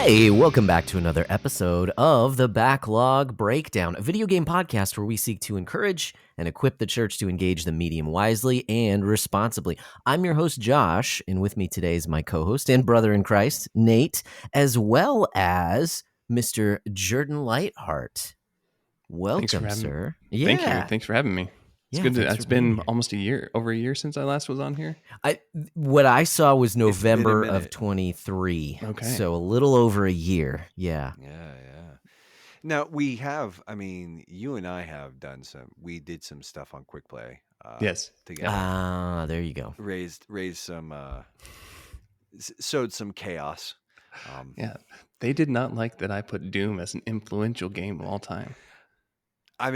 Hey, welcome back to another episode of the Backlog Breakdown, a video game podcast where we seek to encourage and equip the church to engage the medium wisely and responsibly. I'm your host, Josh, and with me today is my co-host and brother in Christ, Nate, as well as Mr. Jordan Leithart. Welcome, sir. Me. Thank you. Thanks for having me. It's good. It's been almost over a year since I last was on here. What I saw was November of 23. Okay. So a little over a year. Yeah. Now we have, you and I have we did some stuff on Quick Play. Yes. Together. There you go. Raised some, sowed some chaos. Yeah. They did not like that I put Doom as an influential game of all time. At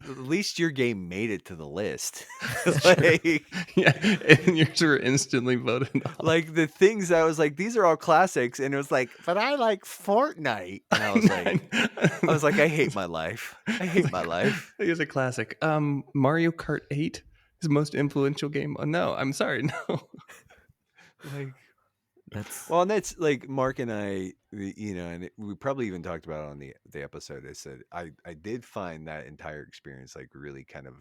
least your game made it to the list. And yours were instantly voted off. Like the things I was like, these are all classics, and it was like, but I like Fortnite, and I was like, I hate my life. I hate my life. It was a classic. Mario Kart 8 is the most influential game. Oh no, I'm sorry, no. And that's like Mark and I, and we probably even talked about it on the episode. I said I did find that entire experience like really kind of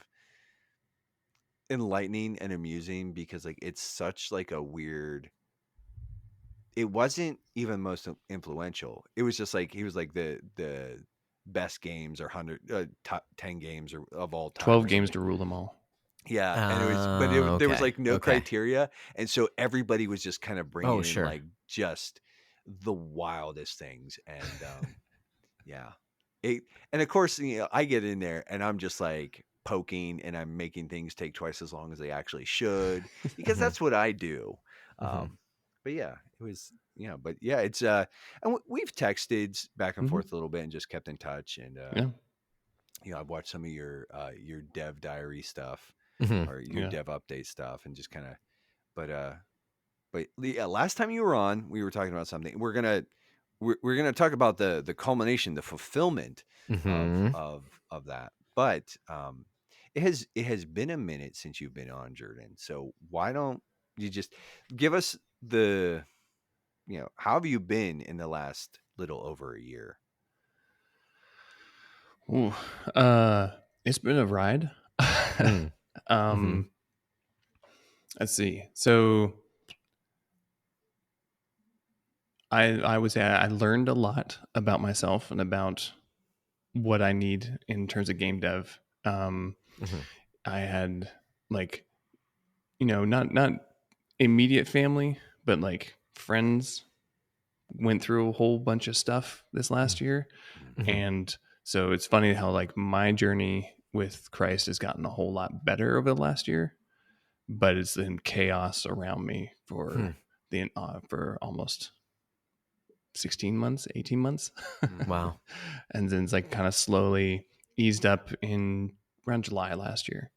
enlightening and amusing because like it's such like a weird. It wasn't even most influential. It was just like he was like the best games or 100 top 10 games or of all time. 12 games to rule them all. Yeah, and there was like no criteria, and so everybody was just kind of bringing in like just the wildest things, and and of course I get in there and I'm just like poking and I'm making things take twice as long as they actually should because that's what I do. But yeah, it was it's and we've texted back and forth a little bit and just kept in touch, and I've watched some of your dev diary stuff. Or your dev update stuff, and just kind of, but yeah, last time you were on, we were talking about something. We're gonna talk about the culmination, the fulfillment of that. But it has been a minute since you've been on, Jordan. So why don't you just give us how have you been in the last little over a year? Ooh, it's been a ride. Let's see. So I would say I learned a lot about myself and about what I need in terms of game dev. I had like, not immediate family, but like friends went through a whole bunch of stuff this last year. And so it's funny how like my journey with Christ has gotten a whole lot better over the last year, but it's in chaos around me for for almost 18 months. Wow. And then it's like kind of slowly eased up in around July last year.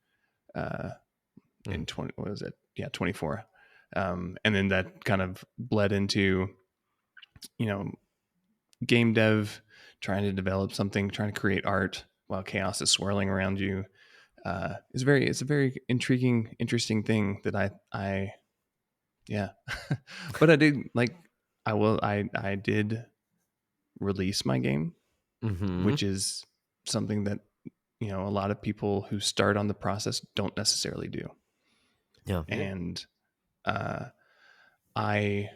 In 24. And then that kind of bled into, game dev, trying to develop something, trying to create art while chaos is swirling around you. It's a very interesting thing that I but I did like, I did release my game, which is something that, a lot of people who start on the process don't necessarily do. Yeah. And, I'm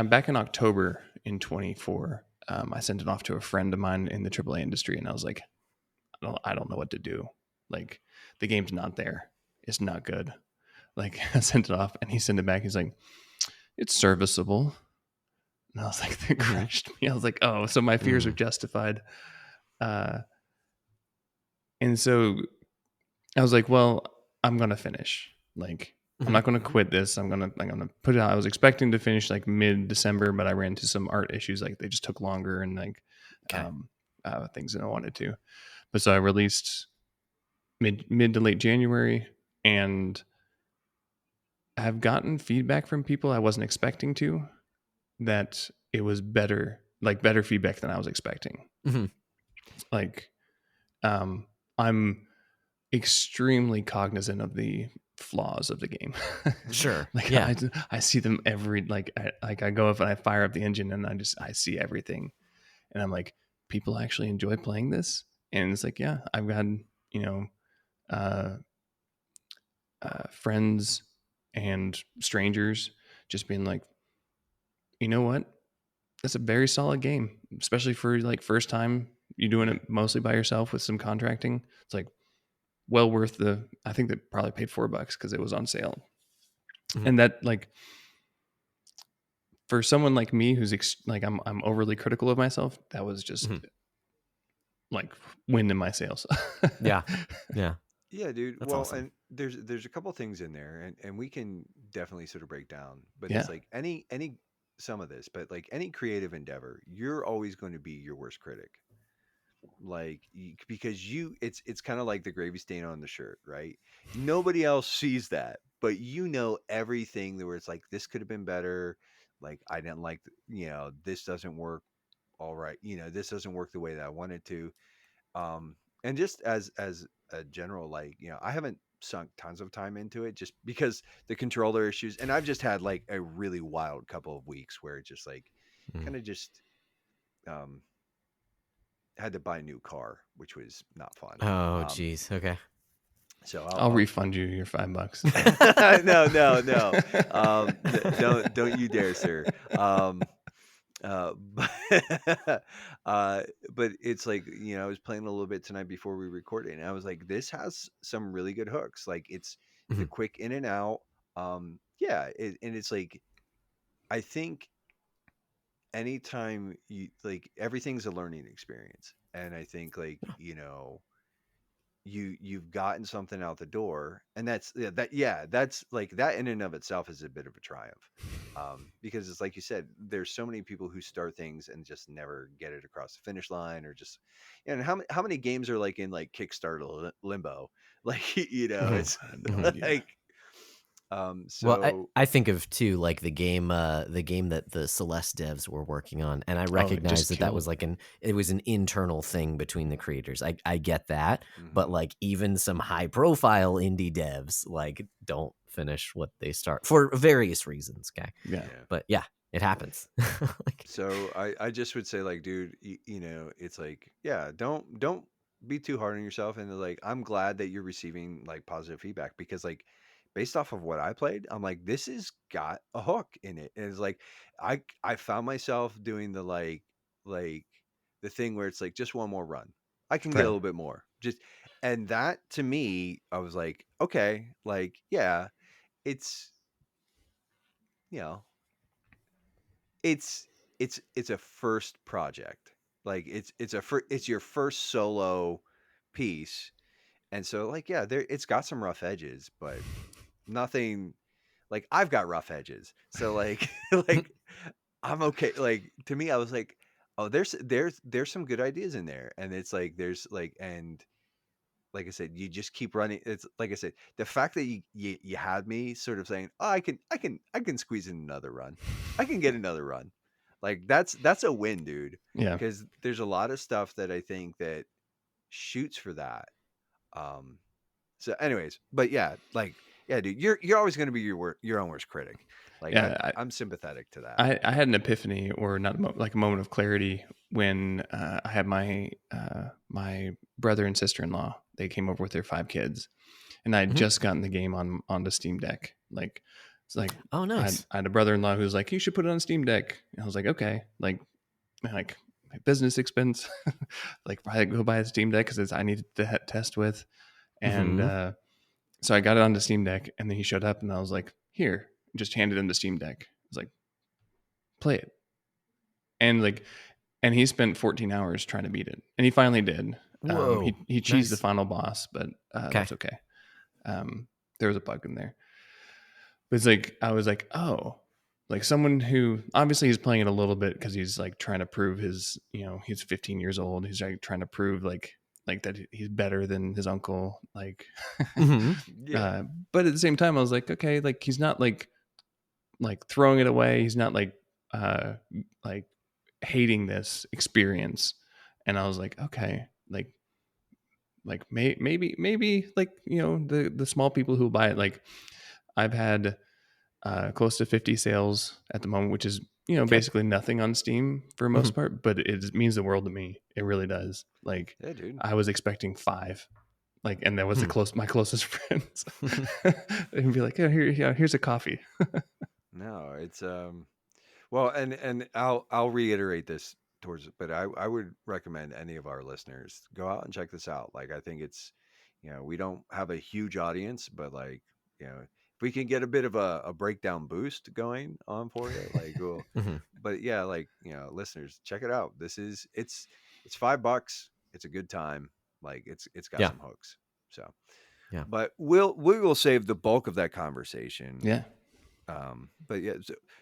back in October in 24. I sent it off to a friend of mine in the AAA industry, and I was like, I don't know what to do. Like, the game's not there. It's not good. Like, I sent it off and he sent it back. He's like, it's serviceable. And I was like, that crushed me. I was like, oh, so my fears are justified. And so I was like, well, I'm going to finish. Like, I'm not going to quit this. I'm going to put it out. I was expecting to finish like mid-December, but I ran into some art issues. Like, they just took longer and like things that I wanted to. But so I released mid to late January, and I've gotten feedback from people I wasn't expecting to, that it was better feedback than I was expecting. Like, I'm extremely cognizant of the flaws of the game. Sure. Like Yeah. I see them every, I go up and I fire up the engine and I see everything. And I'm like, people actually enjoy playing this? And it's like, yeah, I've got, uh, friends and strangers just being like, you know what? That's a very solid game, especially for like first time you're doing it mostly by yourself with some contracting. It's like well worth I think they probably paid $4 because it was on sale. Mhm. And that, like, for someone like me who's like I'm overly critical of myself, that was just like wind in my sails. Yeah. Yeah. Yeah, dude. That's Well, awesome. and there's a couple things in there, and we can definitely sort of break down. But Yeah. it's like any some of this, but like any creative endeavor, you're always going to be your worst critic. Like because it's kind of like the gravy stain on the shirt, right? Nobody else sees that, but you know everything where it's like this could have been better. Like I didn't like, this doesn't work all right. This doesn't work the way that I wanted to. And just as a general, like, I haven't sunk tons of time into it just because the controller issues, and I've just had like a really wild couple of weeks where it just like kind of just um had to buy a new car, which was not fun. Oh, geez. Okay. So I'll I'll refund you your $5. no. Don't you dare, sir. But but it's like, I was playing a little bit tonight before we recorded, and I was like, this has some really good hooks. Like it's a Mhm. quick in and out. Yeah, and it's like I think anytime you like everything's a learning experience, and I think like you've gotten something out the door, and that's like that in and of itself is a bit of a triumph, because it's like you said, there's so many people who start things and just never get it across the finish line, or just, and how many games are like in like Kickstarter limbo, like, Oh, it's I have no idea. like Well, so I think of too like the game that the Celeste devs were working on, and I Oh, it recognize just that was killed. like it was an internal thing between the creators. I get that, but mhm. like even some high profile indie devs like don't finish what they start for various reasons. Okay, Yeah. Yeah. but yeah, it happens. Like, So I just would say, like, dude, it's like, yeah, don't be too hard on yourself. And like, I'm glad that you're receiving like positive feedback, because like based off of what I played, I'm like, this has got a hook in it. And it's like I found myself doing like the thing where it's like just one more run. I can get a Right. little bit more. Just, and that to me, I was like, okay, like, yeah, it's, you know, it's it's a first project. Like it's your first solo piece. And so like, yeah, there it's got some rough edges, but nothing like I've got rough edges. So like like I'm okay. Like to me I was like, oh, there's some good ideas in there. And it's like there's like, and like I said, you just keep running. It's like I said, the fact that you had me sort of saying, "Oh, I can squeeze in another run. I can get another run." Like that's a win, dude. Yeah. Because there's a lot of stuff that I think that shoots for that. Um. So, anyways, but yeah, like yeah, dude, you're always going to be your own worst critic. Like Yeah. I'm sympathetic to that. I had an epiphany, or not like a moment of clarity, when I had my brother and sister in law. They came over with their 5 kids, and I had Mhm. just gotten the game onto Steam Deck. Like, it's like Oh, nice. I had a brother in law who was like, "You should put it on Steam Deck." And I was like, "Okay." Like my business expense, like I go buy a Steam Deck because I needed to test with, and Mhm. so I got it onto Steam Deck, and then he showed up, and I was like, "Here," just handed him the Steam Deck. I was like, "Play it." And like, and he spent 14 hours trying to beat it, and he finally did. Whoa, He cheesed the nice. final boss, but Okay. that's okay. There was a bug in there, but it's like I was like, oh, like someone who obviously he's playing it a little bit because he's like trying to prove his, he's 15 years old. He's like trying to prove like that he's better than his uncle. Like, Mhm. Yeah. but at the same time, I was like, okay, like he's not like throwing it away. He's not uh like hating this experience. And I was like, okay, like like maybe like, you know, the small people who buy it. Like I've had close to 50 sales at the moment, which is, you know, Okay. basically nothing on Steam for most part, but it means the world to me. It really does. Like Yeah, dude. I was expecting 5, like, and that was my closest friends. And be like, oh, here's a coffee. No, it's well, and I'll reiterate this towards, but I would recommend any of our listeners go out and check this out. Like I think it's, you know, we don't have a huge audience, but like, you know, if we can get a bit of a breakdown boost going on for you, like we'll, but yeah, like, you know, listeners, check it out. It's $5. It's a good time. Like it's got Yeah. some hooks. So, Yeah. but we will save the bulk of that conversation. Yeah. But yeah,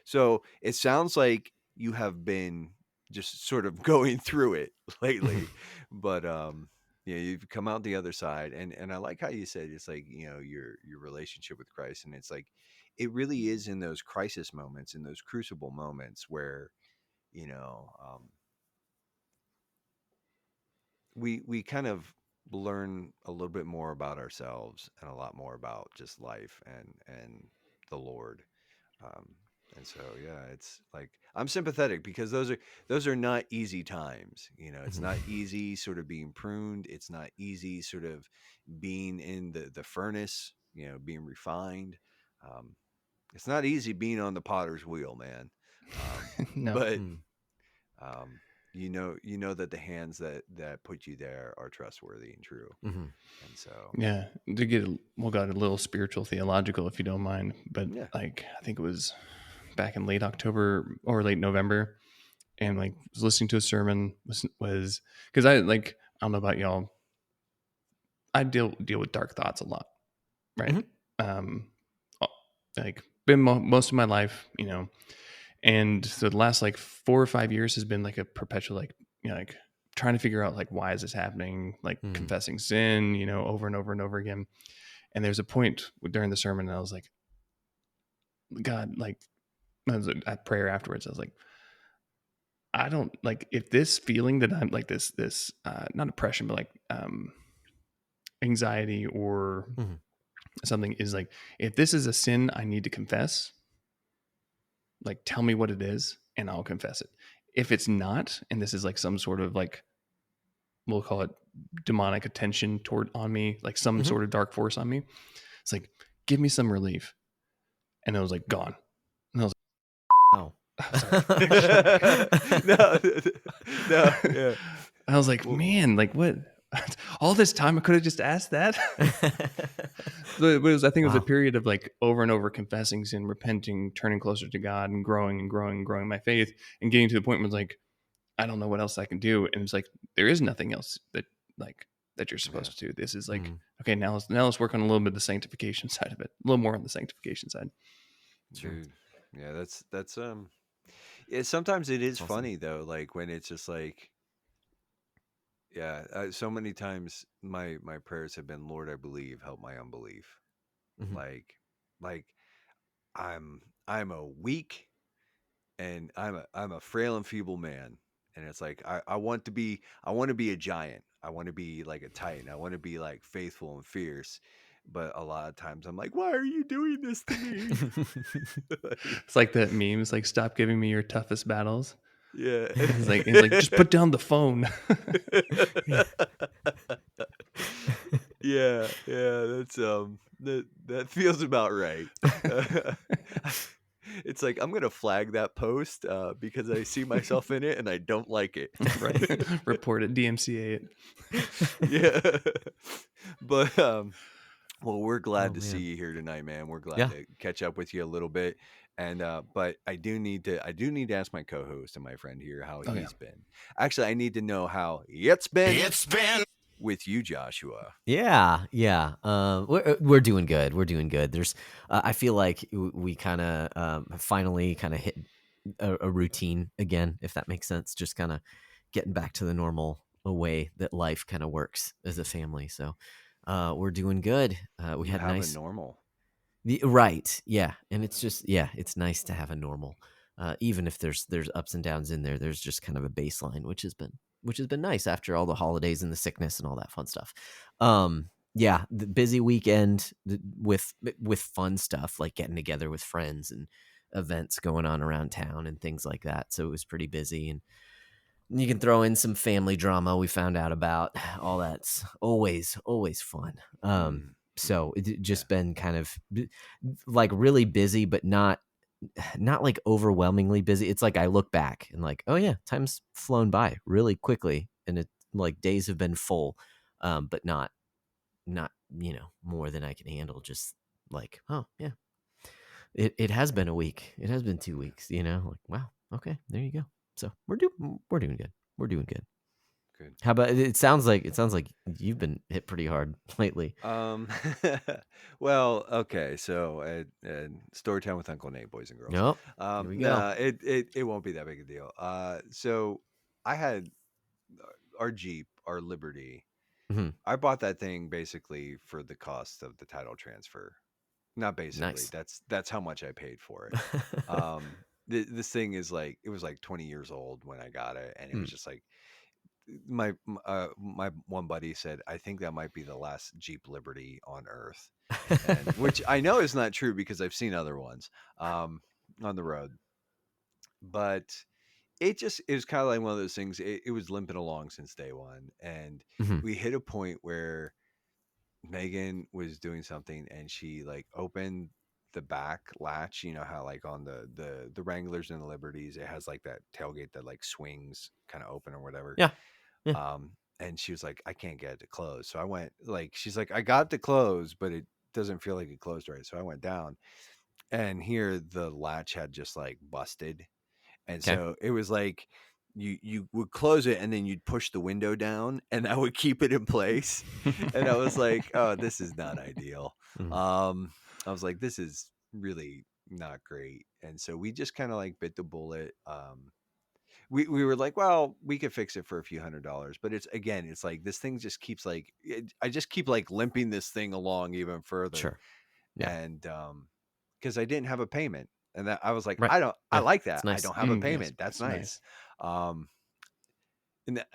so it sounds like you have been just sort of going through it lately, but yeah, you've come out the other side, and I like how you said it's like, you know, your relationship with Christ, and it's like it really is in those crisis moments, in those crucible moments where, you know, we kind of learn a little bit more about ourselves and a lot more about just life and the Lord. Um, and so yeah, it's like I'm sympathetic because those are not easy times. You know, it's not easy sort of being pruned. It's not easy sort of being in the furnace. You know, being refined. Um, it's not easy being on the potter's wheel, man. No. But you know that the hands that put you there are trustworthy and true. And so Yeah. To get got a little spiritual theological, if you don't mind, but yeah, like I think it was back in late October or late November, and like was listening to a sermon was because I don't know about y'all, I deal with dark thoughts a lot, right? Um, like been most of my life, you know, and so the last like 4 or 5 years has been like a perpetual, like, you know, like trying to figure out like why is this happening, like confessing sin, you know, over and over and over again. And there's a point during the sermon, and I was like, God, like, I was at prayer afterwards, I was like, I don't like if this feeling that I'm like this not depression, but like anxiety or something is like, if this is a sin I need to confess, like tell me what it is and I'll confess it. If it's not, and this is like some sort of like, we'll call it demonic attention on me, like some sort of dark force on me, it's like, give me some relief. And it was like gone. And I was Oh. no, no, yeah. I was like, man, like what? All this time I could have just asked that. But it was, I think it was a period of like over and over confessing sin, repenting, turning closer to God, and growing and growing and growing my faith, and getting to the point where it's like, I don't know what else I can do. And it's like, there is nothing else that you're supposed to do. This is like, okay, now let's work on a little bit of the sanctification side of it, a little more on the sanctification side. Dude, yeah, that's yeah, sometimes it is funny though, like when it's just like, yeah, so many times my prayers have been, Lord, I believe, help my unbelief. Like like I'm a weak and I'm a frail and feeble man, and it's like I want to be a giant. I want to be like a titan. I want to be like faithful and fierce. But a lot of times I'm like, why are you doing this to me? It's like that meme. It's like, stop giving me your toughest battles. Yeah. He's like, just put down the phone. Yeah, that's that feels about right. It's like I'm gonna flag that post because I see myself in it and I don't like it. Right. Report it, DMCA it. Yeah. But well, we're glad to see man. you here tonight, man. We're glad to catch up with you a little bit. And but I do need to ask my co-host and my friend here how he's been. Actually, I need to know how it's been with you, Joshua. Yeah. We're doing good. We're doing good. There's, I feel like we kind of finally kind of hit a routine again, if that makes sense. Just kind of getting back to the normal way that life kind of works as a family. So we're doing good. We You had have nice a normal. right. Yeah. And it's just, yeah, it's nice to have a normal. even if there's ups and downs in there, there's just kind of a baseline, which has been nice after all the holidays and the sickness and all that fun stuff. Yeah, the busy weekend with fun stuff like getting together with friends and events going on around town and things like that. So it was pretty busy, and you can throw in some family drama we found out about. All that's always fun. So it just been kind of like really busy, but not like overwhelmingly busy. It's like I look back and like, oh yeah, time's flown by really quickly, and it like days have been full, but not more than I can handle. Just like, oh yeah, it has been a week. It has been 2 weeks. Like wow, okay, there you go. So we're doing good. We're doing good. Good. How about it? Sounds like you've been hit pretty hard lately. Well, okay. So story time with Uncle Nate, boys and girls. Nope. Here we go. No, it won't be that big a deal. So I had our Jeep, our Liberty. Mm-hmm. I bought that thing basically for the cost of the title transfer. Not basically. Nice. That's how much I paid for it. This thing is like, it was like 20 years old when I got it, and it was just like my one buddy said, I think that might be the last Jeep Liberty on Earth, and which I know is not true because I've seen other ones on the road, but it was kind of like one of those things. It was limping along since day one, and Mm-hmm. we hit a point where Megan was doing something, and she like opened the back latch. You know how like on the Wranglers and the Liberties, it has like that tailgate that like swings kind of open or whatever. Yeah. And she was like, I can't get it to close. So I went, like, she's like, I got it to close, but it doesn't feel like it closed right. So I went down, and here the latch had just like busted. And Okay. so it was like you would close it, and then you'd push the window down, and that would keep it in place. And I was like, oh, this is not ideal. I was like, this is really not great. And so we just kind of like bit the bullet. We were like, well, we could fix it for a few $100s, but it's like this thing just keeps like I just keep like limping this thing along even further. Sure. Yeah. And because I didn't have a payment, and that I was like, Right. I like that. It's nice. I don't have a Yes, payment. That's it's nice.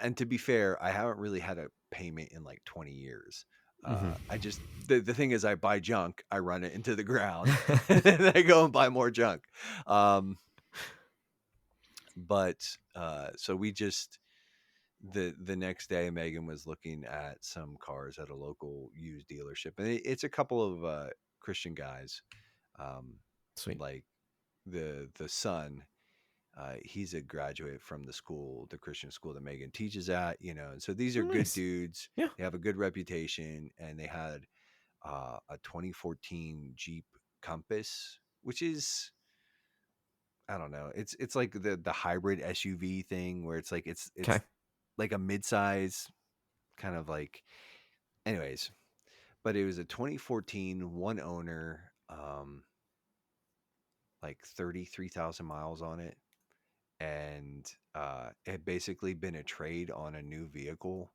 And to be fair, I haven't really had a payment in like 20 years. I just the thing is, I buy junk, I run it into the ground, and then I go and buy more junk. But so we just the next day, Megan was looking at some cars at a local used dealership, and it's a couple of Christian guys. Sweet. Like the son, he's a graduate from the Christian school that Megan teaches at, and so these are good Nice. dudes. Yeah. They have a good reputation, and they had a 2014 Jeep Compass, which is, I don't know. It's like the hybrid SUV thing where it's like it's Okay. like a midsize kind of like, anyways. But it was a 2014 one owner, like 33,000 miles on it, and it had basically been a trade on a new vehicle.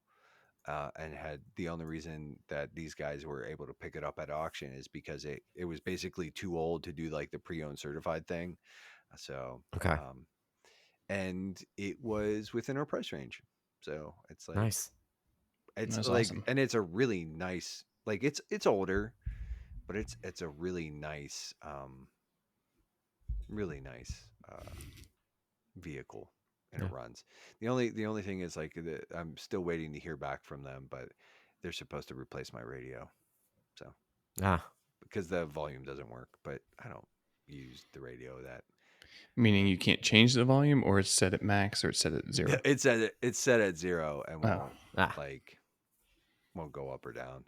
And had the only reason that these guys were able to pick it up at auction is because it was basically too old to do like the pre-owned certified thing. So, Okay. And it was within our price range. So it's like, Nice. it's That's like, awesome. and it's a really nice, like it's older, but it's a really nice, really nice vehicle, and Yeah. it runs. The only thing is like I'm still waiting to hear back from them, but they're supposed to replace my radio. So because the volume doesn't work, but I don't use the radio that. Meaning you can't change the volume, or it's set at max, or it's set at 0. It's set at 0 and Oh. won't go up or down.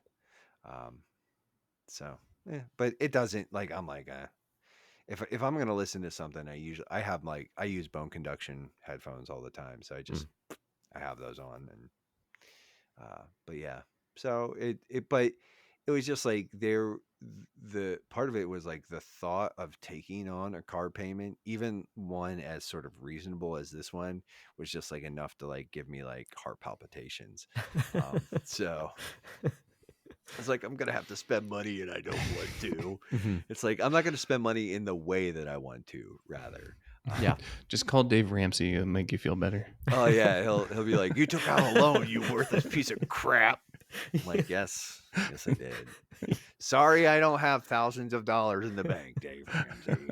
So yeah, but it doesn't, like, I'm like, if I'm gonna listen to something, I use bone conduction headphones all the time, so I have those on, and but yeah, so but it was just like the part of it was like the thought of taking on a car payment, even one as sort of reasonable as this one, was just like enough to like give me like heart palpitations. So it's like, I'm gonna have to spend money, and I don't want to. It's like, I'm not gonna spend money in the way that I want to, rather. Yeah. Just call Dave Ramsey and make you feel better. Oh yeah, he'll be like, "You took out a loan, you worthless piece of crap." I'm like, yes, I did. Sorry, I don't have thousands of dollars in the bank, Dave Ramsey.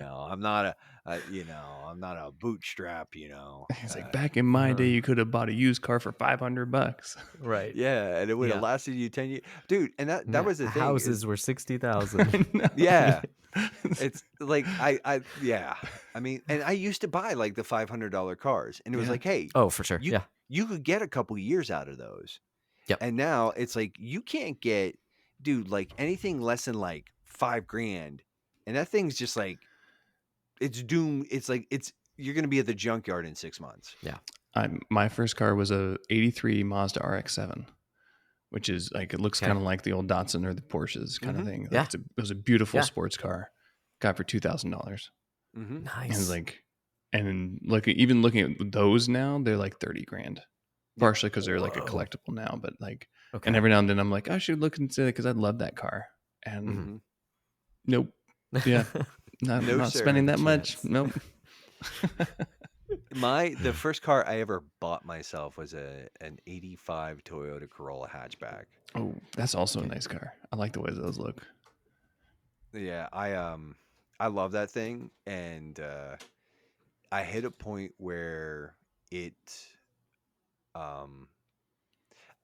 I'm not I'm not a bootstrap. He's like, back in my day, you could have bought a used car for $500. Right. Yeah, and it would have Yeah. lasted you 10 years, dude. And that was the thing. Houses were 60,000. Yeah, it's like yeah. I mean, and I used to buy like the $500 cars, and it was like, hey, Oh, for sure. you Yeah. you could get a couple years out of those. Yep. And now it's like you can't get, dude, like anything less than like $5,000, and that thing's just like it's doomed. It's like you're gonna be at the junkyard in 6 months. Yeah. My first car was a '83 Mazda RX-7, which is like, it looks kind of like the old Datsun or the Porsches kind of thing. Like, Yeah. it was a beautiful sports car. Got for $2,000. Mm-hmm. Nice. And like, and even looking at those now, they're like 30 grand. Partially because they're like a collectible now, but like, and every now and then I'm like, I should look into it because I love that car. And nope. Yeah. Not spending that much. Nope. The first car I ever bought myself was an '85 Toyota Corolla hatchback. Oh, that's also a nice car. I like the way those look. Yeah, I love that thing, and I hit a point where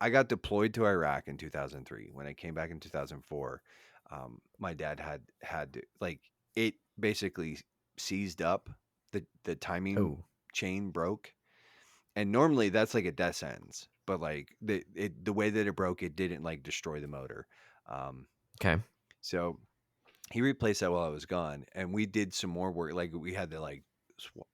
I got deployed to Iraq in 2003. When I came back in 2004, my dad had to, like, it basically seized up. The timing chain broke, and normally that's like a death sentence, but like the way that it broke, it didn't like destroy the motor. Okay. So he replaced that while I was gone, and we did some more work. Like we had to like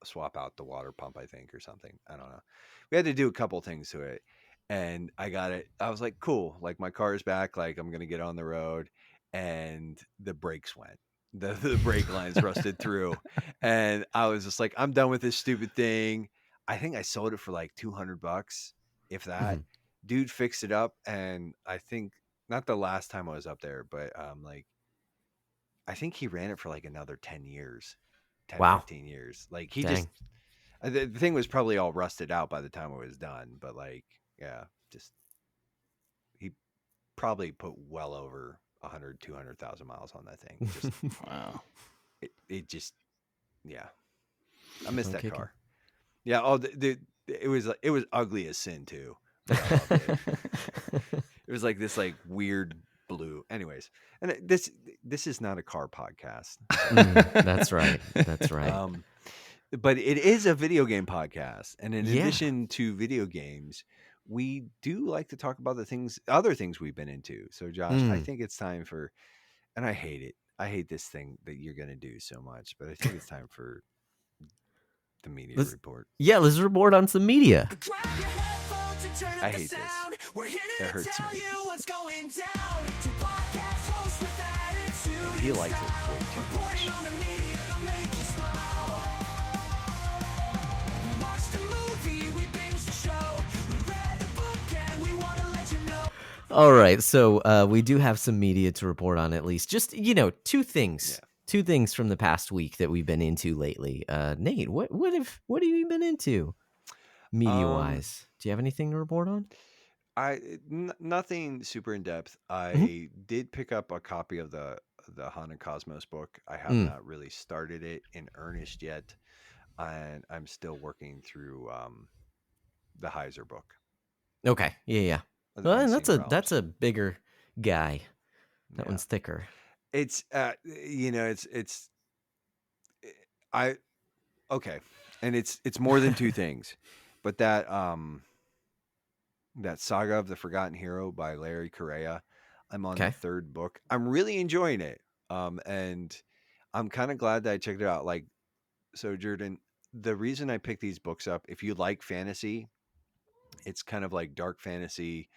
swap out the water pump, I think, or something. I don't know. We had to do a couple things to it, and I got it. I was like, cool. Like my car is back. Like I'm gonna get on the road, and the brakes went. The brake lines rusted through, and I was just like, I'm done with this stupid thing. I think I sold it for like $200, if that. Dude fixed it up, and I think not the last time I was up there, but like I think he ran it for like another 10 years, 15 years. Like he just, the thing was probably all rusted out by the time it was done. But like, yeah, just, he probably put well over 100, 200,000 miles on that thing. Just, wow. It just, yeah. I missed that car. Yeah. Oh, it was ugly as sin too. It was like this like weird blue. Anyways, and this is not a car podcast. That's right. That's right. But it is a video game podcast, and in addition to video games, we do like to talk about other things we've been into. So, Josh, I think it's time for, and I hate it. I hate this thing that you're going to do so much, but I think it's time for the media report. Yeah, let's report on some media. I hate this. It hurts me. He likes it way too much. All right, so we do have some media to report on, at least. Just, two things. Yeah. Two things from the past week that we've been into lately. Nate, what have you been into, media-wise? Do you have anything to report on? Nothing super in depth. I did pick up a copy of the Haunted Cosmos book. I have not really started it in earnest yet, and I'm still working through the Heiser book. Okay, yeah. Well, that's a bigger guy. That one's thicker. It's okay, and it's more than two things, but that Saga of the Forgotten Hero by Larry Correia, I'm on the third book. I'm really enjoying it, and I'm kind of glad that I checked it out. Like, so Jordan, the reason I picked these books up, if you like fantasy, it's kind of like dark fantasy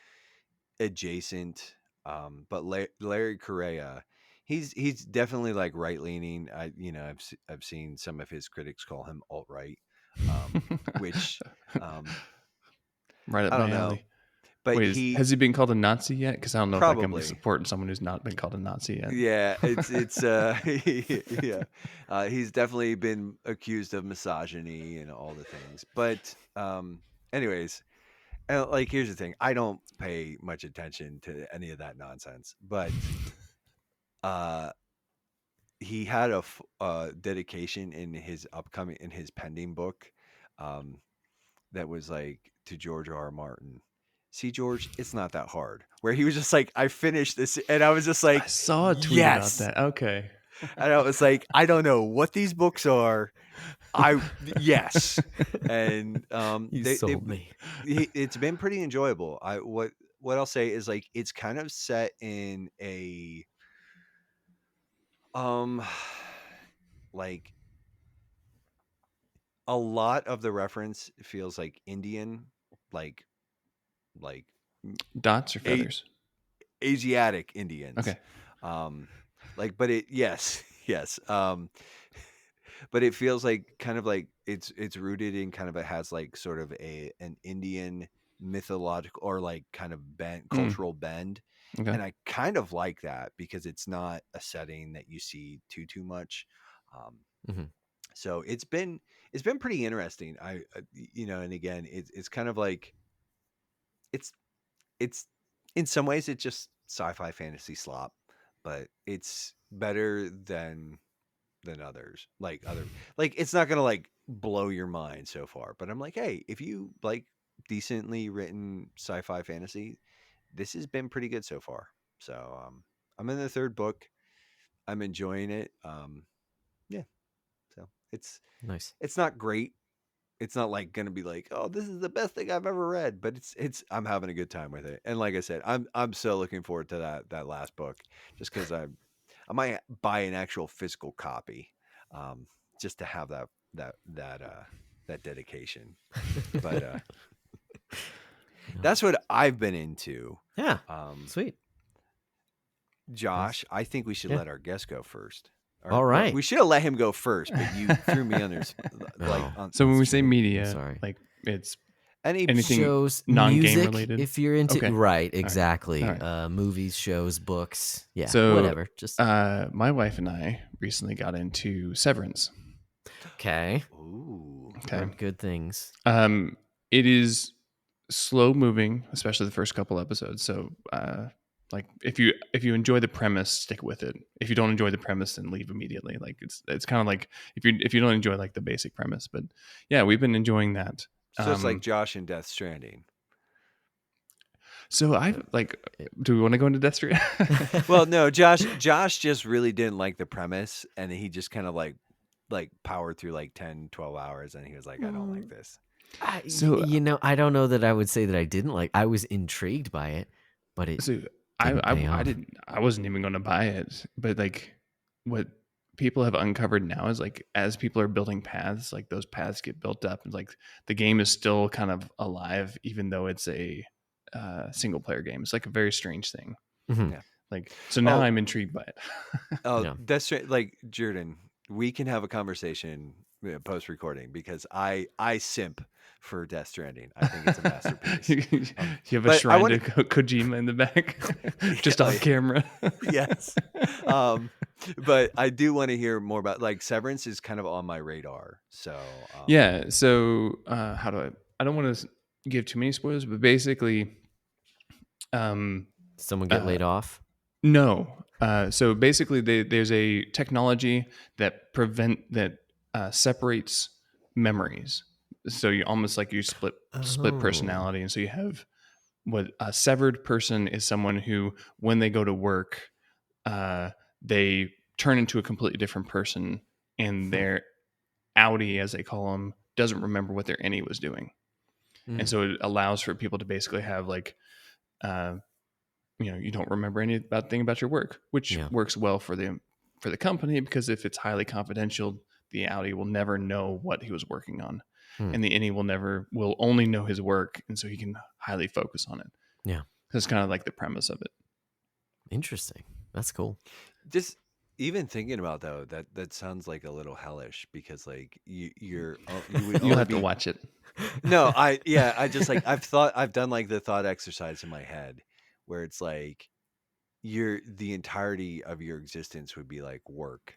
adjacent, but Larry Correia, he's definitely like right leaning. I've seen some of his critics call him alt-right, which right up my alley. but Wait, has he been called a Nazi yet? Because I don't know if I'm probably. supporting someone who's not been called a Nazi yet. Yeah, it's yeah. He's definitely been accused of misogyny and all the things. But anyways, like here's the thing. I don't pay much attention to any of that nonsense. But uh he had a dedication in his pending book um that was like to George R. R. Martin. See, George, it's not that hard. Where he was just like, I finished this, and I was just I like, saw a tweet about yes. that. Okay. And I was like, I don't know what these books are. Yes. And You sold me. it's been pretty enjoyable. What I'll say is like it's kind of set in a um like a lot of the reference feels like Indian, like like Dots or a feathers? Asiatic Indians. Okay. Um but it yes, yes. But it feels like kind of like it's rooted in kind of it has like sort of an Indian mythological or like kind of cultural bend. Okay. And I kind of like that because it's not a setting that you see too much. Um, Mm-hmm. so it's been pretty interesting. And again, it's kind of like it's it's in some ways it's just sci-fi fantasy slop, but it's better than others. Like it's not gonna like blow your mind so far. But I'm like, hey, if you like decently written sci-fi fantasy, this has been pretty good so far. So I'm in the third book. I'm enjoying it. Yeah. So Nice. it's not great. It's not like gonna be like, oh, this is the best thing I've ever read, but it's I'm having a good time with it. And like I said, I'm so looking forward to that last book, just because I might buy an actual physical copy, um, just to have that dedication. But that's what I've been into. Yeah. Sweet. Josh, I think we should let our guest go first. All right. We should have let him go first, but you threw me under So when we say true. media, sorry. like it's anything shows, non-game music, related? if you're into Okay. right, exactly. All right. Movies, shows, books, yeah, So whatever. Just my wife and I recently got into Severance. okay. Ooh. Okay. Heard good things. It is slow moving, especially the first couple episodes. So like if you enjoy the premise, stick with it. If you don't enjoy the premise, then leave immediately. Like it's kind of like if you don't enjoy like the basic premise. But yeah, we've been enjoying that. So it's like Josh and Death Stranding. So I like. Do we want to go into Death Stranding? Well, no, Josh just really didn't like the premise, and he just kind of like powered through like 10, 12 hours, and he was like, I don't like this. So I don't know that I would say that I didn't like. I was intrigued by it, but it So didn't pay off. I wasn't even going to buy it, but like what people have uncovered now is like as people are building paths, like those paths get built up, and like the game is still kind of alive, even though it's a single player game. It's like a very strange thing. Mhm. Yeah. Like so now I'm intrigued by it. Oh, Yeah. that's like Jordan. We can have a conversation post recording because I simp for Death Stranding. I think it's a masterpiece. You have a but I shrine wanna- to Kojima in the back, just off camera. Yes. But I do want to hear more about like Severance is kind of on my radar. So Yeah. So how do I don't want to give too many spoilers, but basically, Someone get laid off. no. So basically, there's a technology that separates memories. So you almost like you split Oh. personality, and so you have what a severed person is someone who, when they go to work, they turn into a completely different person, and their outie, as they call them, doesn't remember what their innie was doing, and so it allows for people to basically have like. You don't remember anything about your work, which works well for the company, because if it's highly confidential, the outie will never know what he was working on, and the innie will only know his work, and so he can highly focus on it. Yeah, that's kind of like the premise of it. Interesting. That's cool. just Even thinking about though that sounds like a little hellish because like you would You'll only have to be watch it. no I just like I've done like the thought exercise in my head where it's like the entirety of your existence would be like work.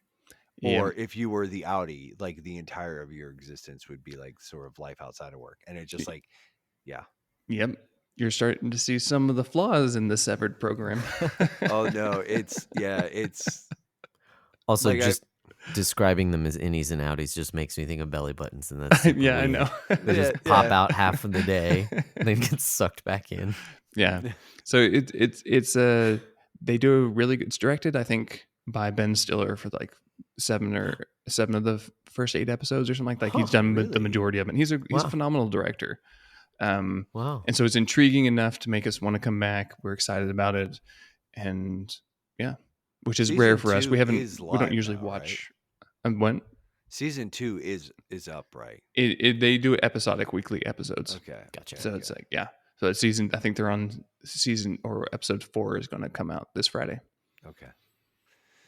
Yeah. Or if you were the Audi, like the entire of your existence would be like sort of life outside of work. And it's just like, yeah. Yep. You're starting to see some of the flaws in the severed program. Oh no, it's Also, like just describing them as innies and outies just makes me think of belly buttons, and that's super Yeah, I weird. know. They just Yeah, pop yeah. out half of the day, then get sucked back in. Yeah. So it's they do a really good. It's directed, I think, by Ben Stiller for like seven of the first 8 episodes or something like that. He's Huh, done the really? majority of it. And he's a Wow. phenomenal director. Wow. And so it's intriguing enough to make us want to come back. We're excited about it, and yeah, which is rare Season for us. 2 We is don't live usually now, right? watch. When Season 2 is up, right? they do episodic weekly episodes. Okay. Gotcha. So okay, it's like, yeah. So it's I think they're on season or episode 4 is going to come out this Friday. okay.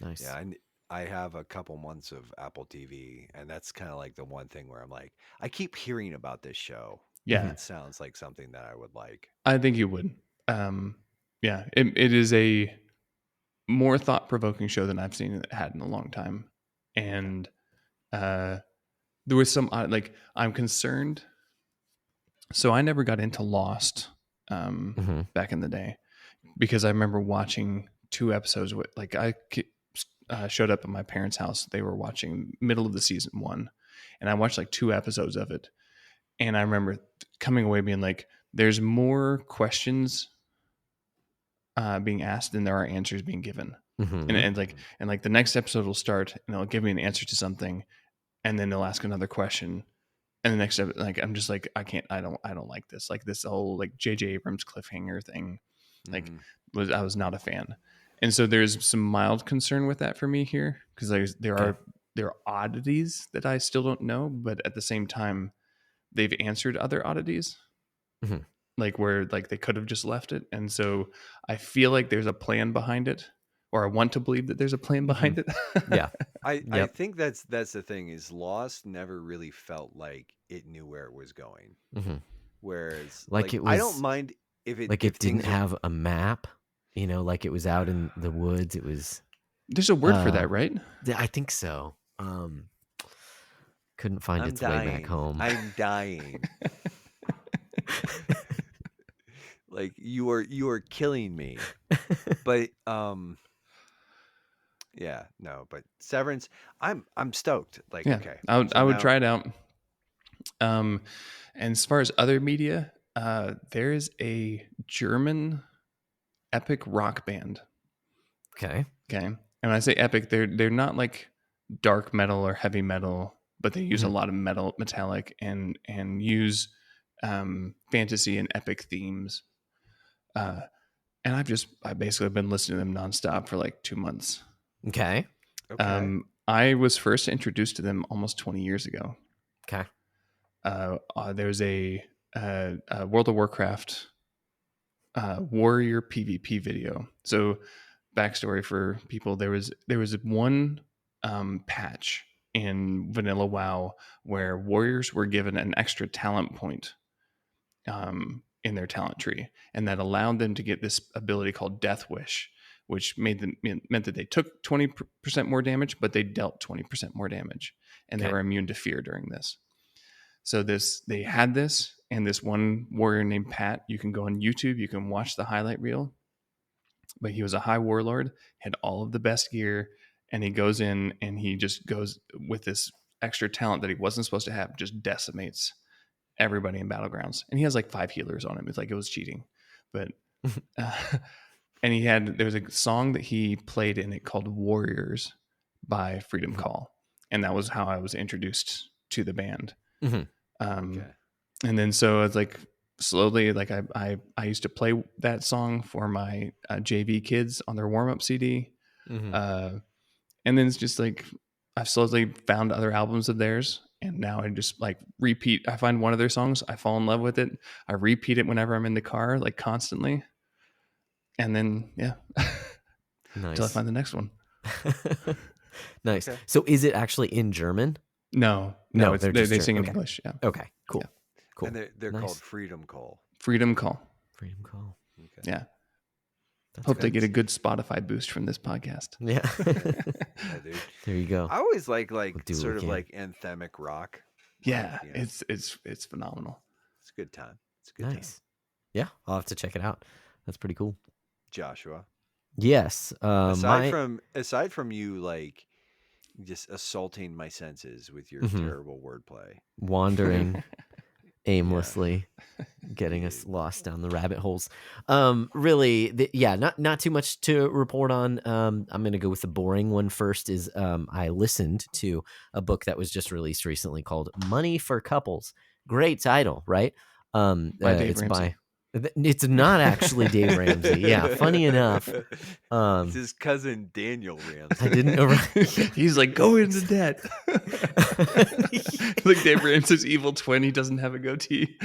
Nice. Yeah, I have a couple months of Apple TV, and that's kind of like the one thing where I'm like, I keep hearing about this show. Yeah. It sounds like something that I would like. I think you would. Yeah. It is a more thought provoking show than I've seen it had in a long time. And there was some, like, I'm concerned. So I never got into Lost back in the day because I remember watching 2 episodes with, like, showed up at my parents' house. They were watching middle of the season 1, and I watched like 2 episodes of it. And I remember coming away being like, there's more questions being asked than there are answers being given. Mhm. And like the next episode will start and it'll give me an answer to something, and then they'll ask another question. And the next episode, like, I'm just like, I don't like this. Like this whole like J.J. Abrams cliffhanger thing, like I was not a fan. And so there's some mild concern with that for me here, because there are oddities that I still don't know, but at the same time, they've answered other oddities, Mhm. like where like they could have just left it. And so I feel like there's a plan behind it, or I want to believe that there's a plan behind it. Yeah. I Yep. think that's the thing is Lost never really felt like it knew where it was going. Mhm. Whereas Like like it I don't was- mind if Like if it didn't things are have a map, like it was out in the woods. It was. There's a word for that, right? I think so. Couldn't find I'm its way back dying. home. I'm dying. Like you are killing me. But yeah, no, but Severance, I'm stoked. Like, Yeah, okay. I would so now- try it out. And as far as other media, there is a German epic rock band. Okay. Okay, and when I say epic, they're not like dark metal or heavy metal, but they use a lot of metallic and use fantasy and epic themes. And I basically been listening to them nonstop for like 2 months. Okay. Okay. I was first introduced to them almost 20 years ago. Okay. There's a World of Warcraft warrior PvP video. So, backstory for people: there was one patch in Vanilla WoW where warriors were given an extra talent point in their talent tree, and that allowed them to get this ability called Death Wish, which meant that they took 20% more damage, but they dealt 20% more damage, and they Okay. were immune to fear during this. So they had this, and this one warrior named Pat. You can go on YouTube, you can watch the highlight reel. But he was a high warlord, had all of the best gear, and he goes in and he just goes with this extra talent that he wasn't supposed to have, just decimates everybody in battlegrounds. And he has like 5 healers on him. It's like it was cheating, but and there was a song that he played in it called Warriors by Freedom Call, and that was how I was introduced to the band. Mhm. Okay. And then so it's like slowly, like I used to play that song for my JV kids on their warm up CD, Mhm. and then it's just like I've slowly found other albums of theirs, and now I just like repeat. I find one of their songs, I fall in love with it. I repeat it whenever I'm in the car, like constantly, and then Nice. until I find the next one. Nice. Okay. So is it actually in German? No, No, it's, they're just they sing in okay. English. Yeah. Okay, cool. Yeah. Cool. And they're Nice. called Freedom Call. Freedom Call. Freedom Call. Okay. Yeah. That's Hope they good. get a good Spotify boost from this podcast. Yeah. Yeah, dude. There you go. I always like do what sort we of can. like anthemic rock. Yeah, Like, you know, it's phenomenal. it's a good time. It's a good time. Nice. Yeah, I'll have to check it out. That's pretty cool. Joshua. Yes. Aside from you like just assaulting my senses with your Mhm. terrible wordplay. Wandering aimlessly, getting us lost down the rabbit holes. Really, not too much to report on. I'm gonna go with the boring one first. Is I listened to a book that was just released recently called Money for Couples. Great title, right? By Dave it's Ramsey. it's not actually Dave Ramsey. Yeah, funny enough. It's his cousin Daniel Ramsey. I didn't know. He's like, go into debt. Like Dave Ramsey's evil twin. He doesn't have a goatee.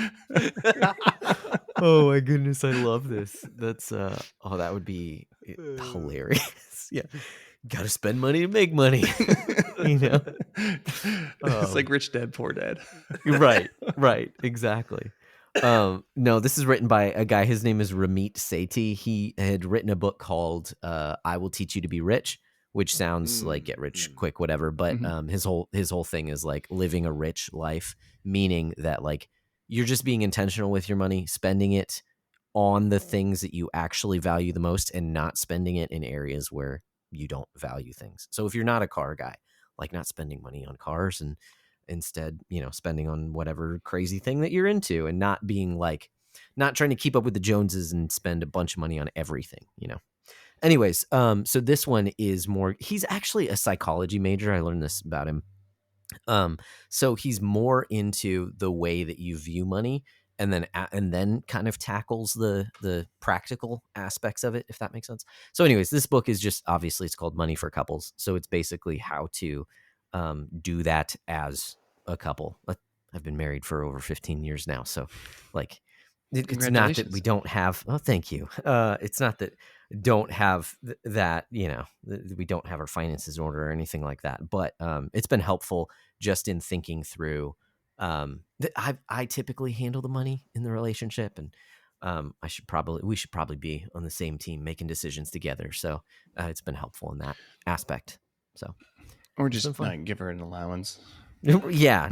Oh my goodness, I love this. That's that would be hilarious. Yeah. Got to spend money to make money. You know. It's like Rich Dad, Poor Dad. Right, exactly. No, this is written by a guy. His name is Ramit Sethi. He had written a book called I Will Teach You to Be Rich, which sounds like get rich quick, whatever. But his whole thing is like living a rich life, meaning that like you're just being intentional with your money, spending it on the things that you actually value the most and not spending it in areas where you don't value things. So if you're not a car guy, like not spending money on cars and instead, spending on whatever crazy thing that you're into and not being like, not trying to keep up with the Joneses and spend a bunch of money on everything, Anyways, so this one is more, he's actually a psychology major. I learned this about him. So he's more into the way that you view money and then kind of tackles the practical aspects of it, if that makes sense. So anyways, this book is just, obviously it's called Money for Couples. So it's basically how to do that as a couple. I've been married for over 15 years now. So like, it's not that we don't have, oh, thank you. It's not that don't have that, we don't have our finances in order or anything like that. But it's been helpful just in thinking through. I typically handle the money in the relationship, and we should probably be on the same team making decisions together. So it's been helpful in that aspect. So, or just give her an allowance. Yeah.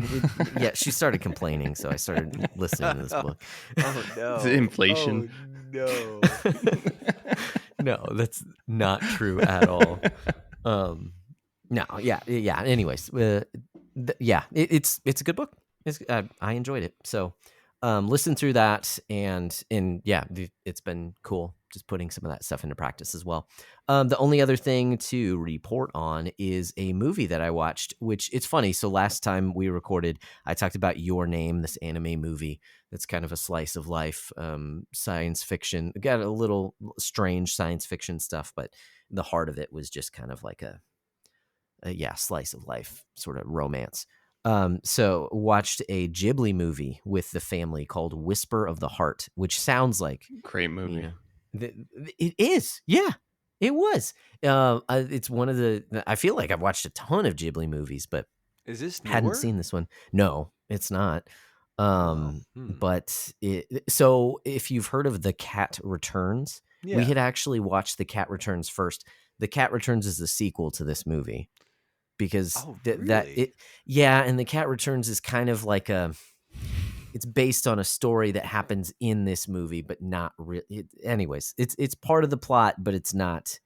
She started complaining, so I started listening to this book. Oh no! It's inflation. Oh, no. No, that's not true at all. No, yeah. Anyways, it's a good book. I enjoyed it. So, listen through that, and it's been cool just putting some of that stuff into practice as well. The only other thing to report on is a movie that I watched, which it's funny. So last time we recorded, I talked about Your Name, this anime movie that's kind of a slice of life, science fiction. Got a little strange science fiction stuff, but the heart of it was just kind of like a slice of life sort of romance. So watched a Ghibli movie with the family called Whisper of the Heart, which sounds like great movie. It is. Yeah, it was. It's one of the, I feel like I've watched a ton of Ghibli movies, but is this newer? Hadn't seen this one. No, it's not. But so if you've heard of The Cat Returns, we had actually watched The Cat Returns first. The Cat Returns is the sequel to this movie because and The Cat Returns is kind of like it's based on a story that happens in this movie, but not really. Anyways, it's part of the plot, but it's not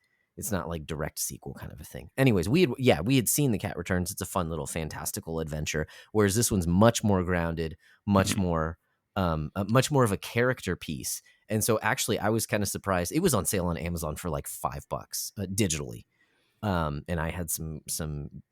like direct sequel kind of a thing. Anyways, we had seen The Cat Returns. It's a fun little fantastical adventure, whereas this one's much more grounded, much more of a character piece. And so actually I was kind of surprised. It was on sale on Amazon for like $5 digitally. And I had some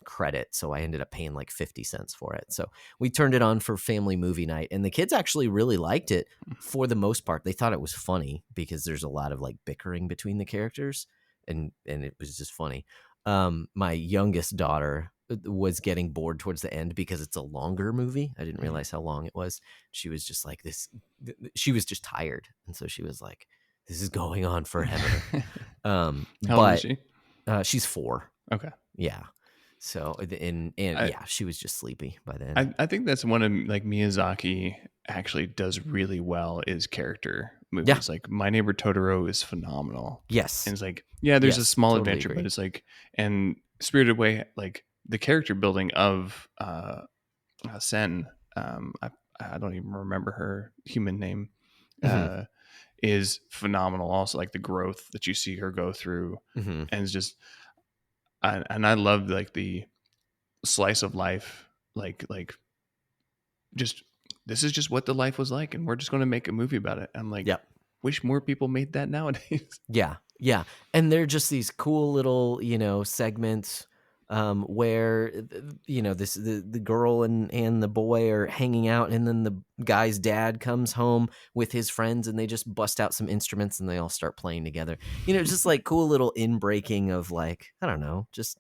credit, so I ended up paying like 50 cents for it. So we turned it on for family movie night, and the kids actually really liked it for the most part. They thought it was funny because there's a lot of like bickering between the characters, and it was just funny. My youngest daughter was getting bored towards the end because it's a longer movie. I didn't realize how long it was. She was just like this. She was just tired, and so she was like, "This is going on forever." How old is she? She's 4. Okay. Yeah. So and I, yeah, she was just sleepy by then. I think that's one of like Miyazaki actually does really well is character Yeah. movies. Like My Neighbor Totoro is phenomenal. Yes. And it's like, yeah, there's a Yes. small Totally adventure, but agree. it's like, and Spirited Away, like the character building of Sen, I don't even remember her human name, Mm-hmm. is phenomenal. Also, like the growth that you see her go through, Mm-hmm. and it's just, and I love like the slice of life, like just this is just what the life was like, and we're just going to make a movie about it. I'm like, Yep. wish more people made that nowadays. Yeah, yeah, and they're just these cool little, segments, where this the girl and the boy are hanging out, and then the guy's dad comes home with his friends, and they just bust out some instruments, and they all start playing together. Just like cool little inbreaking of like I don't know, just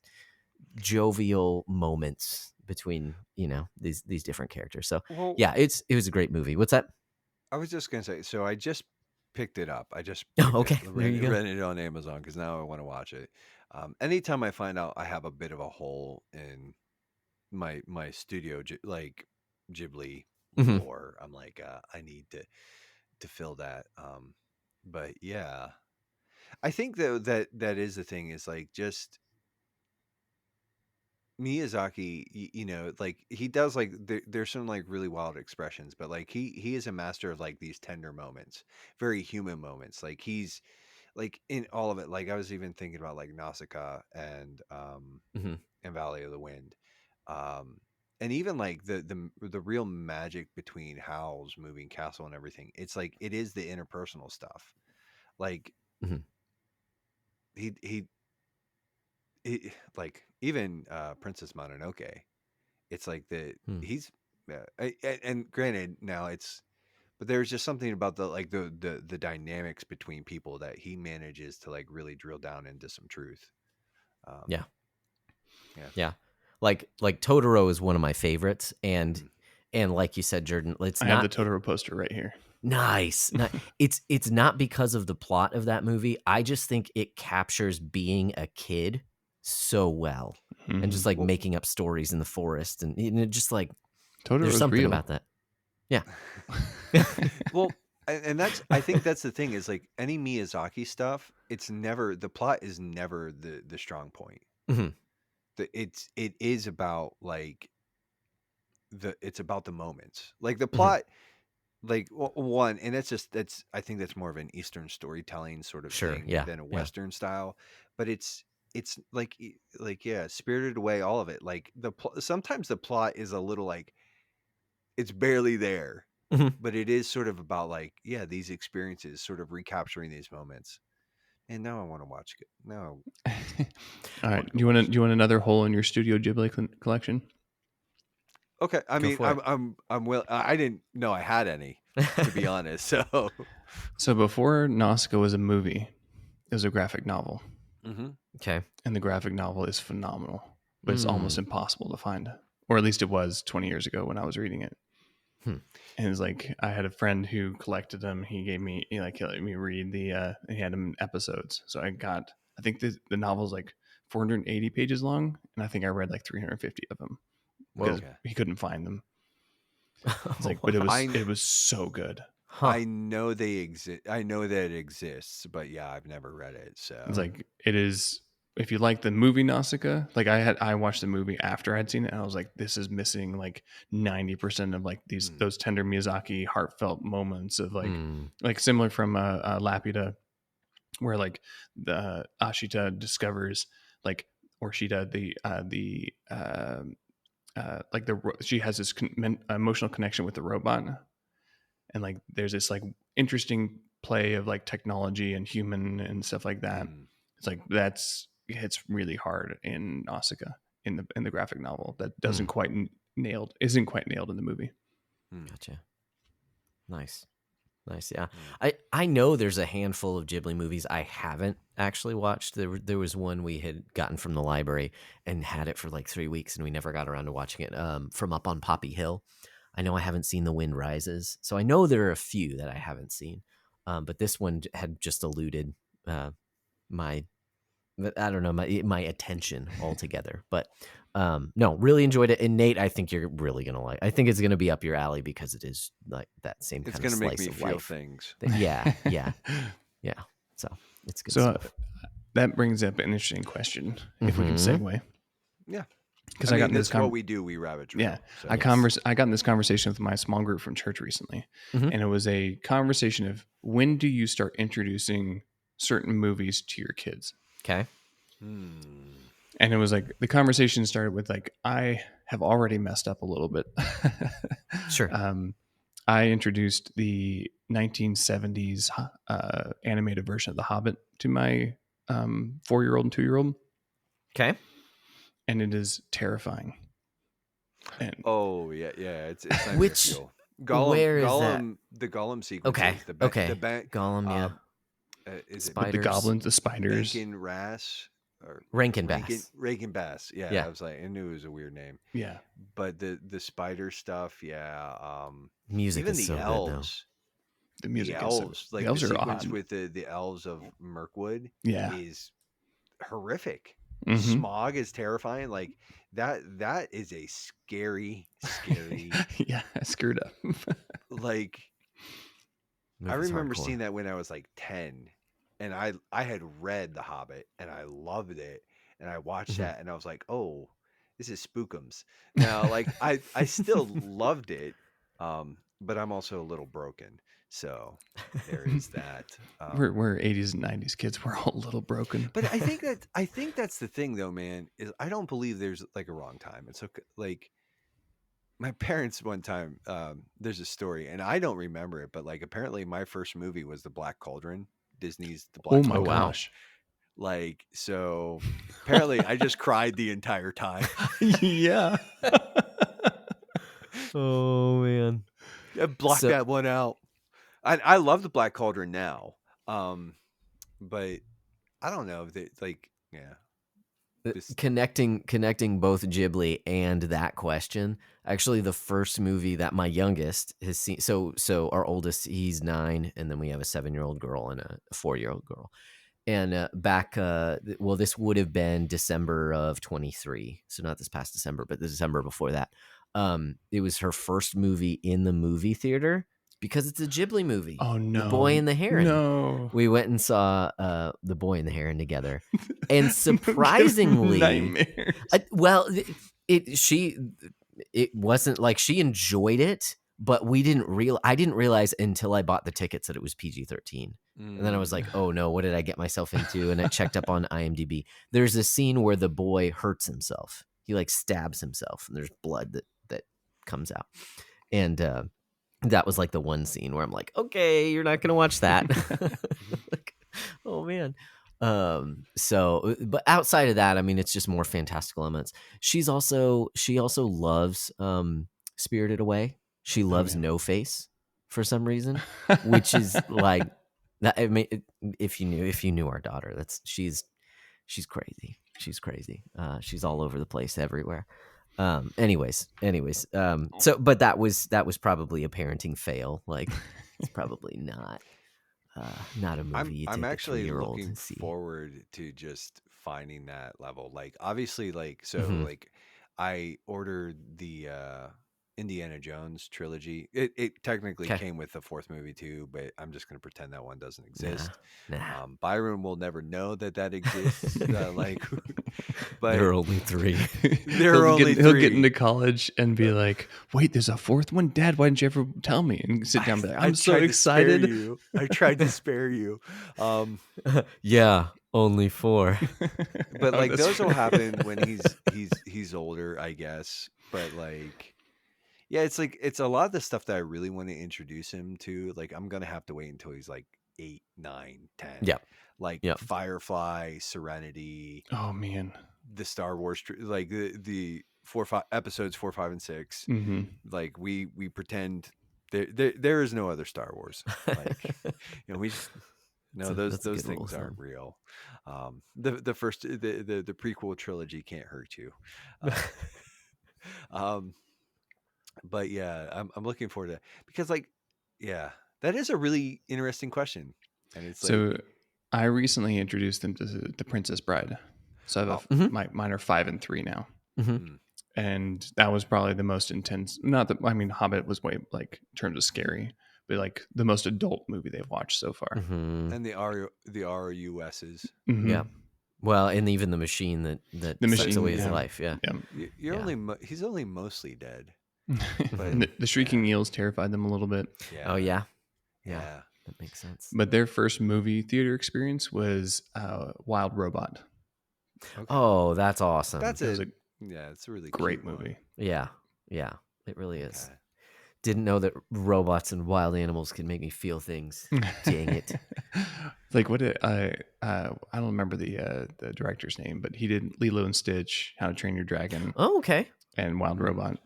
jovial moments between these different characters. So Well, yeah, it was a great movie. What's that? I was just gonna say, so I just picked it up. I just Oh, picked it, okay, there you go. rented it on Amazon because now I want to watch it. Anytime I find out I have a bit of a hole in my studio like Ghibli Hmm. lore, I'm like, I need to fill that. But yeah, I think though that is the thing is like just Miyazaki, like he does like there's some like really wild expressions, but like he is a master of like these tender moments, very human moments. Like he's like in all of it. Like I was even thinking about like Nausicaa Hmm. and Valley of the Wind, um, and even like the real magic between Howl's moving castle and everything. It's like it is the interpersonal stuff. Like Hmm. he like even Princess Mononoke. It's like the Hmm. he's and granted now it's but there's just something about the like the dynamics between people that he manages to like really drill down into some truth. Um, Yeah. yeah. Yeah. Like Totoro is one of my favorites, and Mm. like you said, Jordan, it's I have the not Totoro poster right here. nice. Not, it's not because of the plot of that movie. I just think it captures being a kid so well, and Hmm. just like Well, making up stories in the forest, and just like there's Totoro's something real. about that. Yeah. well, and that's I think that's the thing is like any Miyazaki stuff. It's never the plot is never the strong point. Hmm. It is about like it's about the moments. Like the Hmm. plot like one and that's I think that's more of an eastern storytelling sort of Sure. thing Yeah. than a Yeah. western style, but it's like like yeah, Spirited Away, all of it, like sometimes the plot is a little like it's barely there, Hmm. but it is sort of about like yeah, these experiences sort of recapturing these moments. And now I want to watch it. Now All I right. want to Do go you want to watch do it. you want another hole in your Studio Ghibli collection? Okay, I Go mean for it. I'm will I didn't know I had any, to be honest. So So before Nausicaa was a movie, it was a graphic novel, hmm. Okay. and the graphic novel is phenomenal, but it's almost Mm. impossible to find, or at least it was 20 years ago when I was reading it. Hmm. And it's like I had a friend who collected them. He let me read he had them in episodes. So I think the novel's like 480 pages long, and I think I read like 350 of them because Whoa. Okay. he couldn't find them. It's Oh, like, but it wow. was I it was so good. Huh. I know they exist. I know that it exists, but yeah, I've never read it. It's So, like it is. If you like the movie Nausicaa, like I watched the movie after I'd seen it, and I was like, this is missing like 90% of like mm, those tender Miyazaki heartfelt moments of Mm. like similar from Laputa, where like the Ashita discovers like Orshita like she has this emotional connection with the robot, and like there's this like interesting play of like technology and human and stuff like that. mm, It's like that's hits really hard in Nausicaa in the graphic novel that doesn't Mm. quite nailed isn't quite nailed in the movie. mm, Gotcha. Nice. Nice, yeah. mm. I know there's a handful of Ghibli movies I haven't actually watched. There was one we had gotten from the library and had it for like 3 weeks, and we never got around to watching it. From Up on Poppy Hill. I know I haven't seen The Wind Rises, so I know there are a few that I haven't seen. But this one had just eluded my I don't know, my attention altogether. But no, really enjoyed it. And Nate, I think you're really gonna like. I think it's gonna be up your alley because it is like that same It's kind of gonna make slice me of feel life. things. Yeah. So it's good So stuff. that brings up an interesting question, if we can Mhm. segue. Yeah. Because I I got mean, in this that's what we do. We rabbit trail. yeah, So. I got in this conversation with my small group from church recently, Mhm. and it was a conversation of when do you start introducing certain movies to your kids? Okay. And it was like the conversation started with like, I have already messed up a little bit. Sure. I introduced the 1970s animated version of The Hobbit to my 4-year-old and 2-year-old, Okay. and it is terrifying. And Oh yeah, it's nightmare Which fuel. Gollum, where is that? the Gollum Okay. sequences. Okay. The bank. Gollum, yeah. Is it with the Spiders. goblins, the spiders, Rankin Rass or Rankin Rankin Bass. Reagan Bass? Yeah, Yeah. I was like, I knew it was a weird name, yeah, but the spider stuff, yeah. Music Even is the so good though. elves, the music is so, the like the elves are sequence odd. with the elves of Mirkwood Yeah. is horrific. Mm-hmm. Smog is terrifying. Like that is a scary Yeah, I screwed up. like I Movie's remember hardcore. seeing that when I was like 10 and I had read The Hobbit and I loved it and I watched Mhm. that and I was like, "Oh, this is spookums." Now, like I still loved it, but I'm also a little broken. So there is that. We're 80s and 90s kids. We're all a little broken. But I think that's the thing though, man, is I don't believe there's like a wrong time. It's okay. Like my parents one time, there's a story, and I don't remember it, but like apparently my first movie was The Black Cauldron, Disney's The Oh Black my Oh, wow. Cauldron. gosh. Like, so apparently I just cried the entire time. Yeah. Oh man. I blocked So that one out. I love The Black Cauldron now, but I don't know if they like, yeah, this. connecting both Ghibli and that question. Actually, the first movie that my youngest has seen. So our oldest, he's 9, and then we have a 7-year-old girl and a 4-year-old girl. And back, well, this would have been December of 23, so not this past December, but the December before that. It was her first movie in the movie theater because it's a Ghibli movie. Oh no. The Boy and the Heron. No. We went and saw The Boy and the Heron together, and Give surprisingly, nightmares. well, it wasn't like she enjoyed it, but I didn't realize until I bought the tickets that it was PG-13. And then I was like, oh no, what did I get myself into? And I checked up on IMDb. There's a scene where the boy hurts himself. He like stabs himself and there's blood that comes out. And that was like the one scene where I'm like, okay, you're not going to watch that. Like, oh man. So but outside of that, I mean, it's just more fantastical elements. She also loves Spirited Away. She loves yeah. No Face for some reason, which is like that. I mean, if you knew our daughter, she's crazy. She's crazy. She's all over the place everywhere. Anyways. So but that was probably a parenting fail. Like it's probably not a movie you I'm take a actually 3-year-old looking to see. forward to just finding that level. Like obviously like so Mhm. like I ordered the Indiana Jones trilogy. It technically 'Kay. came with the fourth movie too, but I'm just going to pretend that one doesn't Nah. exist. Nah. Byron will never know that exists. Like but There are only 3. there are only He'll get 3. into college and be like, wait, there's a fourth one? Dad, why didn't you ever tell me? And sit down and be like, I'm so tried to spare excited. you. I tried to spare you. Yeah, only 4. But Oh, like that's those will right. happen when he's older, I guess. But like yeah, it's like it's a lot of the stuff that I really want to introduce him to. Like I'm gonna have to wait until he's like 8, 9, 10. Yep. Like Yep. Firefly, Serenity, Oh man. the Star Wars, like the 5 episodes 4, 5, and 6. Mm-hmm. Like we pretend there is no other Star Wars. Like you know we just no those That's a good rule things of aren't thumb. real. The first the prequel trilogy can't hurt you. Um, but yeah, I'm looking forward to because like yeah, that is a really interesting question, and it's So like I recently introduced them to The Princess Bride. So I have mine are 5 and 3 now. Mm-hmm. And that was probably the most intense. Not that, I mean, Hobbit was way, like, in terms of scary, but like the most adult movie they've watched so far. Mm-hmm. And the RUSs. Mm-hmm. Yeah. Well, and even the machine that The sucks machine, away his yeah. life. Yeah. You're Yeah. only he's only mostly dead. But the shrieking eels terrified them a little bit. Yeah. Oh yeah. Yeah. Yeah. That makes sense. But their first movie theater experience was Wild Robot. Okay. Oh, that's awesome. That's It was it. a Yeah, it's a really great cute movie. Yeah. Yeah. It really is. Okay. Didn't know that robots and wild animals can make me feel things. Dang it. Like what I don't remember the director's name, but he did Lilo and Stitch, How to Train Your Dragon, Oh, okay. and Wild Robot.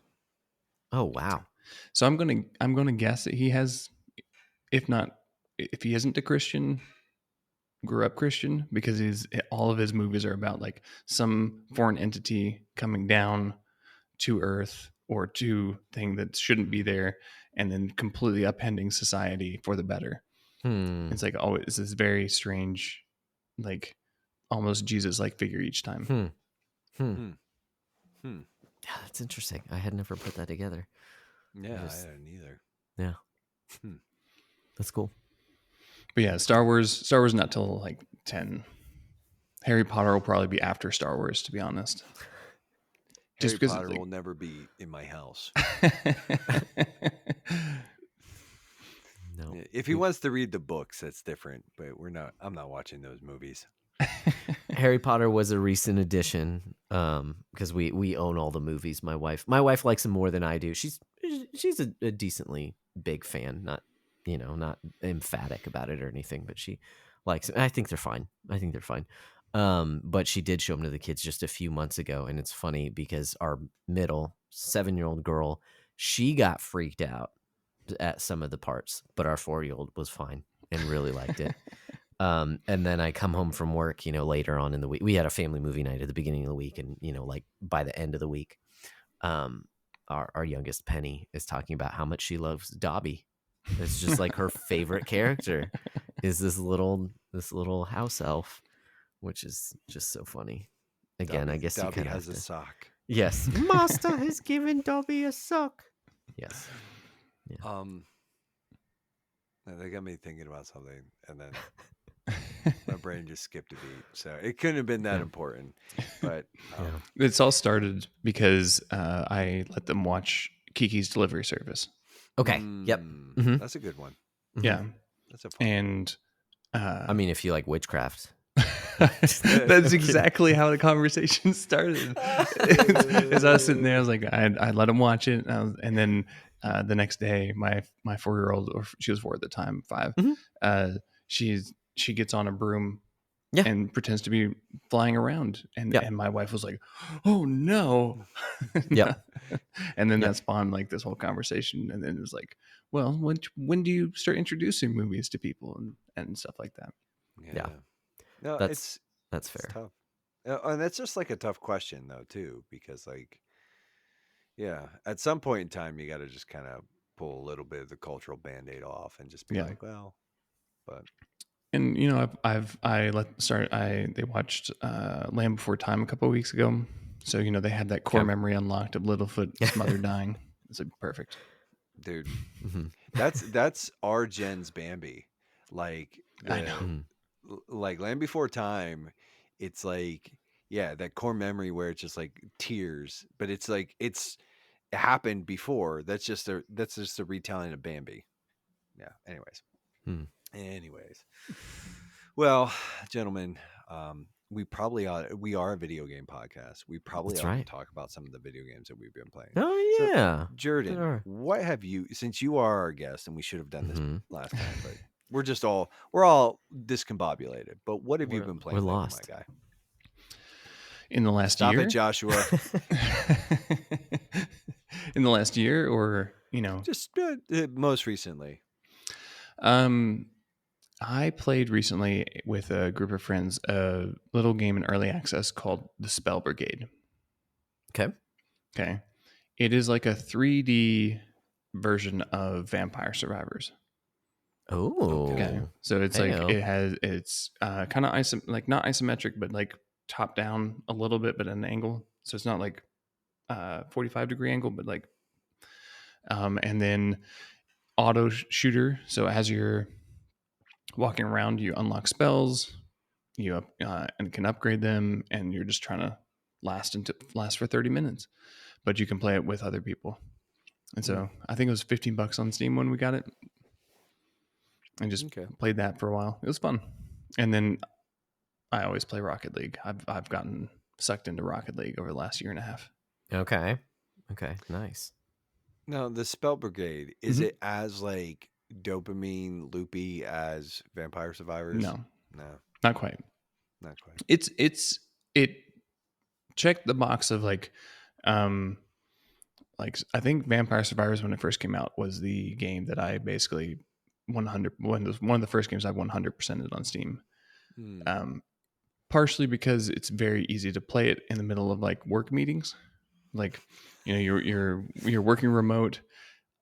Oh, wow. So I'm gonna guess that he has, if he isn't a Christian, grew up Christian, because all of his movies are about like some foreign entity coming down to Earth or to thing that shouldn't be there, and then completely upending society for the better. It's like always this very strange, like almost Jesus-like figure each time. Yeah, that's interesting. I had never put that together. Yeah, I hadn't either. Yeah. That's cool. But yeah, Star Wars not till like 10. Harry Potter will probably be after Star Wars, to be honest. Harry Potter will never be in my house. No. If he wants to read the books, that's different. But I'm not watching those movies. Harry Potter was a recent addition because we own all the movies. My wife likes them more than I do. She's a decently big fan, not emphatic about it or anything, but she likes it. I think they're fine. But she did show them to the kids just a few months ago, and it's funny because our middle 7-year-old girl, she got freaked out at some of the parts, but our 4-year-old was fine and really liked it. And then I come home from work, later on in the week. We had a family movie night at the beginning of the week, and like by the end of the week, our youngest Penny is talking about how much she loves Dobby. It's just like her favorite character is this little house elf, which is just so funny. Again, I guess Dobby you has have a sock. Yes, Master has given Dobby a sock. Yes. Yeah. They got me thinking about something, and then my brain just skipped a beat. So it couldn't have been that important. But it's all started because I let them watch Kiki's Delivery Service. Okay. Yep. Mm-hmm. That's a good one. Mm-hmm. Yeah. That's a fun And I mean, if you like witchcraft. That's exactly how the conversation started. As I was sitting there, I was like, I let him watch it, and then the next day, my 4-year-old, or she was 4 at the time, 5, she gets on a broom and pretends to be flying around, and my wife was like, "Oh no!" And then that spawned like this whole conversation, and then it was like, "Well, when do you start introducing movies to people and stuff like that?" Yeah. No, that's fair. It's tough. And that's just like a tough question though too, because like, at some point in time you got to just kind of pull a little bit of the cultural Band-Aid off and just be like, well, but. And they watched Land Before Time a couple of weeks ago, so they had that core memory unlocked of Littlefoot's mother dying. It's perfect, dude. That's our gen's Bambi. Like I know. Like Land Before Time, it's like that core memory where it's just like tears, but it's like it happened before. That's just a retelling of Bambi. Yeah. Anyways. Well, gentlemen, we are a video game podcast. We probably ought to talk about some of the video games that we've been playing. Oh yeah. So, Jordan, what have you, since you are our guest, and we should have done this last time, but we're all discombobulated. But what have you been playing lately, my guy? In the last year? Stop it, Joshua. In the last year, or just most recently. I played recently with a group of friends a little game in early access called The Spell Brigade. Okay. It is like a 3D version of Vampire Survivors. Oh, Okay. So it's like Heyo. it's kind of like not isometric, but like top down a little bit, but at an angle. So it's not like 45-degree angle, but like and then auto shooter. So as you're walking around, you unlock spells, you and can upgrade them, and you're just trying to last for 30 minutes, but you can play it with other people. And so I think it was $15 on Steam when we got it, and just played that for a while. It was fun. And then I always play Rocket League. I've gotten sucked into Rocket League over the last year and a half. Okay, nice. Now, the Spell Brigade, is it as like dopamine loopy as Vampire Survivors? No, No, not quite. not quite. It checked the box of like I think Vampire Survivors when it first came out was the game that I basically 100 one of the first games I 100%ed on Steam. Partially because it's very easy to play it in the middle of like work meetings. Like, you know, you're working remote.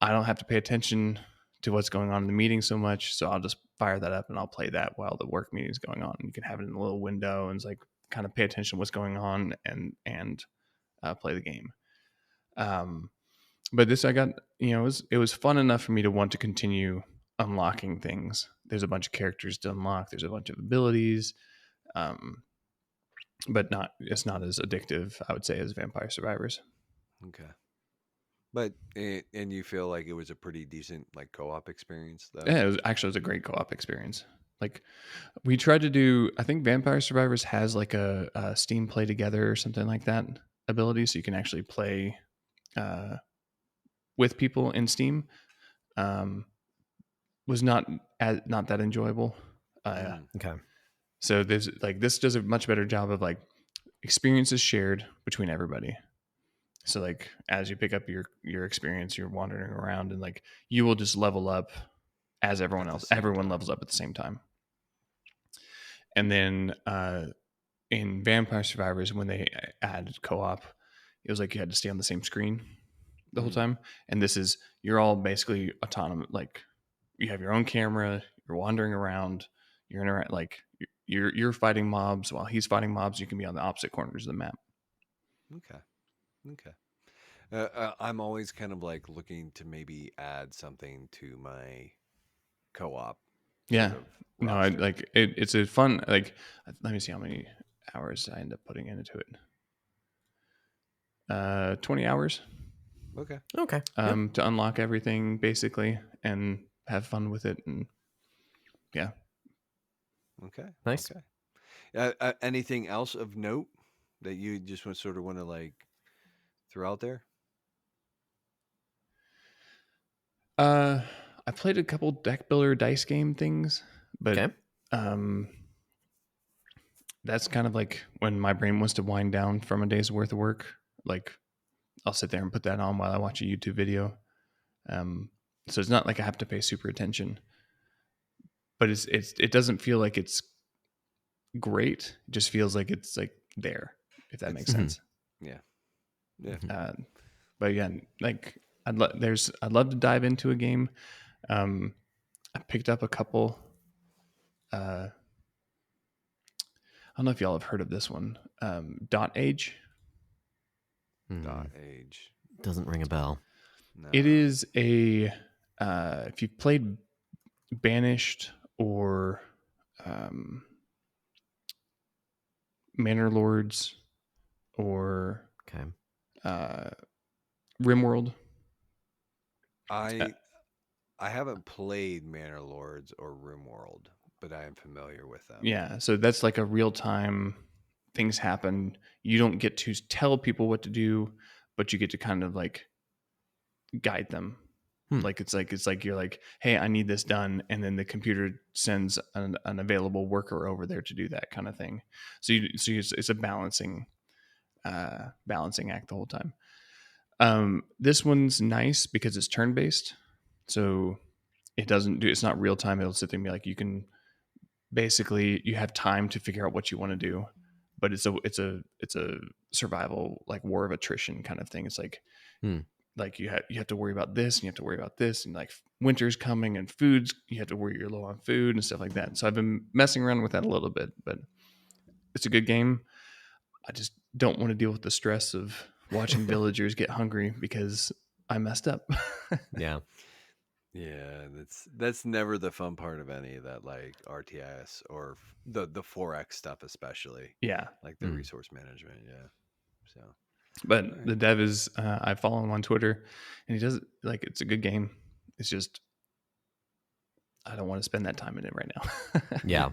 I don't have to pay attention to what's going on in the meeting so much, so I'll just fire that up and I'll play that while the work meeting is going on. You can have it in a little window and it's like kind of pay attention to what's going on and play the game. But this I got, you know, it was fun enough for me to want to continue unlocking things. There's a bunch of characters to unlock. There's a bunch of abilities, but it's not as addictive, I would say, as Vampire Survivors. Okay. But and you feel like it was a pretty decent like co-op experience though? Yeah, it was a great co-op experience. Like we tried to do, I think Vampire Survivors has like a Steam Play Together or something like that ability, so you can actually play with people in Steam. Was not that enjoyable. Okay. So there's like this does a much better job of like experiences shared between everybody. So like as you pick up your experience, you're wandering around and like you will just level up as everyone else. Everyone levels up at the same time. And then in Vampire Survivors, when they added co-op, it was like you had to stay on the same screen the whole time. And this is you're all basically autonomous. Like you have your own camera, you're wandering around, you're fighting mobs while he's fighting mobs. You can be on the opposite corners of the map. Okay. I'm always kind of like looking to maybe add something to my co-op. Yeah. No, I like it. It's a fun, like, let me see how many hours I end up putting into it. 20 hours. Okay. To unlock everything basically and have fun with it. And yeah. Okay. Nice. Okay. Anything else of note that you just want to like throw out there? I played a couple deck builder dice game things, but that's kind of like when my brain wants to wind down from a day's worth of work. Like I'll sit there and put that on while I watch a YouTube video. So it's not like I have to pay super attention, but it doesn't feel like it's great. It just feels like it's like there, if that makes sense. Yeah. But again, like I'd love to dive into a game. I picked up a couple. I don't know if y'all have heard of this one. Dot Age. Dot Age doesn't ring a bell. No. It is a if you've played Banished or Manor Lords or RimWorld. I haven't played Manor Lords or RimWorld, but I am familiar with them. Yeah, so that's like a real time things happen. You don't get to tell people what to do, but you get to kind of like guide them. Like it's like you're like, hey, I need this done, and then the computer sends an available worker over there to do that kind of thing. So it's a balancing act the whole time. This one's nice because it's turn based, so it's not real time. It'll sit there and be like, you can basically you have time to figure out what you want to do, but it's a survival like war of attrition kind of thing. It's like like you have to worry about this and you have to worry about this, and like winter's coming and foods, you have to worry you're low on food and stuff like that. So I've been messing around with that a little bit, but it's a good game. I just don't want to deal with the stress of watching villagers get hungry because I messed up. Yeah. Yeah, that's never the fun part of any of that, like RTS or the 4X stuff, especially Yeah. like the resource management. Yeah. So, But all right. the dev is, I follow him on Twitter, and he does like, it's a good game. It's just, I don't want to spend that time in it right now. Yeah.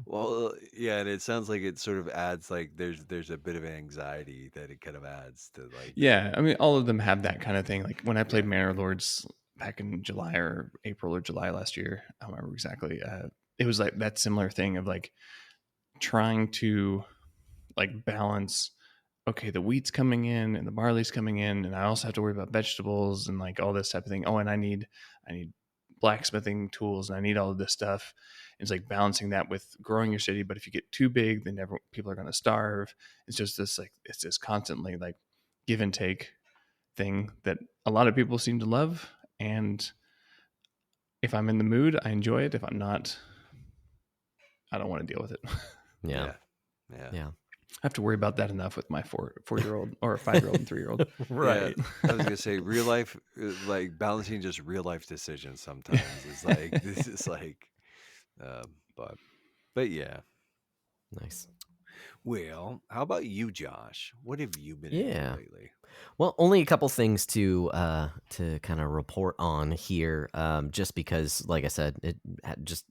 Well, yeah, and it sounds like it sort of adds like there's a bit of anxiety that it kind of adds to like. Yeah, I mean, all of them have that kind of thing. Like when I played Yeah. Manor Lords back in July or April or July last year, I don't remember exactly. It was like that similar thing of like trying to like balance. Okay, the wheat's coming in and the barley's coming in, and I also have to worry about vegetables and like all this type of thing. Oh, and I need blacksmithing tools and I need all of this stuff. It's like balancing that with growing your city. But if you get too big, then people are going to starve. It's just this like, it's this constantly like give and take thing that a lot of people seem to love. And if I'm in the mood, I enjoy it. If I'm not, I don't want to deal with it. Yeah. Yeah. Yeah. I have to worry about that enough with my 4-year-old or 5-year-old and 3-year-old. Right. Yeah, I was gonna say real life, like balancing just real life decisions sometimes is like this is like, uh, but yeah. Nice. Well, how about you, Josh? What have you been Yeah. into lately? Well, only a couple things to kind of report on here, just because, like I said, it had just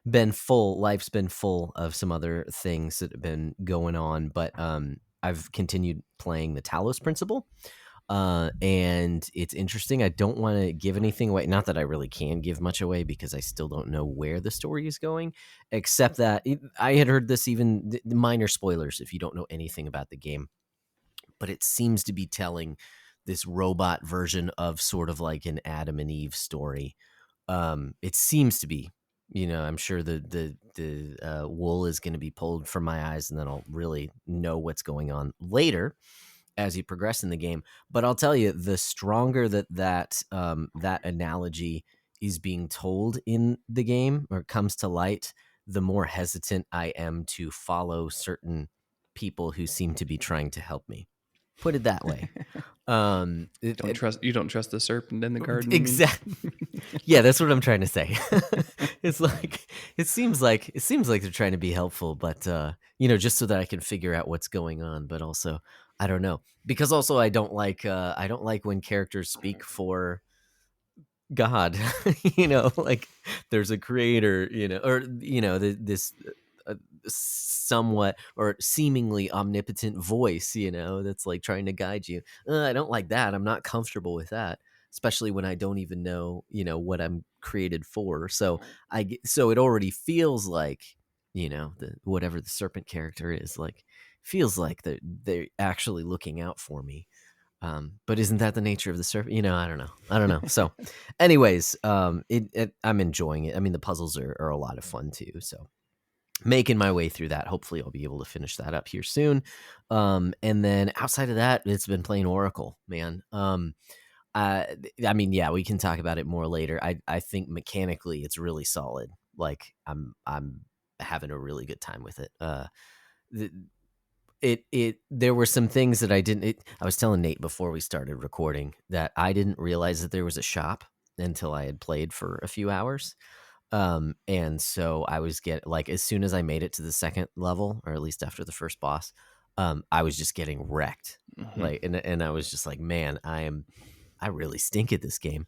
been full. Life's been full of some other things that have been going on, but I've continued playing the Talos Principle, and it's interesting. I don't want to give anything away. Not that I really can give much away because I still don't know where the story is going, except that I had heard this, even the minor spoilers if you don't know anything about the game, but it seems to be telling this robot version of sort of like an Adam and Eve story. It seems to be, I'm sure the wool is going to be pulled from my eyes, and then I'll really know what's going on later as you progress in the game. But I'll tell you, the stronger that analogy is being told in the game or comes to light, the more hesitant I am to follow certain people who seem to be trying to help me. Put it that way. You don't trust the serpent in the garden. Exactly. Yeah, that's what I'm trying to say. It's like it seems like they're trying to be helpful, but just so that I can figure out what's going on. But also, I don't know, because also I don't like when characters speak for God. Like there's a creator, or this somewhat or seemingly omnipotent voice, that's like trying to guide you. I don't like that. I'm not comfortable with that, especially when I don't even know, what I'm created for. So it already feels like, whatever the serpent character is, like, feels like they're actually looking out for me. But isn't that the nature of the serpent? I don't know. So anyways, I'm enjoying it. I mean, the puzzles are a lot of fun too. So making my way through that. Hopefully I'll be able to finish that up here soon. And then outside of that, it's been playing Oracle, man. I mean, yeah, we can talk about it more later. I think mechanically it's really solid. Like I'm having a really good time with it. There were some things that I was telling Nate before we started recording that I didn't realize that there was a shop until I had played for a few hours. And so I was as soon as I made it to the second level, or at least after the first boss, I was just getting wrecked. Mm-hmm. Like, and I was just like, man, I really stink at this game.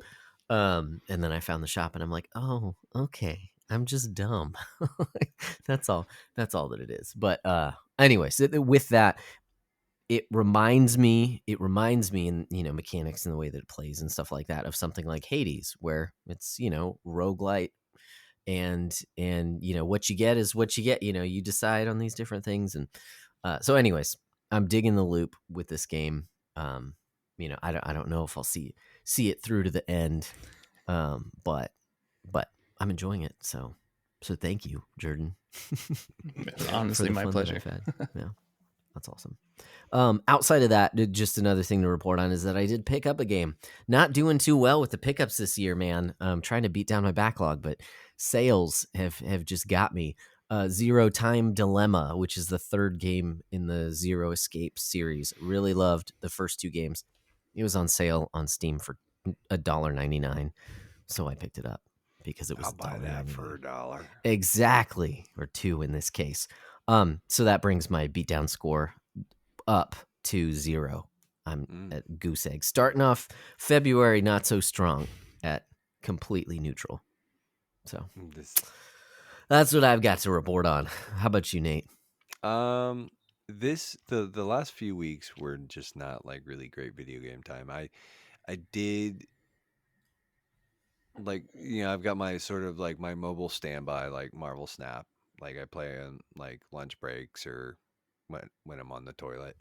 And then I found the shop and I'm like, oh, okay. I'm just dumb. That's all that it is. But, anyways, with that, it reminds me in, mechanics and the way that it plays and stuff like that of something like Hades, where it's, roguelite, and what you get is what you get. You decide on these different things, and so anyways, I'm digging the loop with this game. I don't know if I'll see it through to the end, but I'm enjoying it. So thank you, Jordan. Honestly, my pleasure. Yeah. That's awesome. Outside of that, just another thing to report on is that I did pick up a game. Not doing too well with the pickups this year, man. I'm trying to beat down my backlog, but sales have just got me. Zero Time Dilemma, which is the third game in the Zero Escape series. Really loved the first two games. It was on sale on Steam for $1.99, so I picked it up because it was I'll buy that for $1. Exactly, or $2 in this case. So that brings my beatdown score up to 0. I'm at goose egg. Starting off February not so strong at completely neutral. So that's what I've got to report on. How about you, Nate? The last few weeks were just not like really great video game time. I did like, I've got my sort of like my mobile standby like Marvel Snap. Like I play on like lunch breaks or when I'm on the toilet.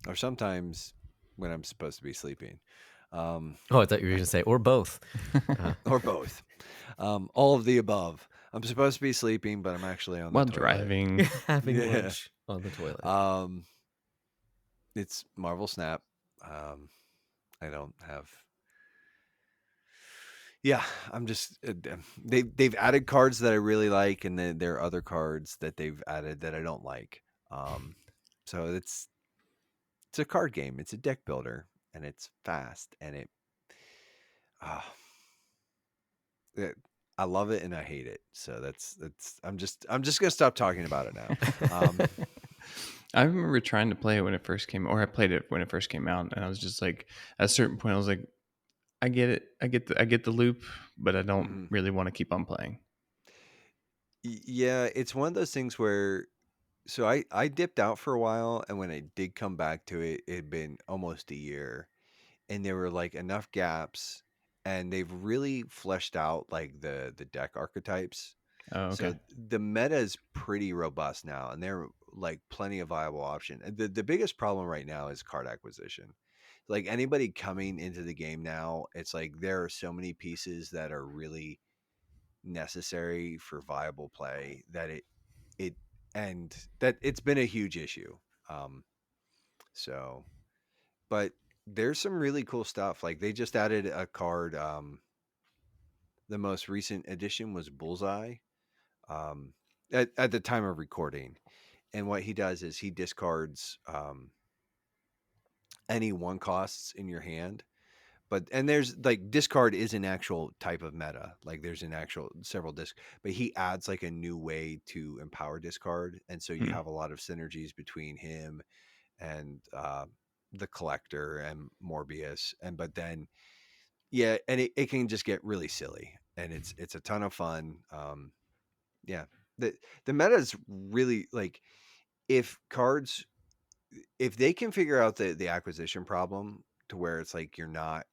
Or sometimes when I'm supposed to be sleeping. Oh, I thought you were going to say or both. Or both. All of the above. I'm supposed to be sleeping, but I'm actually on the toilet. Driving. Having lunch on the toilet. It's Marvel Snap. I don't have. Yeah, I'm just they've added cards that I really like, and then there are other cards that they've added that I don't like. So it's a card game. It's a deck builder, and it's fast, and I love it and I hate it. So that's I'm just gonna stop talking about it now. I remember trying to play it when it first came, or I played it when it first came out, and I was just like, at a certain point, I was like, I get it, I get the loop, but I don't really want to keep on playing. Yeah, it's one of those things where, so I dipped out for a while, and when I did come back to it, it had been almost a year, and there were like enough gaps, and they've really fleshed out like the deck archetypes. Oh, okay. So the meta is pretty robust now, and there are like plenty of viable option. And the biggest problem right now is card acquisition. Like anybody coming into the game now, it's like there are so many pieces that are really necessary for viable play that it and that it's been a huge issue. So, but there's some really cool stuff. Like they just added a card. The most recent addition was Bullseye. Um, at the time of recording, and what he does is he discards any one costs in your hand. And there's like discard is an actual type of meta. Like there's an actual several disc, but he adds like a new way to empower discard, and so you have a lot of synergies between him and the Collector and Morbius. And but then yeah, and it can just get really silly, and it's a ton of fun. Yeah, the meta is really like if cards if they can figure out the acquisition problem to where it's like you're not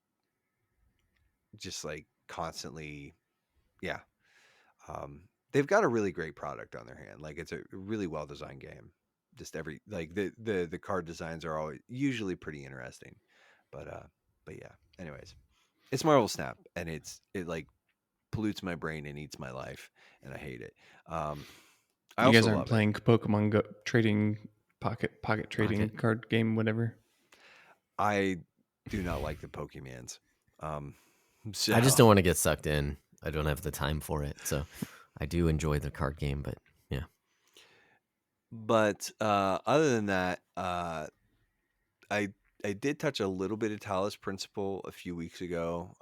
just like constantly, yeah. They've got a really great product on their hand. Like it's a really well designed game. Just every like the card designs are always usually pretty interesting. But yeah. Anyways, it's Marvel Snap, and it like pollutes my brain and eats my life, and I hate it. I You guys also aren't love playing Pokemon Go trading pocket trading card game, whatever. I do not like the Pokemans. So. I just don't want to get sucked in. I don't have the time for it. So I do enjoy the card game, but yeah. But other than that, I did touch a little bit of Talos Principle a few weeks ago.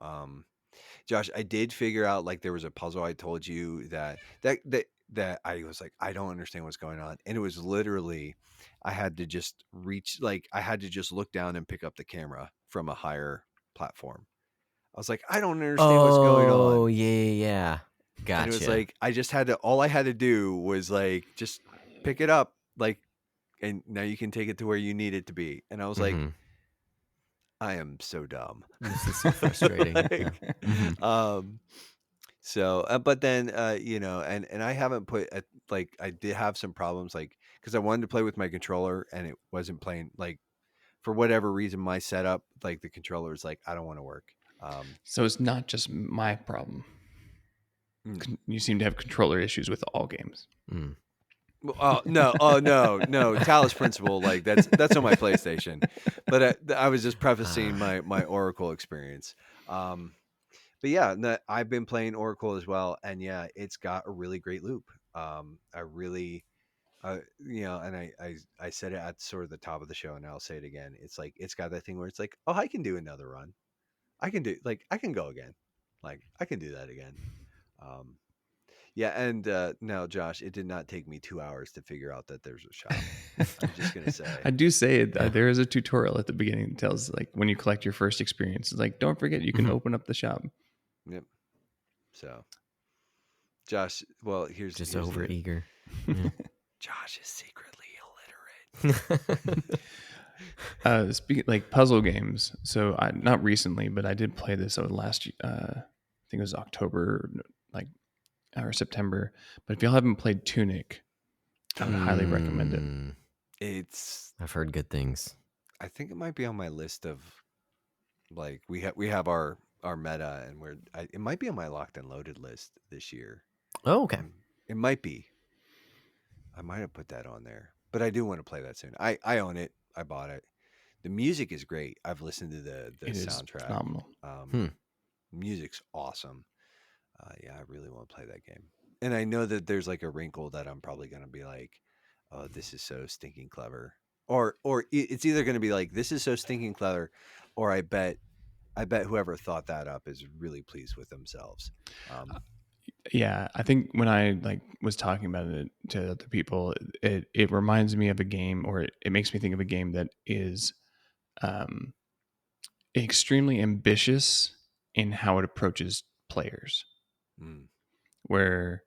Josh, I did figure out like there was a puzzle I told you that I was like, I don't understand what's going on. And it was literally I had to just look down and pick up the camera from a higher platform. I was like, I don't understand what's going on. Oh, yeah. Gotcha. And it was like all I had to do was like just pick it up, like, and now you can take it to where you need it to be. And I was like, I am so dumb. This is so frustrating. So, but then, and I haven't put like I did have some problems, like because I wanted to play with my controller and it wasn't playing. Like for whatever reason, my setup, like the controller is like I don't want to work. So it's not just my problem. You seem to have controller issues with all games. Oh no! Oh no! Talos Principle, like that's on my PlayStation, but I was just prefacing my Oracle experience. Um, but yeah, I've been playing Oracle as well, and yeah, it's got a really great loop. I really, and I said it at sort of the top of the show, and I'll say it again. It's like it's got that thing where it's like, oh, I can do another run. I can go again. Like I can do that again. Um, yeah, and now, Josh, it did not take me 2 hours to figure out that there's a shop. I'm just gonna say. I do say it. Yeah. There is a tutorial at the beginning that tells like when you collect your first experience. It's like don't forget you can open up the shop. Yep. So, Josh, well, Just here's over the eager. Yeah. Josh is secretly illiterate. Speaking like puzzle games. So I not recently, but I did play this over last. I think it was October, like or September. But if y'all haven't played Tunic, I would highly recommend it. It's. I've heard good things. I think it might be on my list of like we have our meta, and it might be on my locked and loaded list this year. Oh, okay. It might be. I might have put that on there, but I do want to play that soon. I own it. I bought it. The music is great. I've listened to the It is soundtrack. phenomenal. Music's awesome. Yeah, I really want to play that game. And I know that there's like a wrinkle that I'm probably going to be like, "Oh, this is so stinking clever," or it's either going to be like, "This is so stinking clever," or I bet whoever thought that up is really pleased with themselves. Yeah, I think when I like was talking about it to other people, it reminds me of a game, or it makes me think of a game that is um, extremely ambitious in how it approaches players, Mm, where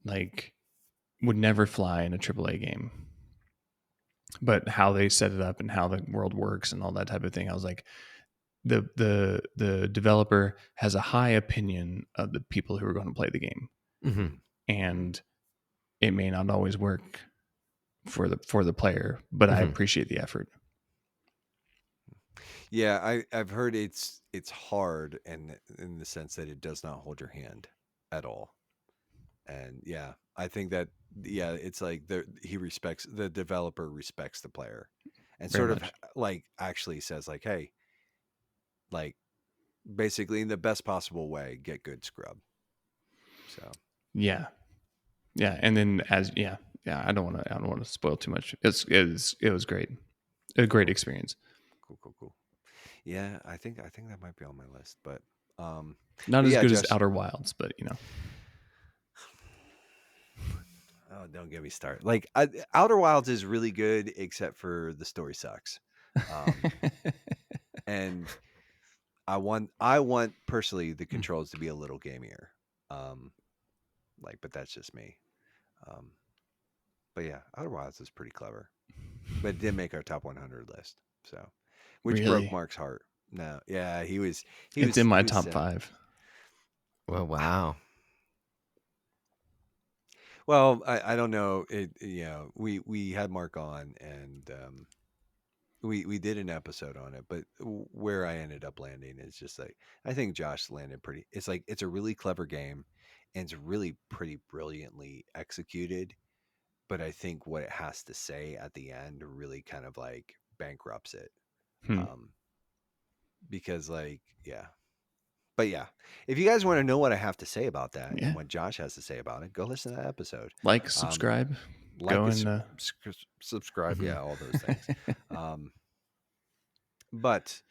like would never fly in a AAA game, but how they set it up and how the world works and all that type of thing. I was like, the developer has a high opinion of the people who are going to play the game, mm, and it may not always work for the player, but I appreciate the effort. Yeah, I've heard it's hard, and in the sense that it does not hold your hand at all. And yeah, I think that it's like the developer respects the player, and Very sort of much. like actually says like, hey, like basically in the best possible way, get good scrub. So Yeah, and then I don't want to spoil too much. It was great, a great cool, experience. cool. Yeah, I think that might be on my list, Not but as yeah, good as Josh. Outer Wilds, but Oh, don't get me started. Like Outer Wilds is really good, except for the story sucks. Um, and I want personally the controls to be a little gamier. Um, but that's just me. Um, but yeah, Outer Wilds is pretty clever, but it did make our top 100 list. So, which broke Really, Mark's heart. No, yeah, it's in my he was top sad. 5. Well, wow. Well, I don't know. We had Mark on, and we did an episode on it, but where I ended up landing is just like I think Josh landed pretty. It's like it's a really clever game, and it's really pretty brilliantly executed. But I think what it has to say at the end really kind of like bankrupts it, Hmm. um, because like yeah. But yeah, if you guys want to know what I have to say about that and Yeah, what Josh has to say about it, go listen to that episode. like, Um, subscribe, like go it, and subscribe, yeah, all those things. Um, but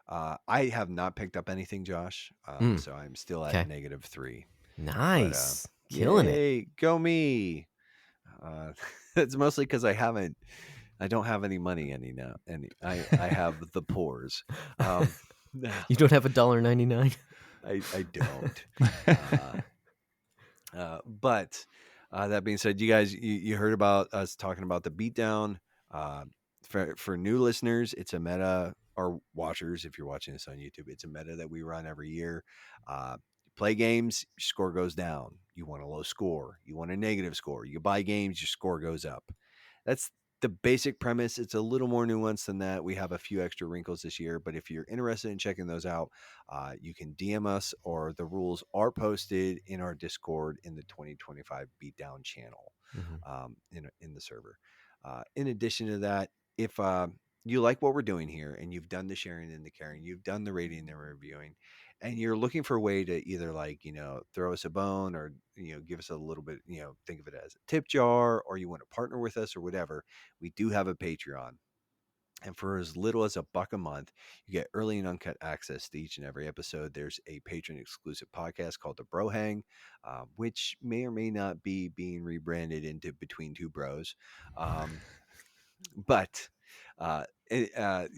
I have not picked up anything, Josh. So I'm still at Okay. -3. But Nice. Killing it. yay, go me! It's mostly because I don't have any money now. I have the pores. You don't have $1.99? I don't. But that being said, you guys, you heard about us talking about the beatdown. For new listeners, it's a meta, or watchers, if you're watching this on YouTube, it's a meta that we run every year. Play games, your score goes down. You want a low score. You want a negative score. You buy games, your score goes up. That's the basic premise, it's a little more nuanced than that. We have a few extra wrinkles this year, but if you're interested in checking those out, you can DM us, or the rules are posted in our Discord in the 2025 Beatdown channel, in the server. In addition to that, if you like what we're doing here and you've done the sharing and the caring, you've done the rating and the reviewing, and you're looking for a way to either, like, throw us a bone, or give us a little bit, think of it as a tip jar, or you want to partner with us or whatever, we do have a Patreon. And for as little as $1 a month, you get early and uncut access to each and every episode. There's a patron exclusive podcast called The Bro Hang, which may or may not be being rebranded into Between Two Bros. But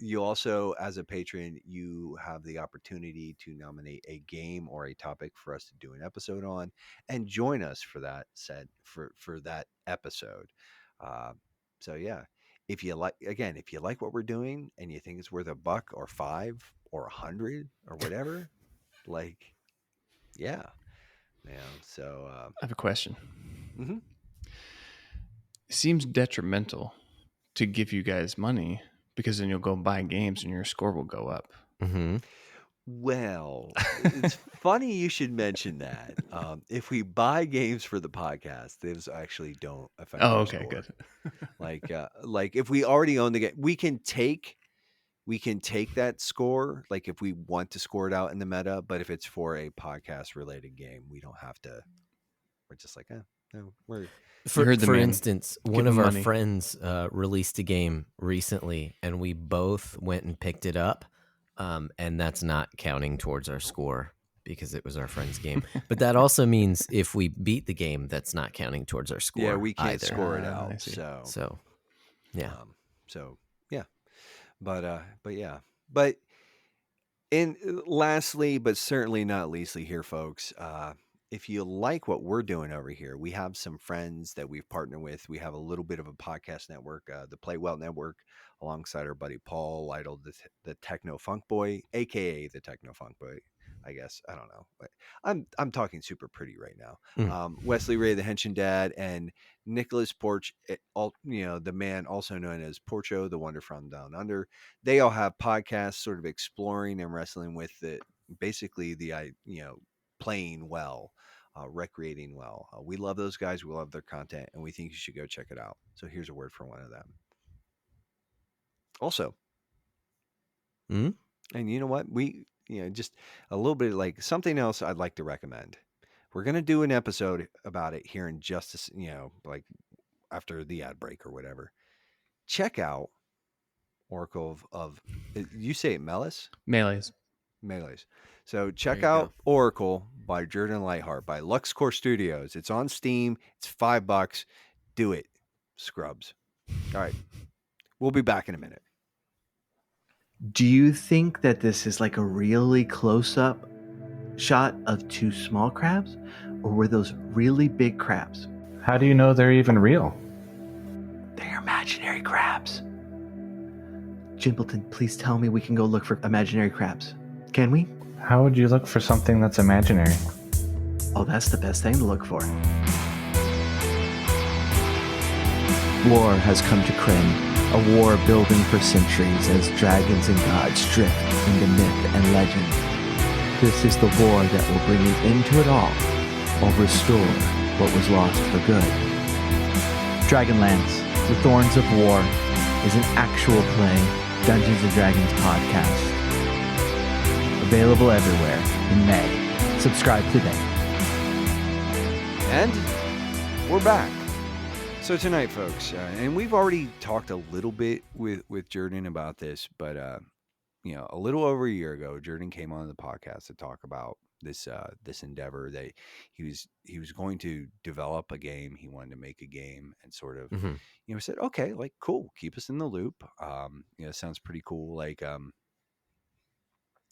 you also, as a patron, you have the opportunity to nominate a game or a topic for us to do an episode on, and join us for that for that episode. Uh, so yeah, if you like what we're doing and you think it's worth $1 or $5 or $100 or whatever, like, yeah, So I have a question. mhm. It seems detrimental to give you guys money, because then you'll go buy games and your score will go up. Well, it's funny you should mention that. If we buy games for the podcast, those actually don't affect Oh, our okay, score. good. Like if we already own the game, we can take that score. Like if we want to score it out in the meta, but if it's for a podcast related game, we don't have to. We're just like, no, we're You heard the For man. instance, Give one him of our money. friends released a game recently, and we both went and picked it up, and that's not counting towards our score because it was our friend's game. But that also means if we beat the game, that's not counting towards our score. yeah, we can't either. score it I out. see. So, yeah. So yeah, but yeah, but. And lastly, but certainly not leastly here, folks, if you like what we're doing over here, we have some friends that we've partnered with. We have a little bit of a podcast network, the Play Well Network, alongside our buddy Paul Lytle, the Techno Funk Boy, aka the Techno Funk Boy. I guess I don't know. But I'm talking super pretty right now. Wesley Ray, the Henshin Dad, and Nicholas Porch, the man also known as Porcho, the Wonder from Down Under. They all have podcasts sort of exploring and wrestling with basically playing well, recreating well. We love those guys. We love their content, and we think you should go check it out. So here's a word from one of them. Also, and you know what? We, just a little bit, like something else I'd like to recommend. We're going to do an episode about it here in just, like after the ad break or whatever. Check out Oracle of you say it Melis? Melees. So check There you out go. Oracle by Jordan Leithart by LuxCore Studios. It's on Steam. It's $5. Do it, scrubs. All right. We'll be back in a minute. Do you think that this is like a really close-up shot of two small crabs, or were those really big crabs? How do you know they're even real? They're imaginary crabs. Jimpleton, please tell me we can go look for imaginary crabs. Can we? How would you look for something that's imaginary? Oh, that's the best thing to look for. War has come to Krynn, a war building for centuries as dragons and gods drift into myth and legend. This is the war that will bring an end to it all, or restore what was lost for good. Dragonlance, The Thorns of War, is an actual play Dungeons & Dragons podcast. Available everywhere in May. Subscribe today. And we're back. So tonight, folks, and we've already talked a little bit with Jordan about this, but a little over a year ago, Jordan came on the podcast to talk about this endeavor that he was going to develop a game. He wanted to make a game, and sort of said, okay, like, cool, keep us in the loop. Sounds pretty cool. Like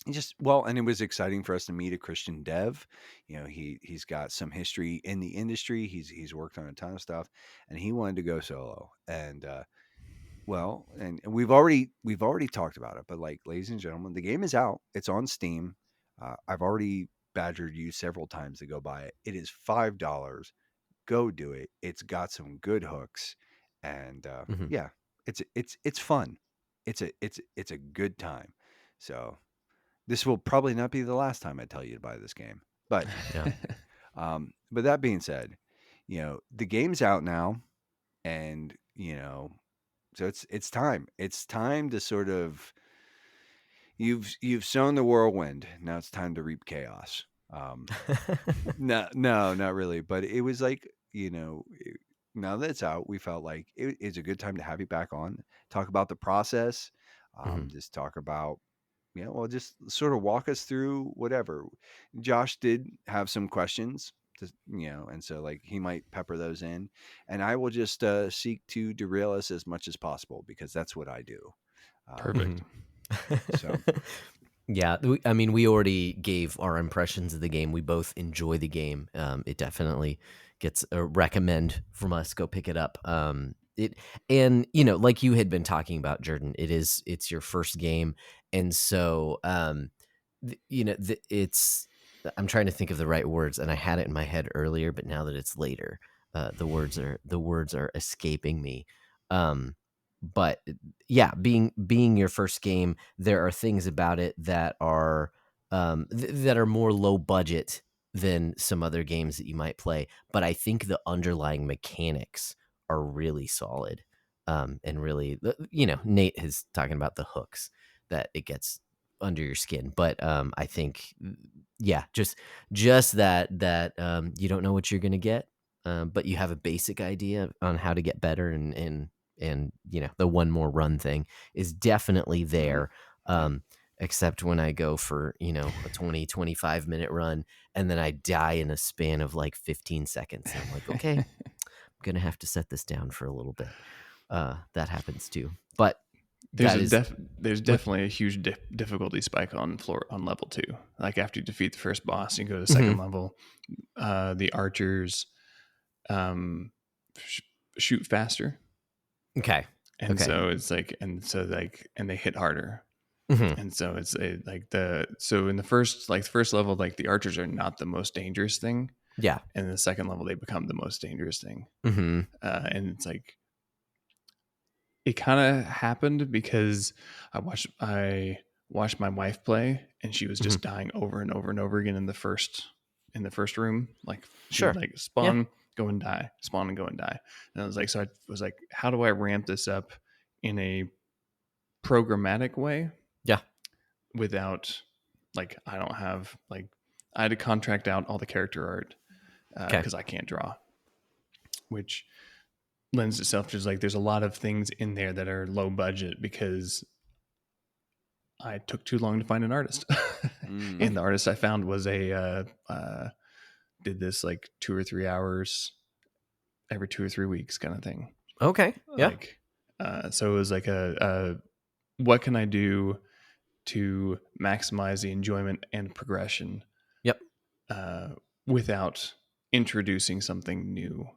and it was exciting for us to meet a Christian dev. He's got some history in the industry. He's worked on a ton of stuff, and he wanted to go solo. And and we've already talked about it, but, like, ladies and gentlemen, the game is out. It's on Steam. I've already badgered you several times to go buy it. It is $5. Go do it. It's got some good hooks, and Mhm. yeah, it's fun. It's a good time. So this will probably not be the last time I tell you to buy this game. But Yeah. but that being said, the game's out now, and so it's time. It's time to sort of you've sown the whirlwind. Now it's time to reap chaos. No, no, not really. But it was like, now that it's out, we felt like it's a good time to have you back on, talk about the process, Mhm. just talk about, well, just sort of walk us through whatever. Josh did have some questions, and so like he might pepper those in, and I will just seek to derail us as much as possible because that's what I do. Perfect. So Yeah, I mean, we already gave our impressions of the game. We both enjoy the game. It definitely gets a recommend from us. Go pick it up. It and like you had been talking about, Jordan. It's your first game, and so it's. I'm trying to think of the right words, and I had it in my head earlier, but now that it's later, the words are escaping me. Um, but yeah, being your first game, there are things about it that are that are more low budget than some other games that you might play. But I think the underlying mechanics are really solid, and really, Nate is talking about the hooks that it gets under your skin. But I think, yeah, just that you don't know what you're gonna get, but you have a basic idea on how to get better, and the one more run thing is definitely there. Except when I go for a 20-25 minute run, and then I die in a span of like 15 seconds, and I'm like, okay, I'm gonna have to set this down for a little bit. That happens too, but There's that is there's what. definitely a huge difficulty spike on level 2. Like after you defeat the first boss, you go to the Mhm. second level. The archers um, shoot faster, Okay. and Okay. so it's like, and they hit harder, Mhm. and so it's so in the first level, like the archers are not the most dangerous thing, Yeah. and in the second level they become the most dangerous thing, Mhm. and it's like it kind of happened because I watched my wife play, and she was just Mhm. dying over and over and over again in the first room. Like she would Sure. like Yeah. spawn, go and die, spawn and go and die. And I was like, so I was like, how do I ramp this up in a programmatic way Yeah. without like I don't have like I had to contract out all the character art Okay. because I can't draw, which lends itself to like there's a lot of things in there that are low budget because I took too long to find an artist. mm, And the artist I found was did this like 2 or 3 hours every 2 or 3 weeks kind of thing. Okay. Yeah. Like, so it was like what can I do to maximize the enjoyment and progression Yep. uh, without introducing something new,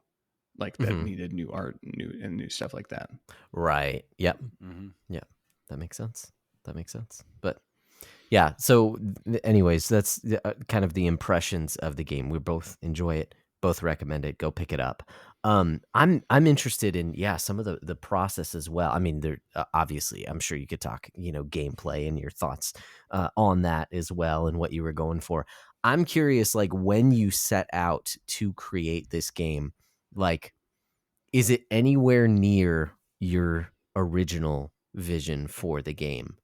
like that Mhm. needed new art, new stuff like that. Right. Yep. mm-hmm. Yeah. That makes sense. But yeah. So, anyways, that's kind of the impressions of the game. We both enjoy it. Both recommend it. Go pick it up. I'm interested in some of the process as well. I mean, there obviously, I'm sure you could talk gameplay and your thoughts on that as well, and what you were going for. I'm curious, like when you set out to create this game, like is it anywhere near your original vision for the game?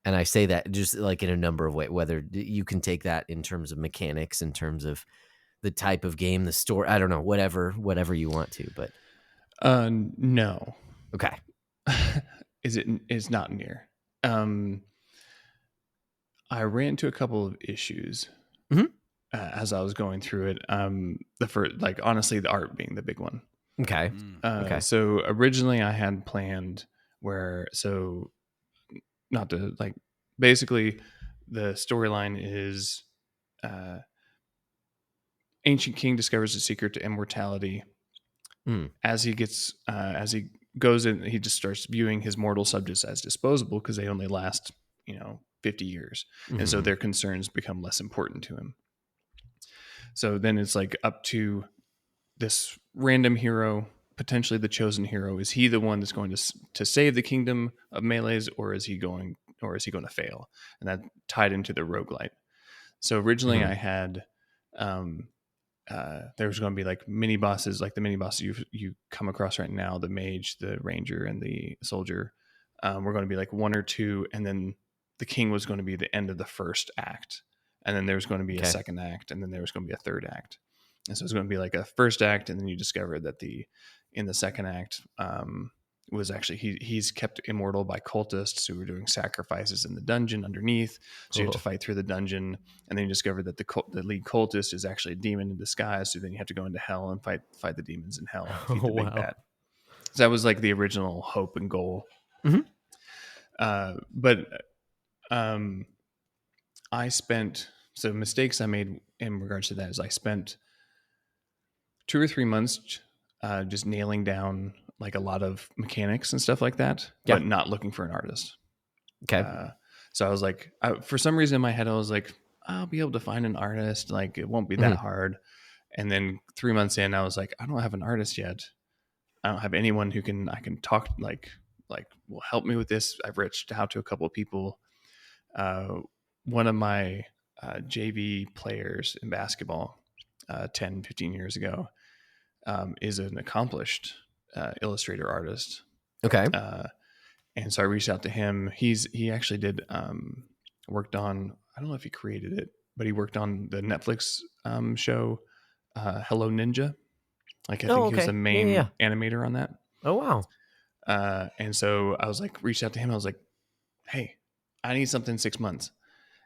And I say that just like in a number of ways, whether you can take that in terms of mechanics, in terms of the type of game, the story, I don't know, whatever you want to, but No, okay. is not near. Um, I ran into a couple of issues Mhm. as I was going through it. The first, like honestly, the art being the big one. Okay. Okay. So originally I had planned not to like basically the storyline is uh, ancient king discovers the secret to immortality. Mm. As he goes in, he just starts viewing his mortal subjects as disposable because they only last 50 years, and so Mhm. their concerns become less important to him. So then it's like up to this random hero potentially the chosen hero. Is he the one that's going to save the kingdom of melees, or is he going to fail? And that tied into the roguelite. So originally I had there was going to be like mini bosses, like the mini bosses you come across right now, the mage, the ranger, and the soldier. We're going to be like 1 or 2, and then the king was going to be the end of the first act, and then there's going to be a second act, and then there was going to be a third act. And so it's going to be like a first act, and then you discover that in the second act was actually he's kept immortal by cultists who were doing sacrifices in the dungeon underneath. So you have to fight through the dungeon, and then you discover that the lead cultist is actually a demon in disguise. So then you have to go into hell and fight the demons in hell and defeat the big bad. So that was like the original hope and goal. But I spent, so mistakes I made in regards to that is I spent 2 or 3 months just nailing down like a lot of mechanics and stuff like that, but not looking for an artist. Okay. So I was like, for some reason in my head, I was like, I'll be able to find an artist. Like it won't be that hard. And then 3 months in, I was like, I don't have an artist yet. I don't have anyone who I can talk like will help me with this. I've reached out to a couple of people. One of my JV players in basketball 10, 15 years ago is an accomplished illustrator artist. Okay. And so I reached out to him. He actually did worked on, I don't know if he created it, but he worked on the Netflix show Hello Ninja. Like I think he was the main animator on that. Oh wow. And so I was like, reached out to him. I was like, hey, I need something 6 months.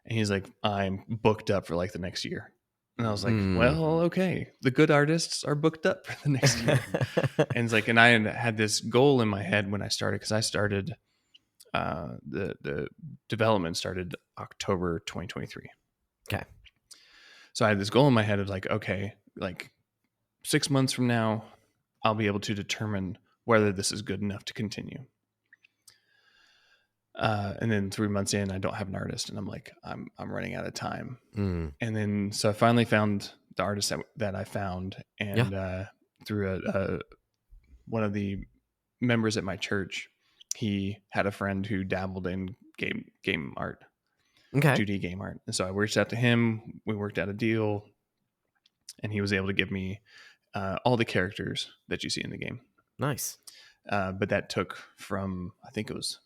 And he's like, I'm booked up for like the next year. And I was like, well, okay. The good artists are booked up for the next year. And it's like, and I had this goal in my head when I started, because I started, the development started October 2023. Okay. So I had this goal in my head of like, okay, like 6 months from now, I'll be able to determine whether this is good enough to continue. And then 3 months in, I don't have an artist, and I'm like, I'm running out of time. And then so I finally found the artist that I found, and through one of the members at my church, he had a friend who dabbled in game art, 2D game art, and so I reached out to him. We worked out a deal, and he was able to give me all the characters that you see in the game. Nice. But that took from, I think it was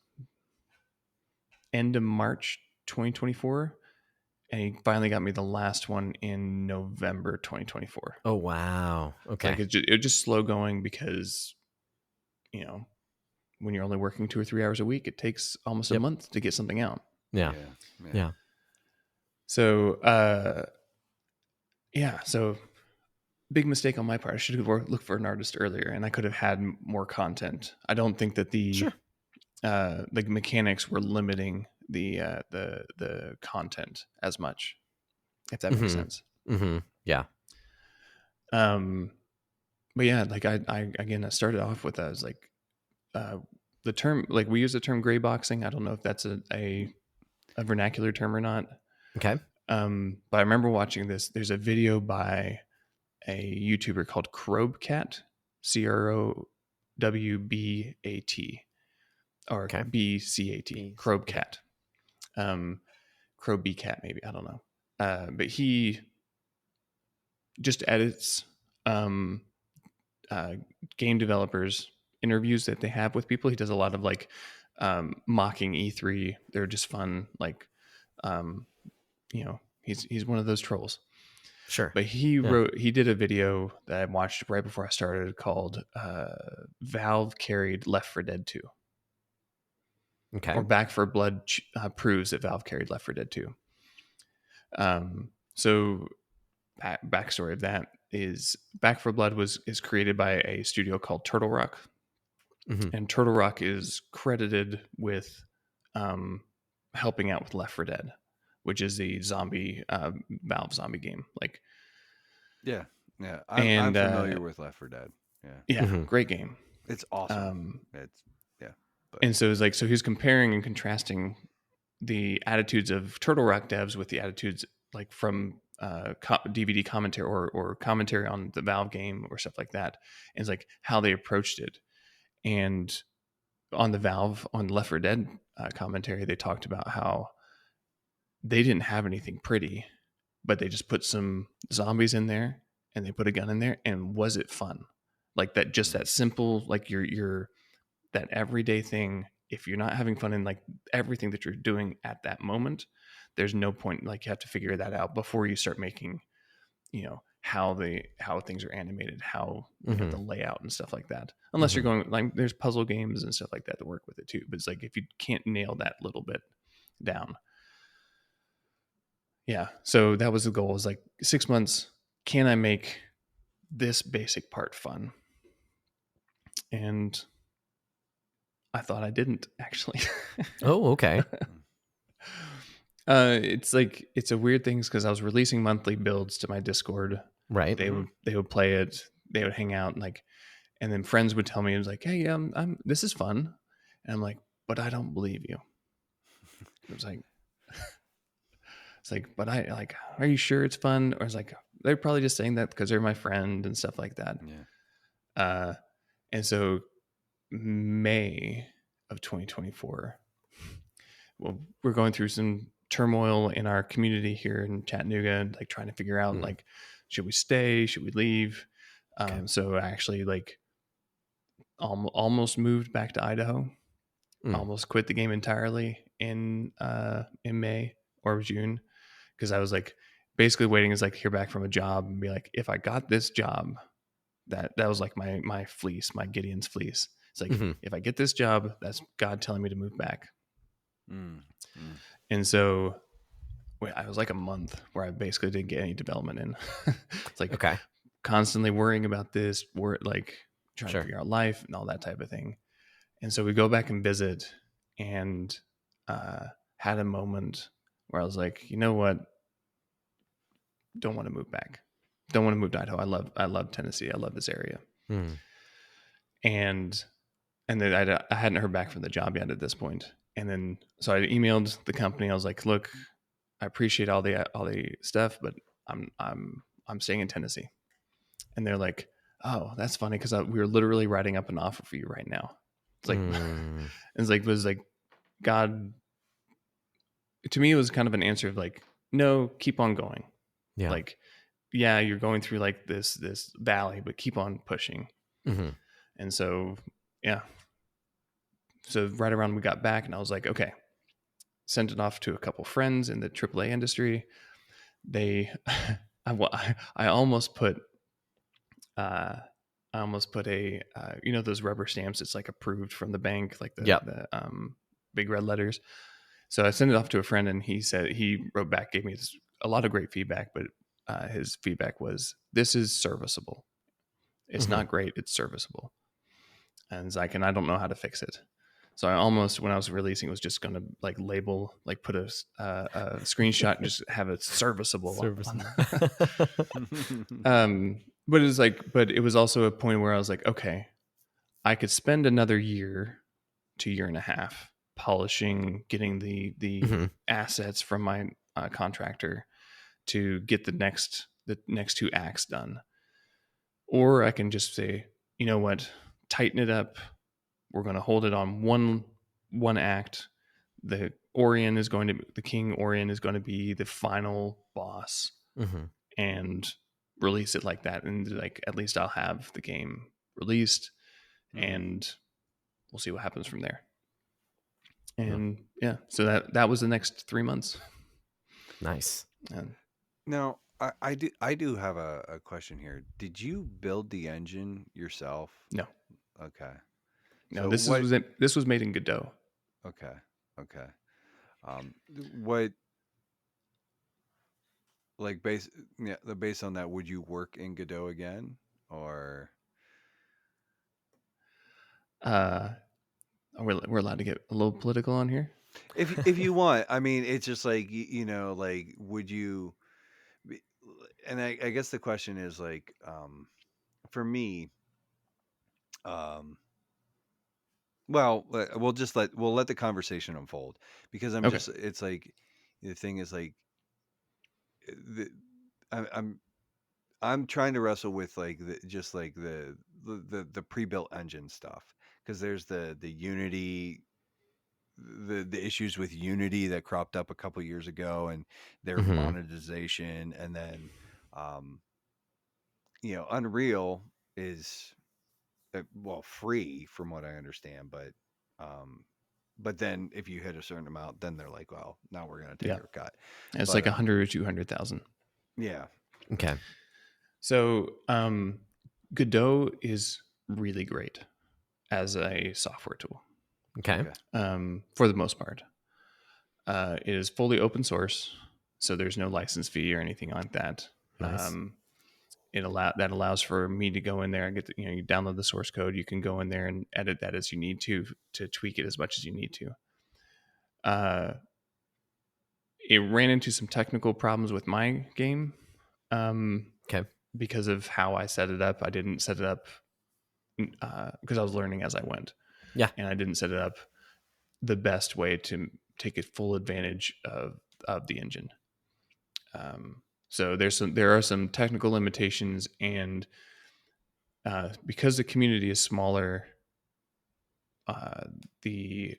end of March 2024, and he finally got me the last one in November 2024. Oh wow. Okay. Like it was just slow going because, when you're only working 2 or 3 hours a week, it takes almost a month to get something out. Yeah. So so big mistake on my part. I should have looked for an artist earlier, and I could have had more content. I don't think that the mechanics were limiting the content as much, if that makes sense. Yeah. But yeah, like I started off with that as like the term, like we use the term gray boxing. I don't know if that's a vernacular term or not. Okay. But I remember watching this. There's a video by a YouTuber called Crowbcat, CROWBAT, or BCAT, Crowbcat, Crowbcat, maybe, I don't know. But he just edits game developers interviews that they have with people. He does a lot of like mocking E3. They're just fun. Like, he's one of those trolls. Sure. But he did a video that I watched right before I started called Valve Carried Left 4 Dead 2. Okay. Or Back 4 Blood proves that Valve carried Left 4 Dead 2. So backstory of that is Back 4 Blood is created by a studio called Turtle Rock. And Turtle Rock is credited with helping out with Left 4 Dead, which is the zombie Valve zombie game. Like, I'm familiar with Left 4 Dead. Great game. It's awesome. And so it's like, so he's comparing and contrasting the attitudes of Turtle Rock devs with the attitudes like from DVD commentary or commentary on the Valve game or stuff like that. And it's like how they approached it. And on the Valve, on Left 4 Dead commentary, they talked about how they didn't have anything pretty, but they just put some zombies in there and they put a gun in there. And was it fun? Like that, just that simple, like your that everyday thing. If you're not having fun in like everything that you're doing at that moment, there's no point. Like you have to figure that out before you start making, how things are animated, how the layout and stuff like that. Unless you're going like there's puzzle games and stuff like that to work with it too. But it's like if you can't nail that little bit down. Yeah. So that was the goal, is like 6 months. Can I make this basic part fun? And I thought I didn't actually. Oh, okay. It's a weird thing because I was releasing monthly builds to my Discord. Right. They would play it. They would hang out and then friends would tell me, it was like, hey, this is fun. And I'm like, but I don't believe you. It was like, but I like, are you sure it's fun? Or it's like, they're probably just saying that because they're my friend and stuff like that. Yeah. And so May of 2024, well, we're going through some turmoil in our community here in Chattanooga, like trying to figure out like, should we stay? Should we leave? So I actually like almost moved back to Idaho, almost quit the game entirely in May or June. Cause I was like basically waiting is like hear back from a job and be like, if I got this job, that was like my fleece, my Gideon's fleece. It's like, if I get this job, that's God telling me to move back. And so I was like a month where I basically didn't get any development in. It's like constantly worrying about this, like trying to figure out life and all that type of thing. And so we go back and visit and had a moment where I was like, you know what? Don't want to move back. Don't want to move to Idaho. I love Tennessee. I love this area. And then I hadn't heard back from the job yet at this point. And then so I emailed the company. I was like, look, I appreciate all the stuff, but I'm staying in Tennessee. And they're like, oh, that's funny because we were literally writing up an offer for you right now. It's like, it was like God. To me, it was kind of an answer of like, no, keep on going. Yeah. Like, yeah, you're going through like this valley, but keep on pushing. And so, yeah. So right around we got back, and I was like, okay, sent it off to a couple friends in the AAA industry. They, I almost put a, those rubber stamps. It's like approved from the bank, like the big red letters. So I sent it off to a friend, and he wrote back, gave me a lot of great feedback, but his feedback was, this is serviceable. It's not great. It's serviceable. And it's like, and I don't know how to fix it. So I almost, when I was releasing, was just going to like label, like put a screenshot and just have it serviceable. But it was like, but it was also a point where I was like, okay, I could spend another year to year and a half polishing, getting the assets from my contractor to get the next 2 acts done. Or I can just say, you know what, tighten it up. We're going to hold it on one act. The King Orion is going to be the final boss, and release it like that. And like, at least I'll have the game released, and we'll see what happens from there. And so that was the next 3 months. Nice. Now, I do have a question here. Did you build the engine yourself? No. Okay. No, so this was made in Godot. Okay. What, like, based on that, would you work in Godot again, or? We're allowed to get a little political on here. If you want, I mean, it's just like, like, would you? And I guess the question is like, for me, well, we'll let the conversation unfold, because it's like, the thing is like, I'm trying to wrestle with like the pre-built engine stuff, because there's the Unity, the issues with Unity that cropped up a couple years ago, and their monetization, and then Unreal is free from what I understand, but then if you hit a certain amount, then they're like, well, now we're going to take our cut. It's But, like 100 or 200,000. Yeah. Okay. So Godot is really great as a software tool. Okay. For the most part. It is fully open source, so there's no license fee or anything like that. Nice. That allows for me to go in there and get you download the source code. You can go in there and edit that as you need to tweak it as much as you need to. It ran into some technical problems with my game. Okay. Because of how I set it up. I didn't set it up because I was learning as I went. Yeah. And I didn't set it up the best way to take a full advantage of the engine. So there are some technical limitations, and because the community is smaller, the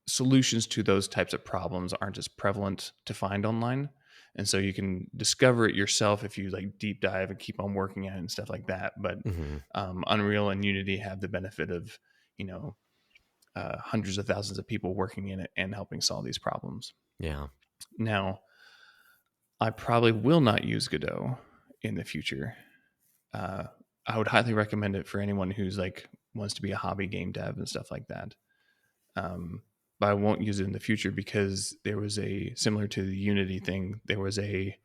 solutions to those types of problems aren't as prevalent to find online. And so you can discover it yourself if you like deep dive and keep on working at it and stuff like that. But Unreal and Unity have the benefit of, hundreds of thousands of people working in it and helping solve these problems. Yeah. Now, I probably will not use Godot in the future. I would highly recommend it for anyone who's like wants to be a hobby game dev and stuff like that. But I won't use it in the future because there was similar to the Unity thing, there was a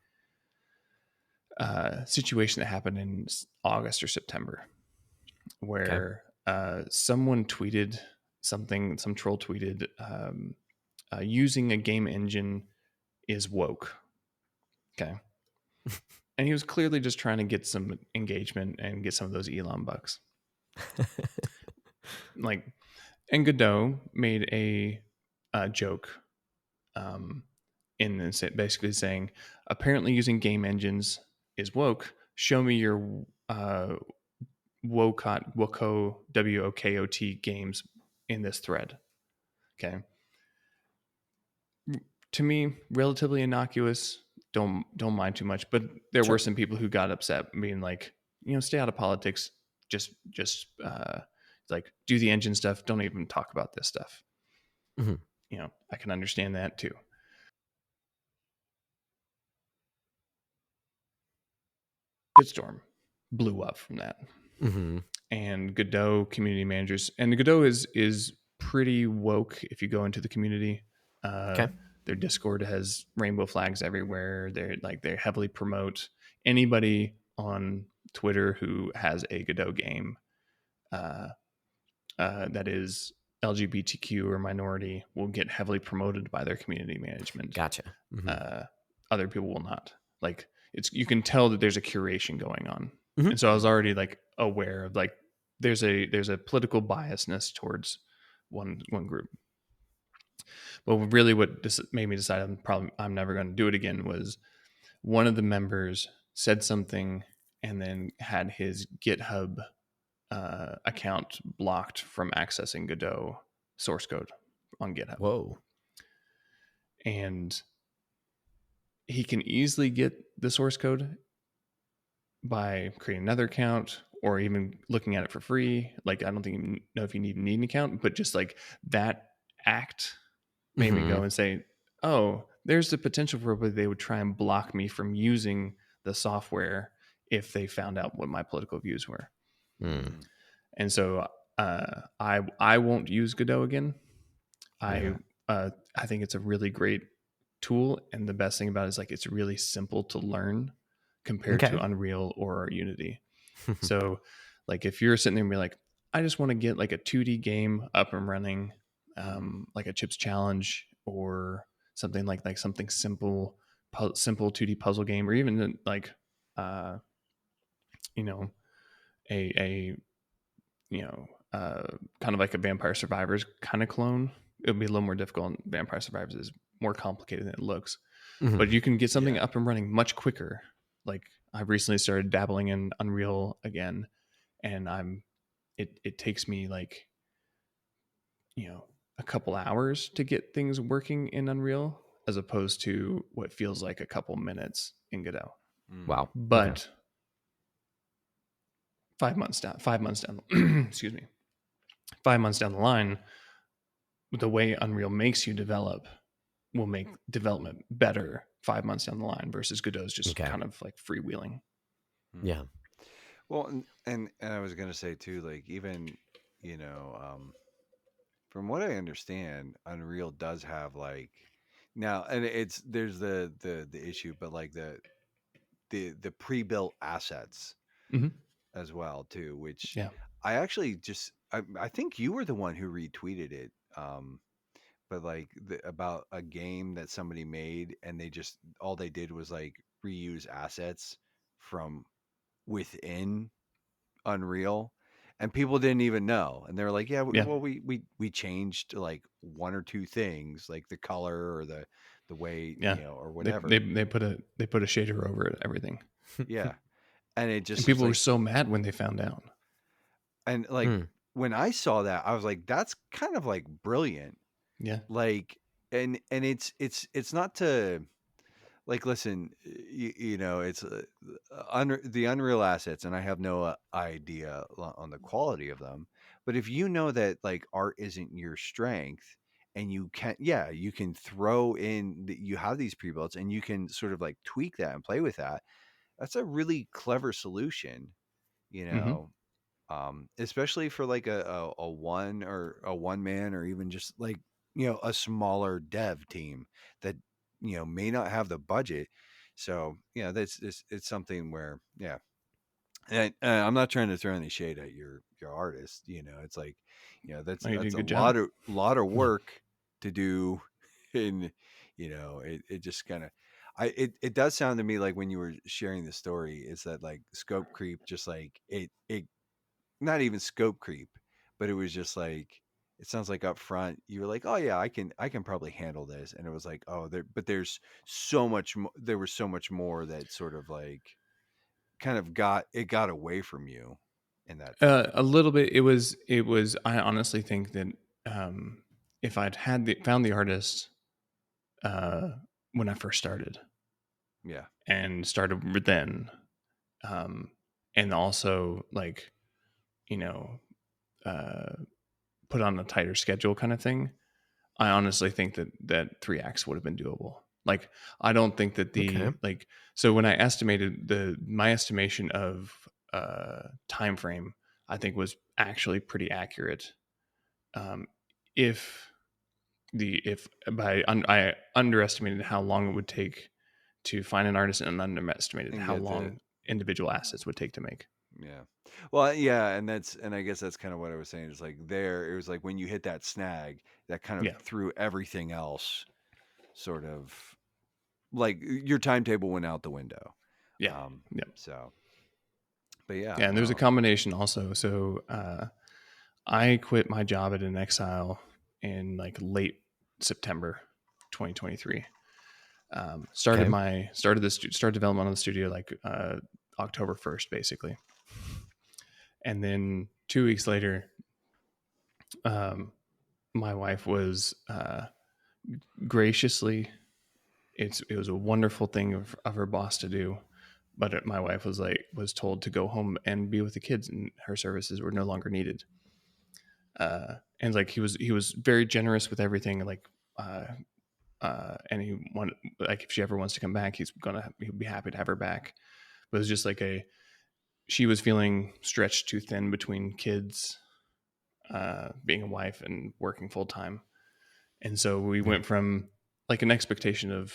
situation that happened in August or September where someone tweeted something, some troll tweeted, using a game engine is woke. Okay. And he was clearly just trying to get some engagement and get some of those Elon bucks. And Godot made a joke in this, basically saying, apparently using game engines is woke. Show me your Wokot, W-O-K-O-T games in this thread. Okay. To me, relatively innocuous. Don't mind too much, but there were some people who got upset, being like, stay out of politics. Just like do the engine stuff. Don't even talk about this stuff. I can understand that too. Shitstorm blew up from that. And Godot community managers, and Godot is pretty woke if you go into the community. Their Discord has rainbow flags everywhere. They heavily promote anybody on Twitter who has a Godot game that is LGBTQ or minority will get heavily promoted by their community management. Gotcha. Other people will not. Like you can tell that there's a curation going on. And so I was already like aware of like there's a political biasness towards one group. But really what made me decide I'm never going to do it again was one of the members said something and then had his GitHub account blocked from accessing Godot source code on GitHub. Whoa. And he can easily get the source code by creating another account or even looking at it for free. Like, I don't think you know if you need an account, but just like that act made me go and say, oh, there's the potential for where they would try and block me from using the software if they found out what my political views were. And so I won't use Godot again. I think it's a really great tool, and the best thing about it is like it's really simple to learn compared to Unreal or Unity. So like if you're sitting there and be like, I just want to get like a 2D game up and running, like a Chips Challenge or something like something simple 2D puzzle game, or even like a kind of like a Vampire Survivors kind of clone. It would be a little more difficult. Vampire Survivors is more complicated than it looks, but you can get something up and running much quicker. like I've recently started dabbling in Unreal again, and it takes me like, a couple hours to get things working in Unreal, as opposed to what feels like a couple minutes in Godot. Wow. Okay. But 5 months down, excuse me, 5 months down the line, the way Unreal makes you develop will make development better 5 months down the line versus Godot's just Okay. kind of like freewheeling. Yeah. Well, and I was gonna say too, like even from what I understand, Unreal does have like now, and there's the issue, but like the pre-built assets Mhm. as well too, which Yeah. I actually I think you were the one who retweeted it, but like about a game that somebody made and they just all they did was like reuse assets from within Unreal, and people didn't even know, and they were like, "Yeah, Yeah. well, we changed like one or two things, like the color or the way, Yeah. or They, whatever." they put a shader over it, everything. Yeah, and it And just was people were like, so mad when they found out. and like Hmm. when I saw that, I was like, "That's kind of like brilliant." Yeah. Like, and it's not to like listen, it's the Unreal assets, and I have no idea on the quality of them. But if you know that like art isn't your strength, and you can throw in you have these pre-builds, and you can sort of like tweak that and play with that. That's a really clever solution, you Mm-hmm. know. Especially for like a one or a one man, or even just like a smaller dev team that may not have the budget. So that's it's something where and I'm not trying to throw any shade at your artist. It's like Oh, you did that's a a good job. lot of work to do, and it just kind of it does sound to me like when you were sharing the story, is that like scope creep, just like it not even scope creep, but it was just like it sounds like up front you were like, oh yeah, I can probably handle this, and it was like, oh, there's so much there was so much more that sort of like kind of got away from you in that time. A little bit. It was. I honestly think that if I'd found the artist uh, when I first started Yeah, and started then, um, and also like you know uh, put on a tighter schedule kind of thing, I honestly think that 3 acts would have been doable. Like I don't think that Okay. so when I estimated my estimation of time frame, I think was actually pretty accurate. Um, if I underestimated how long it would take to find an artist and underestimated and how get the long individual assets would take to make. yeah. Well, yeah, and I guess that's kind of what I was saying. Is like it was like when you hit that snag, that kind of Yeah. threw everything else sort of like your timetable went out the window. Yeah. Yeah. So, but yeah, Yeah, and there's a no. combination also. So I quit my job at An Exile in like late September 2023. Okay. Started development on the studio like October 1st, basically, and then 2 weeks later, um, my wife was graciously. It was a wonderful thing of her boss to do, but my wife was told to go home and be with the kids, and her services were no longer needed. And like he was very generous with everything, like and like if she ever wants to come back, he'll be happy to have her back. But it was just like she was feeling stretched too thin between kids, being a wife and working full time, and so we went from like an expectation of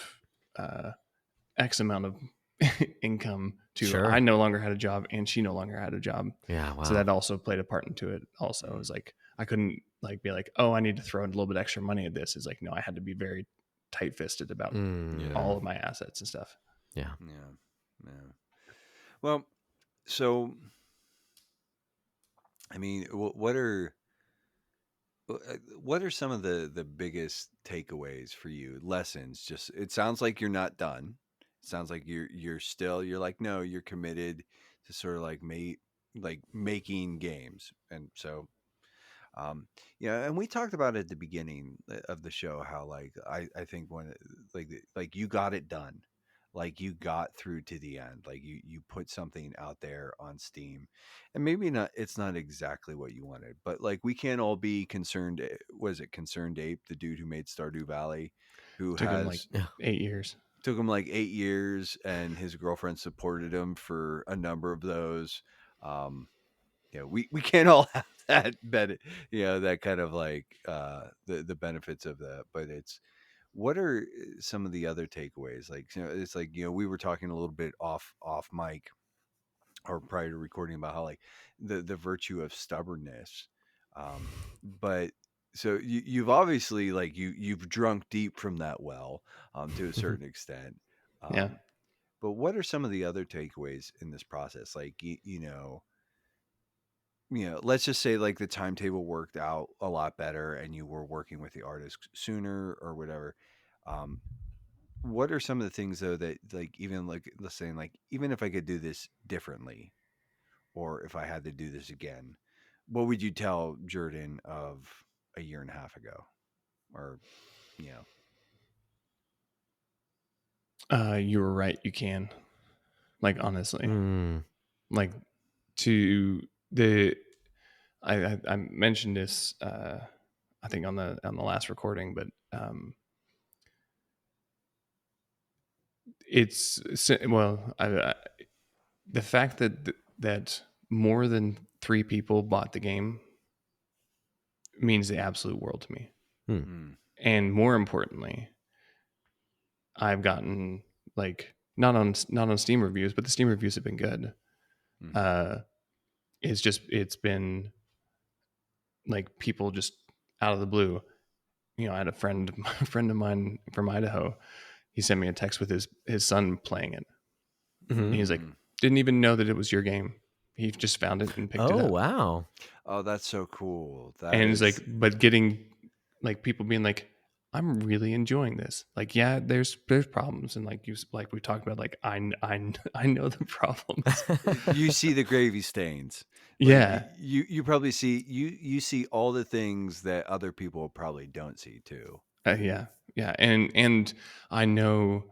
X amount of income to Sure. I no longer had a job and she no longer had a job. Yeah. Wow. So that also played a part into it. Also, it was like I couldn't like be like, oh, I need to throw in a little bit extra money at this. It's like no, I had to be very tight fisted about all of my assets and stuff. Yeah. Yeah. Well, so I mean, what are some of the biggest takeaways for you? Lessons? Just it sounds like you're not done. sounds like you're like, no, you're committed to sort of like making games. And so yeah, and we talked about at the beginning of the show how like I think when like you got it done, like you got through to the end, like you put something out there on Steam, and maybe not it's not exactly what you wanted, but like we can't all be concerned. Was it Concerned Ape, the dude who made Stardew Valley, who Took him like has 8 years. took him like 8 years, and his girlfriend supported him for a number of those. Um, we can't all have that that kind of like the benefits of that, but it's what are some of the other takeaways? Like, it's like, we were talking a little bit off mic or prior to recording about how like the virtue of stubbornness. But so you've obviously like you've drunk deep from that well, to a certain extent. Yeah. But what are some of the other takeaways in this process? Like, let's just say like the timetable worked out a lot better and you were working with the artist sooner or whatever. Um, what are some of the things though that like, even like, let's say like, even if I could do this differently, or if I had to do this again, what would you tell Jordan of a year and a half ago? Or, you know, You were right. You can, like, honestly, Mm. like, to the I mentioned this I think on the last recording, but it's well, the fact that more than 3 people bought the game means the absolute world to me. mm, And more importantly, I've gotten like not on Steam reviews, but the Steam reviews have been good. mhm. It's been like people just out of the blue. I had a friend of mine from Idaho. He sent me a text with his son playing it. Mhm. And he's like, didn't even know that it was your game. He just found it and picked it Oh up. wow. Oh, that's so cool. That And is it's like, but getting like people being like, I'm really enjoying this. Like, yeah, there's problems, and like we talked about, like I know the problems. you see the gravy stains. Like Yeah, you probably see you see all the things that other people probably don't see too. yeah, and I know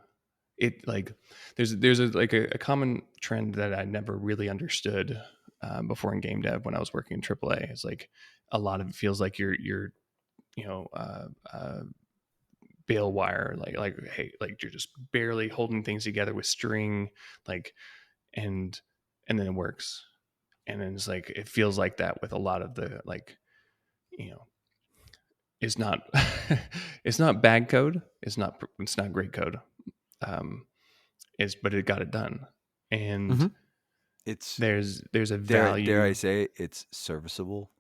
it. Like, there's a common trend that I never really understood before in game dev when I was working in AAA. It's like a lot of it feels like you're you know bale wire, like hey, like you're just barely holding things together with string, like, and then it works. And then it's like it feels like that with a lot of the, like, it's not it's not bad code, it's not great code, but it got it done. And Mhm. It's there's a dare I value. say it's serviceable.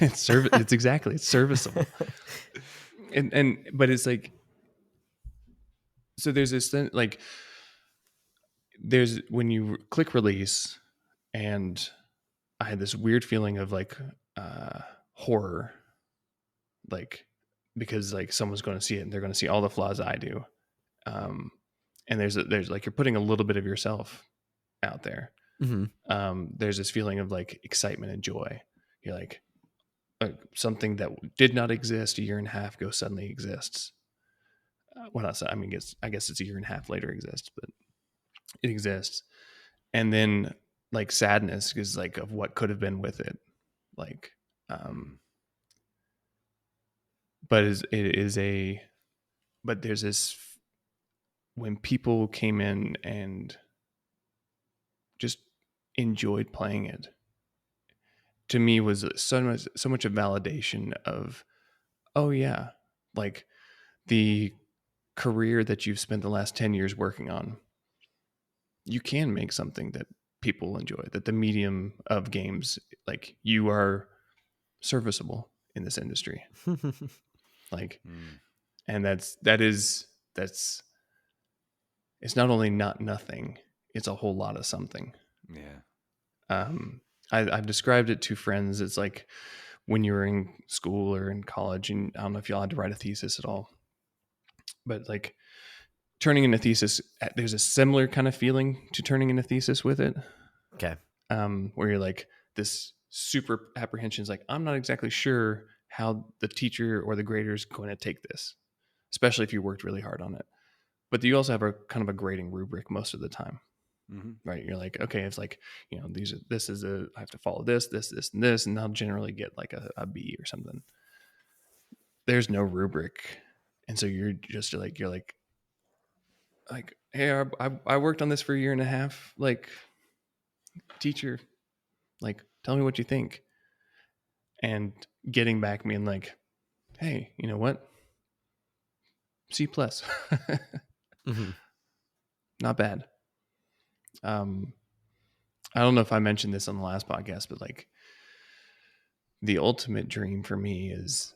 It's exactly, it's serviceable. And but it's like, so there's this thing, like, there's when you click release, and I had this weird feeling of like horror, like, because like someone's going to see it and they're going to see all the flaws I do. And there's like, you're putting a little bit of yourself out there. Mhm. There's this feeling of like excitement and joy. You're like, something that did not exist a year and a half ago suddenly exists. Well, not, I mean, I guess it's a year and a half later exists, but it exists. And then like sadness is like of what could have been with it. Like, but it is a, but there's this, when people came in and just enjoyed playing it, to me was so much a validation of, oh yeah, like the career that you've spent the last 10 years working on, you can make something that people enjoy, that the medium of games, like, you are serviceable in this industry. Like, and that's it's not only not nothing, it's a whole lot of something. Yeah. I've described it to friends. It's like when you were in school or in college, and I don't know if y'all had to write a thesis at all, but like turning in a thesis, there's a similar kind of feeling to turning in a thesis with it. Okay. Where you're like, this super apprehension is like, I'm not exactly sure how the teacher or the grader is going to take this, especially if you worked really hard on it. But you also have a kind of a grading rubric most of the time, right? You're like, okay, it's like, you know, I have to follow this, and this, and I'll generally get like a B or something. There's no rubric. And so you're like, hey, I worked on this for a year and a half. Like, teacher, like, tell me what you think. And getting back being like, hey, you know what? C+. Not bad. I don't know if I mentioned this on the last podcast, but like the ultimate dream for me is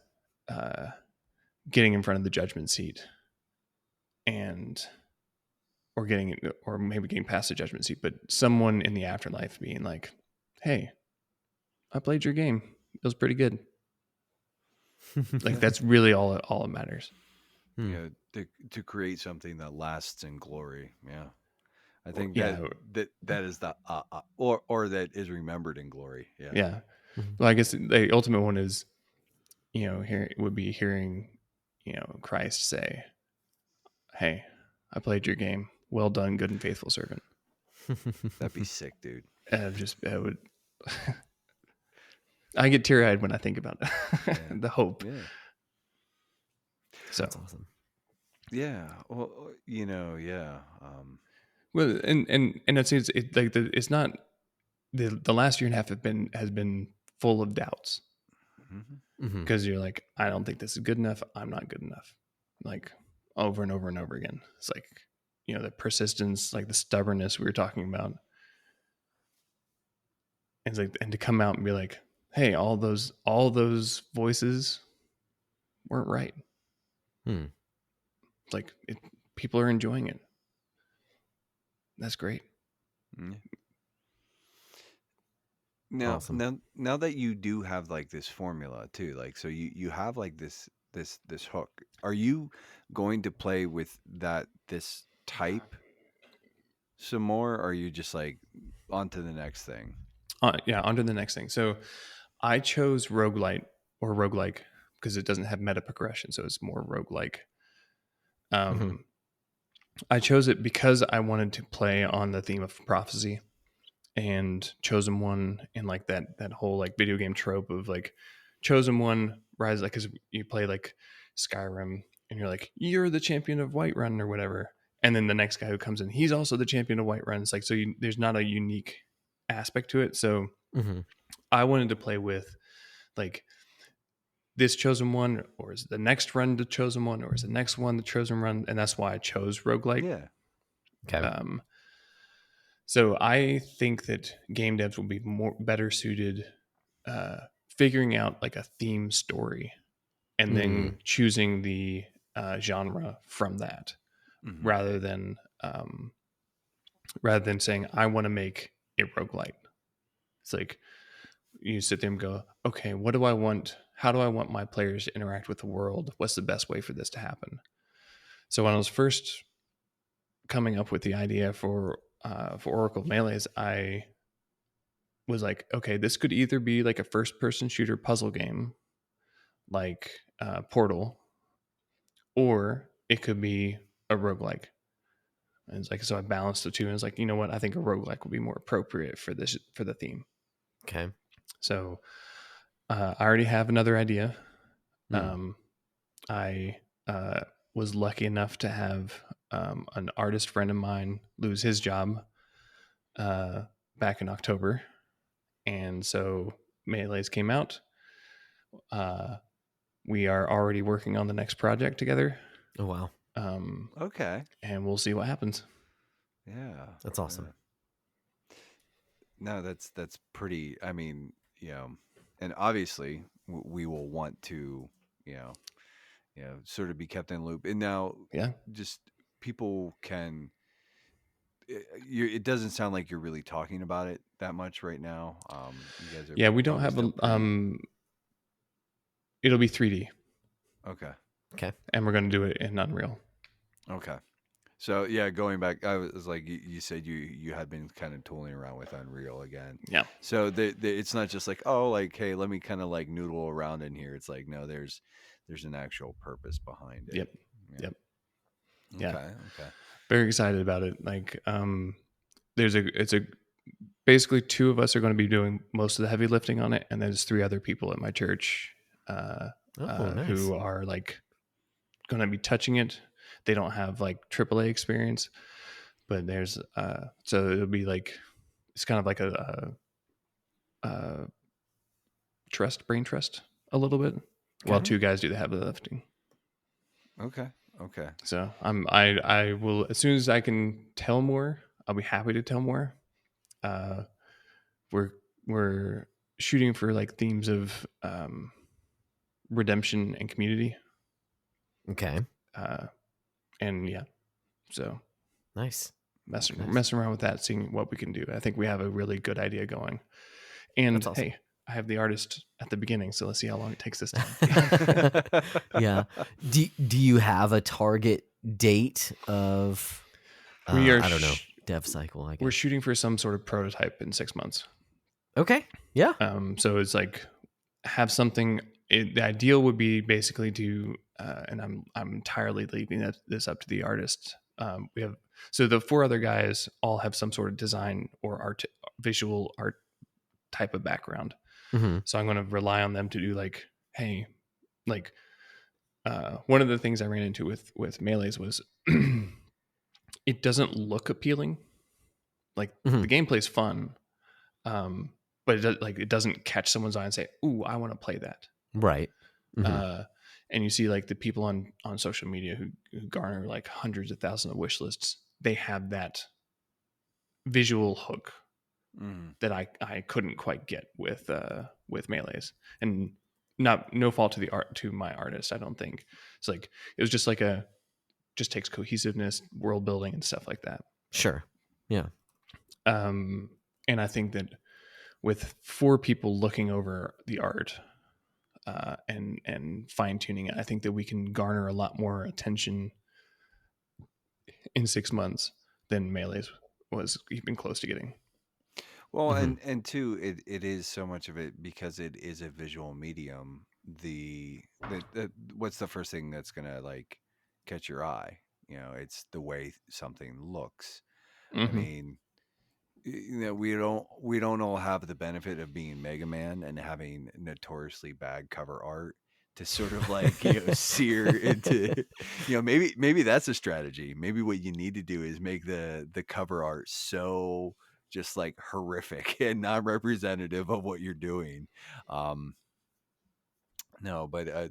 getting in front of the judgment seat or maybe getting past the judgment seat, but someone in the afterlife being like, hey, I played your game. It was pretty good. Like that's really all it matters. Yeah, to create something that lasts in glory. Yeah, I think that is the or that is remembered in glory. Yeah, yeah. Well, I guess the ultimate one is, you know, hearing, you know, Christ say, "Hey, I played your game. Well done, good and faithful servant." that'd be sick, dude. It would. I get teary-eyed when I think about the hope. Yeah. So that's awesome. Yeah. Well, you know, yeah. Well, and it's like it's not the last year and a half has been full of doubts because you're like, I don't think this is good enough. I'm not good enough. Like over and over and over again. It's like, you know, the persistence, like the stubbornness we were talking about. And it's like, and to come out and be like, hey, all those voices weren't right. It's like people are enjoying it. That's great. Now, Awesome. now that you do have like this formula too, like so you have like this hook. Are you going to play with this type some more, or are you just like on to the next thing? Yeah, on to the next thing. So I chose roguelite or roguelike because it doesn't have meta progression, so it's more roguelike. I chose it because I wanted to play on the theme of prophecy and chosen one in like that whole like video game trope of like chosen one rise, like because you play like Skyrim and you're like, you're the champion of Whiterun or whatever, and then the next guy who comes in, he's also the champion of Whiterun. It's like, so there's not a unique aspect to it. So I wanted to play with like this chosen one, or is the next run the chosen one, or is the next one the chosen run, and that's why I chose roguelike. Yeah. Okay. So I think that game devs will be better suited figuring out like a theme story and then choosing the genre from that, rather than saying I want to make a roguelite. It's like you sit there and go, okay, what do I want? How do I want my players to interact with the world? What's the best way for this to happen? So when I was first coming up with the idea for Oracle Melees, I was like, okay, this could either be like a first-person shooter puzzle game, like Portal, or it could be a roguelike. And it's like, so I balanced the two, and it's like, you know what? I think a roguelike would be more appropriate for the theme. Okay. So I already have another idea. I was lucky enough to have an artist friend of mine lose his job back in October. And so Melees came out. We are already working on the next project together. Oh, wow. Okay. And we'll see what happens. Yeah. That's awesome. No, that's pretty. I mean, you know, and obviously we will want to, you know, sort of be kept in the loop. And now, just people can. It doesn't sound like you're really talking about it that much right now. You guys are. We don't have a. It'll be 3D. Okay. And we're going to do it in Unreal. Okay. So yeah, going back, I was like, you said you had been kind of tooling around with Unreal again. Yeah. So it's not just like, oh, like, hey, let me kind of like noodle around in here. It's like, no, there's an actual purpose behind it. Yep. Yep. Yeah. Yeah. Okay. Very excited about it. Like, it's basically two of us are going to be doing most of the heavy lifting on it, and there's three other people at my church Nice. who are like going to be touching it. They don't have like AAA experience, but there's so it'll be like it's kind of like a brain trust a little bit, while two guys do the heavy lifting. Okay. So I will, as soon as I can tell more, I'll be happy to tell more. We're shooting for like themes of redemption and community. Okay. And yeah, so Nice. messing around with that, seeing what we can do. I think we have a really good idea going. And That's awesome. hey, I have the artist at the beginning, so let's see how long it takes this time. Yeah. Do you have a target date of We are I don't know, dev cycle, I guess. We're shooting for some sort of prototype in 6 months. Okay. Yeah. So it's like have something. The ideal would be basically to, and I'm entirely leaving this up to the artist. We have so the four other guys all have some sort of design or visual art type of background. Mm-hmm. So I'm going to rely on them to do like, hey, like one of the things I ran into with Melees was it doesn't look appealing. Like the gameplay's fun, but it doesn't catch someone's eye and say, "Ooh, I want to play that." Right. Mm-hmm. And you see like the people on social media who garner like hundreds of thousands of wish lists. They have that visual hook that I couldn't quite get with Melees, and no fault to my artist. I don't think it's like it was just like just takes cohesiveness, world building, and stuff like that. Sure. Yeah. And I think that with 4 people looking over the art and fine tuning it, I think that we can garner a lot more attention in 6 months than Melees was even close to getting. Well, and two, it is so much of it because it is a visual medium. The what's the first thing that's gonna like catch your eye? You know, it's the way something looks. I mean, you know, we don't all have the benefit of being Mega Man and having notoriously bad cover art to sort of like, you know, sear into, you know, maybe that's a strategy. Maybe what you need to do is make the cover art so just like horrific and not representative of what you're doing. No, but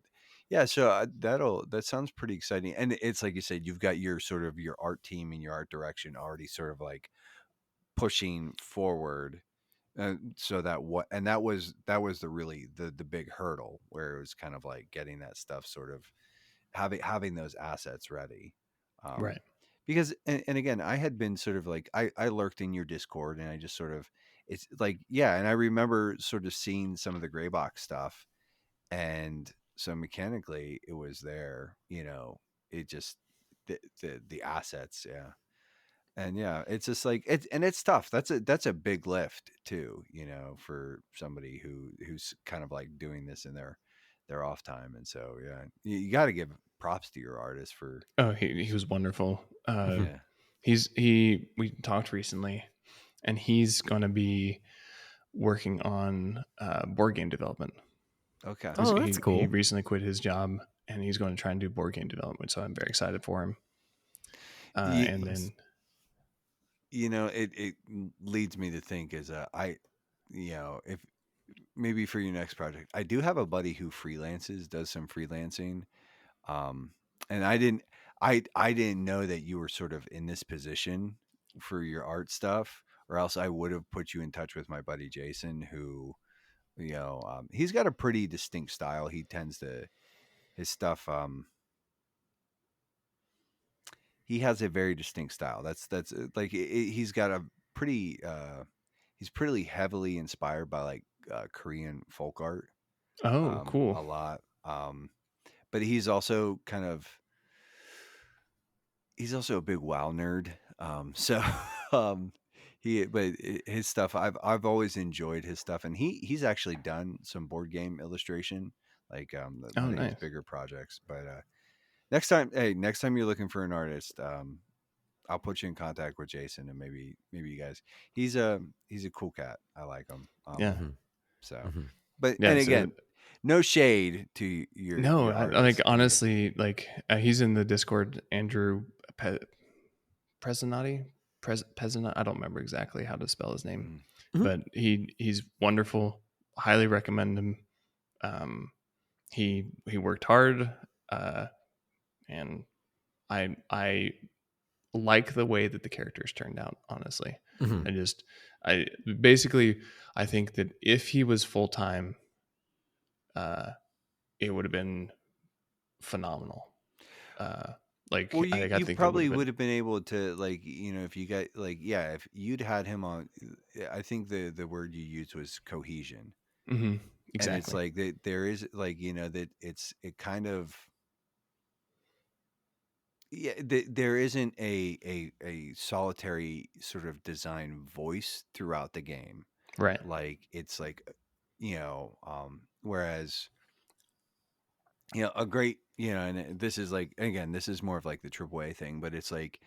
yeah, so that sounds pretty exciting. And it's like you said, you've got your sort of your art team and your art direction already sort of like pushing forward, so that was the really the big hurdle, where it was kind of like getting that stuff sort of having those assets ready. Right. Because and again, I had been sort of like I lurked in your Discord, and I just sort of, it's like, yeah, and I remember sort of seeing some of the gray box stuff, and so mechanically it was there, you know, it just the assets, yeah. And yeah, it's just like it's tough. That's a big lift too, you know, for somebody who's kind of like doing this in their off time. And so yeah, you got to give props to your artist for. Oh, he was wonderful. Yeah. We talked recently, and he's going to be working on board game development. Okay. Oh, that's cool. He recently quit his job, and he's going to try and do board game development. So I'm very excited for him. And then, you know, it leads me to think is you know, if maybe for your next project, I do have a buddy who does some freelancing. And I didn't know that you were sort of in this position for your art stuff, or else I would have put you in touch with my buddy Jason, who, you know, he's got a pretty distinct style. He tends to his stuff. He has a very distinct style. That's like he's got a pretty. He's pretty heavily inspired by like Korean folk art. cool. A lot. But he's also kind of, he's also a big WoW nerd. So but his stuff I've always enjoyed his stuff, and he's actually done some board game illustration, like Oh, one of his nice. bigger projects. But next time you're looking for an artist, I'll put you in contact with Jason, and maybe you guys. He's a cool cat. I like him. Yeah. So, but Yeah. and So, again, no shade to no, your I, artist. like honestly, like he's in the Discord. Andrew Presinati, Pezinati. I don't remember exactly how to spell his name, but he's wonderful. Highly recommend him. He worked hard, and I like the way that the characters turned out. Honestly, I basically I think that if he was full time, it would have been phenomenal. Like Well, I you think it would probably have been. would have been able to, like, if you got, like, yeah, if you'd had him on. I think the word you used was cohesion, Mm-hmm, and it's exactly. like there is, like, that it kind of, yeah, there isn't a solitary sort of design voice throughout the game. Right. Like, it's like, whereas, a great, and this is like, again, this is more of like the AAA thing, but it's like,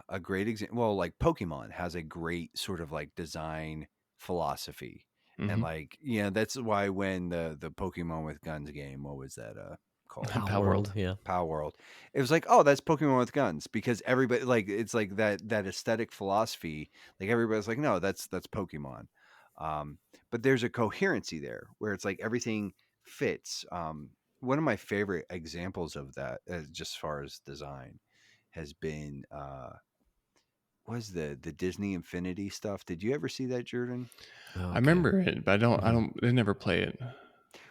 a great example. Well, like Pokemon has a great sort of like design philosophy, and Mm-hmm. like, that's why when the Pokemon with Guns game, what was that called? Power World. Yeah. Power World. It was like, oh, that's Pokemon with guns, because everybody, like, it's like that aesthetic philosophy. Like, everybody's like, no, that's Pokemon. But there's a coherency there where it's like everything fits. One of my favorite examples of that, just as far as design, has been was the Disney Infinity stuff. Did you ever see that, Jordan? I remember it, but I never play it.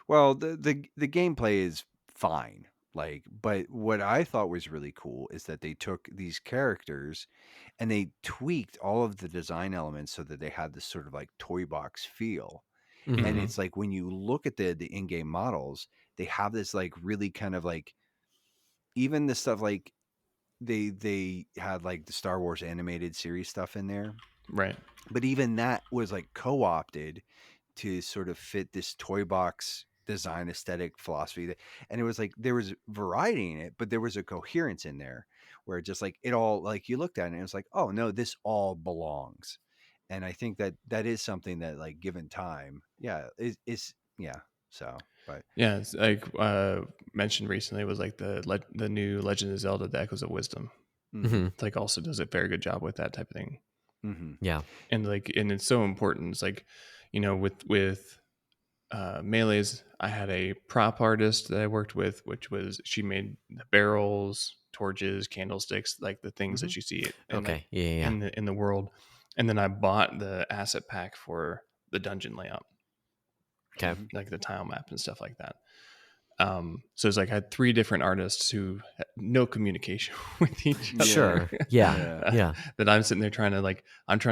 Well, the gameplay is fine. Like, but what I thought was really cool is that they took these characters and they tweaked all of the design elements so that they had this sort of like toy box feel. And Mm-hmm. it's like, when you look at the in-game models, they have this like really kind of like, even the stuff like, they had like the Star Wars animated series stuff in there, Right. but even that was like co-opted to sort of fit this toy box design aesthetic philosophy. And it was like, there was variety in it, but there was a coherence in there where it just like, it all, like, you looked at it and it was like, oh no, this all belongs. And I think that that is something that, like, given time, yeah, is yeah. So, but Yeah, it's like mentioned recently was like the new Legend of Zelda: The Echoes of Wisdom. It's like also does a very good job with that type of thing. Yeah. And it's so important. It's like, with melees, I had a prop artist that I worked with, which was she made the barrels, torches, candlesticks, like the things that you see Okay. Yeah. in the world. And then I bought the asset pack for the dungeon layout, Okay. like the tile map and stuff like that. So it's like I had 3 different artists who had no communication with each other. Sure. Yeah. That I'm sitting there trying to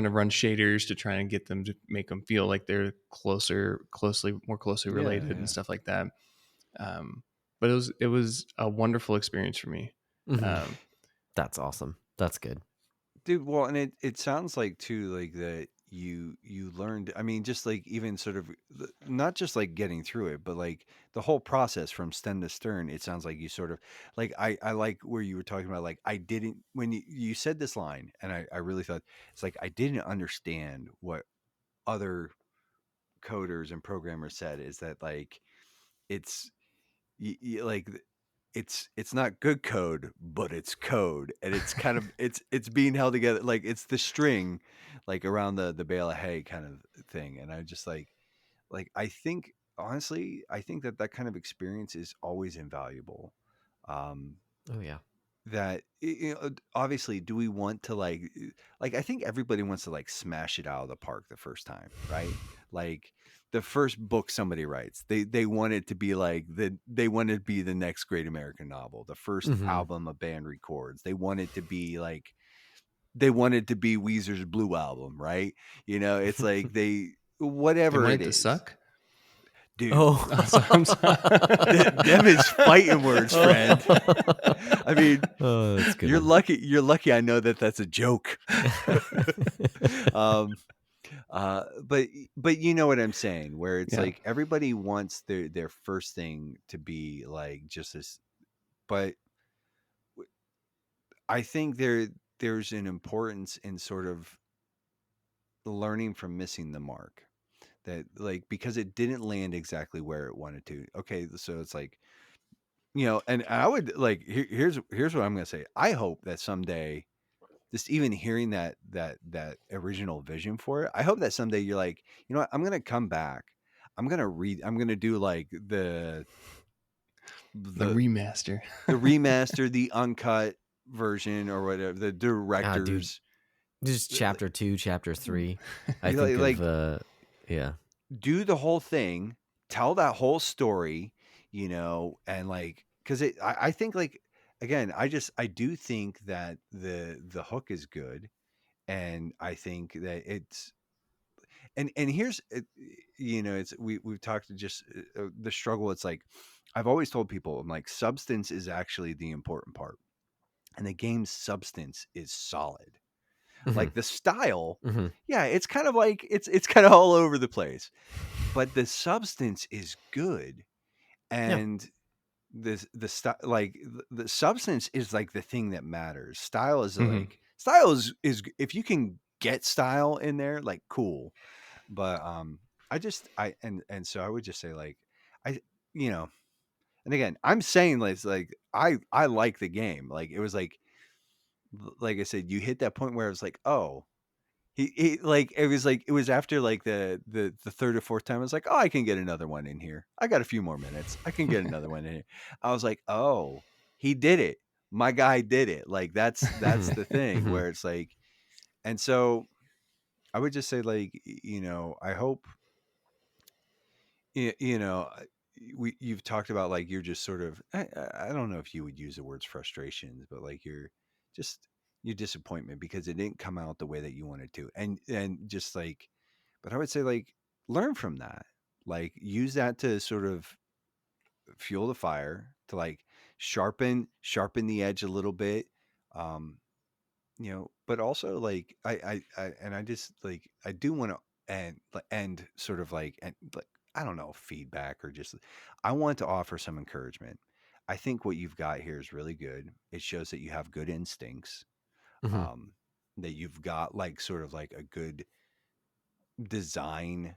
run shaders to try and get them to make them feel like they're more closely related and stuff like that. But it was a wonderful experience for me. That's awesome. That's good. Dude, well, and it sounds like too, like, that you learned, I mean, just like, even sort of not just like getting through it, but like the whole process from stem to stern. It sounds like you sort of, like, I like where you were talking about, like, I didn't, when you said this line, and I really thought, it's like, I didn't understand what other coders and programmers said, is that, like, it's like, it's not good code, but it's code, and it's kind of, it's being held together, like, it's the string, like, around the bale of hay kind of thing. And I just like, I think, honestly, I think that that kind of experience is always invaluable. um Oh yeah. that, obviously, do we want to, like, I think everybody wants to, like, smash it out of the park the first time, right? Like, the first book somebody writes, they want it to be like, they want it to be the next great American novel. The first album a band records, they want it to be like, they want it to be Weezer's Blue Album, right? It's like, They whatever want it it to is. suck. dude. Oh, I'm sorry. Them is fighting words, friend. I mean, oh, that's a good. you're one. lucky. You're lucky. I know that that's a joke. But you know what I'm saying, where it's Yeah. like everybody wants their first thing to be like just this, but I think there's an importance in sort of learning from missing the mark, that like because it didn't land exactly where it wanted to. Okay, so it's like, and I would like here's what I'm gonna say. I hope that someday, just even hearing that original vision for it, I hope that someday you're like, you know what, I'm gonna come back. I'm gonna do like The the remaster. the remaster, the uncut version or whatever, the Dude, directors. just chapter 2, chapter 3. I You think like of yeah. do the whole thing, tell that whole story, and like, because I think like, again, I do think that the hook is good, and I think that it's and here's it's we've talked to just the struggle. It's like I've always told people, I'm like, substance is actually the important part, and the game's substance is solid. Mhm, Like the style, mhm. yeah, it's kind of like it's kind of all over the place, but the substance is good. Yeah. And the style, like the substance is like the thing that matters. Style is Mhm. like style is if you can get style in there, like, cool. But I just and so I would just say, like, I you know and again, I'm saying like, it's like I like the game. Like, it was like I said, you hit that point where it was like, oh, he like, it was after like the third or fourth time. I was like, oh, I can get another one in here. I got a few more minutes. I can get another one in here. I was like, oh, he did it. My guy did it. Like, that's the thing Mhm. where it's like, and so I would just say, like, I hope you know you've talked about, like, you're just sort of, I don't know if you would use the words frustrations, but like just your disappointment because it didn't come out the way that you wanted to, and just like, but I would say, like, learn from that, like, use that to sort of fuel the fire, to like sharpen the edge a little bit. um but also, like, I just, like, I do want to end sort of like, and like, I don't know, feedback, or just, I want to offer some encouragement. I think what you've got here is really good. It shows that you have good instincts, Mhm. um that you've got, like, sort of like a good design,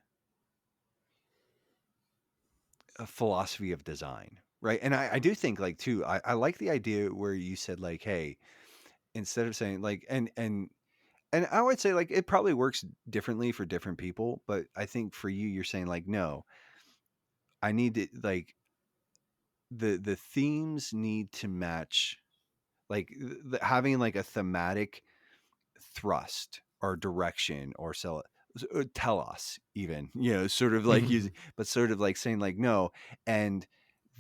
a philosophy of design, right? And I do think, like, too, I like the idea where you said, like, hey, instead of saying, like, and I would say, like, it probably works differently for different people, but I think for you, you're saying, like, no, I need to, like, the themes need to match, like, having like a thematic thrust or direction, or sell tell us, even, sort of like using, Mhm. but sort of like saying, like, no, and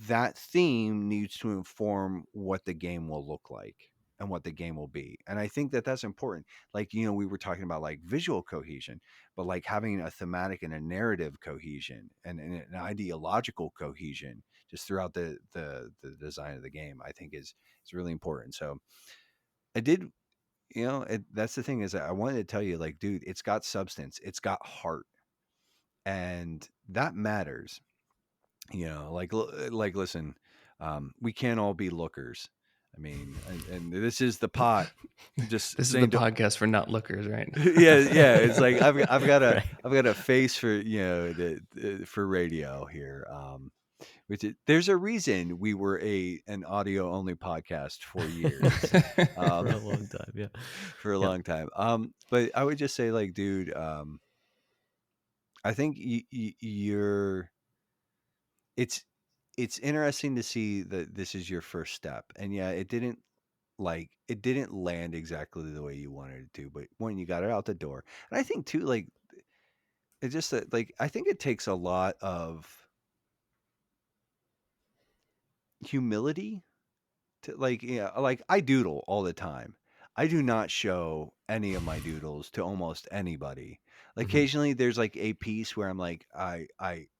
that theme needs to inform what the game will look like and what the game will be. And I think that that's important. Like, we were talking about, like, visual cohesion, but like having a thematic and a narrative cohesion, and an ideological cohesion just throughout the design of the game, I think is really important. So I did, that's the thing, is that I wanted to tell you, like, dude, it's got substance, it's got heart, and that matters. Like, like, listen, we can't all be lookers. I mean, and this is the pot. Just This is the saying, podcast for not lookers, right? yeah. It's like Right. I've got a face for, for radio here. Which there's a reason we were an audio only podcast for years. For Um, a long time, yeah. for a Yeah. long time. But I would just say, like, dude, I think you're. It's it's interesting to see that this is your first step, and yeah, it didn't land exactly the way you wanted it to, but when you got it out the door, and I think too, like, it's just that, like, I think it takes a lot of humility to, like, like, I doodle all the time. I do not show any of my doodles to almost anybody. Like Mhm. occasionally there's like a piece where I'm like, well,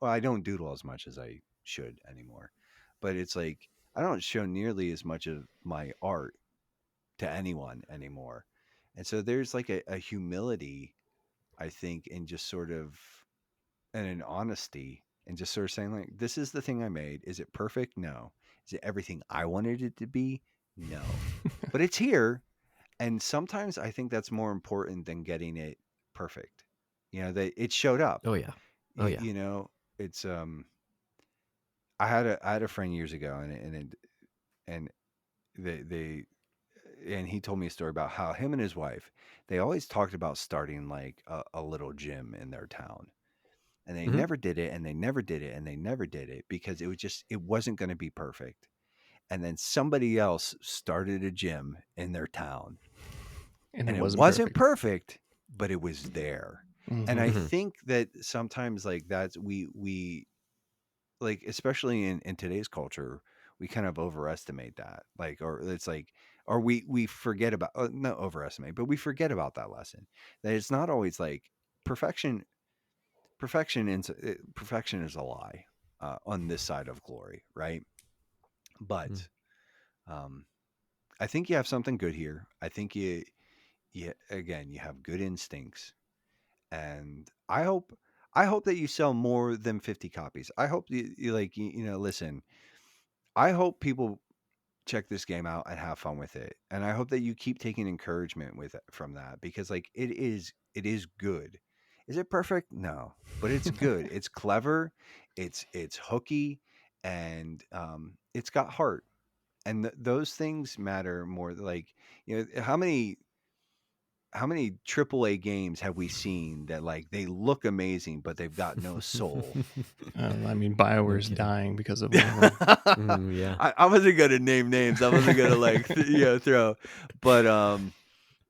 I don't doodle as much as I should anymore, but it's like I don't show nearly as much of my art to anyone anymore. And so there's like a humility, I think, in just sort of and an honesty and just sort of saying like, this is the thing I made. Is it perfect? No. Is it everything I wanted it to be? No. But it's here. And sometimes I think that's more important than getting it perfect. You know, that it showed up. Oh yeah. Oh yeah. You know, it's I had a friend years ago and they and he told me a story about how him and his wife, they always talked about starting like a little gym in their town. And they Mhm. never did it and they never did it and they never did it because it wasn't going to be perfect. And then somebody else started a gym in their town And and it it wasn't wasn't perfect. perfect, but it was there. And I Mhm. Mhm. think that sometimes like that's we like especially in today's culture, we kind of overestimate that. Like or it's like or we forget about not overestimate, but we forget about that lesson. That it's not always like perfection perfection is a lie on this side of glory, right? Mm. But um, I think you have something good here. I think you again you have good instincts, and I hope that you sell more than 50 copies. I hope you like you know listen. I hope people check this game out and have fun with it, and I hope that you keep taking encouragement with it from that because like it is good. Is it perfect? No, but it's good. It's clever. It's hooky, and it's got heart. And those things matter more. Like how many AAA games have we seen that like they look amazing but they've got no soul? I mean, BioWare's kidding. dying because of one of them. Yeah. I wasn't gonna name names. I wasn't gonna like throw, but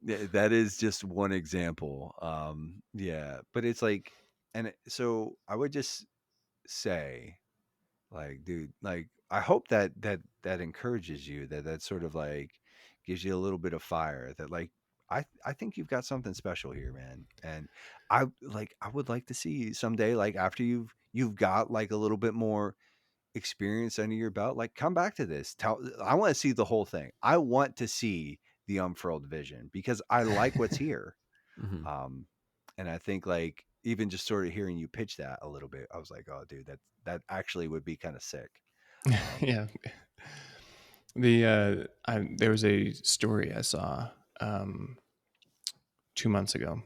that is just one example. Yeah, but it's like, so I would just say, like, dude, like, I hope that encourages you. That sort of like gives you a little bit of fire. That like, I think you've got something special here, man. And I would like to see someday, like after you've got like a little bit more experience under your belt, like come back to this. I want to see the whole thing. I want to see the unfurled vision because I like what's here. Mhm. Um, and I think like even just sort of hearing you pitch that a little bit, I was like, oh, dude, that actually would be kind of sick. Yeah. There was a story I saw 2 months ago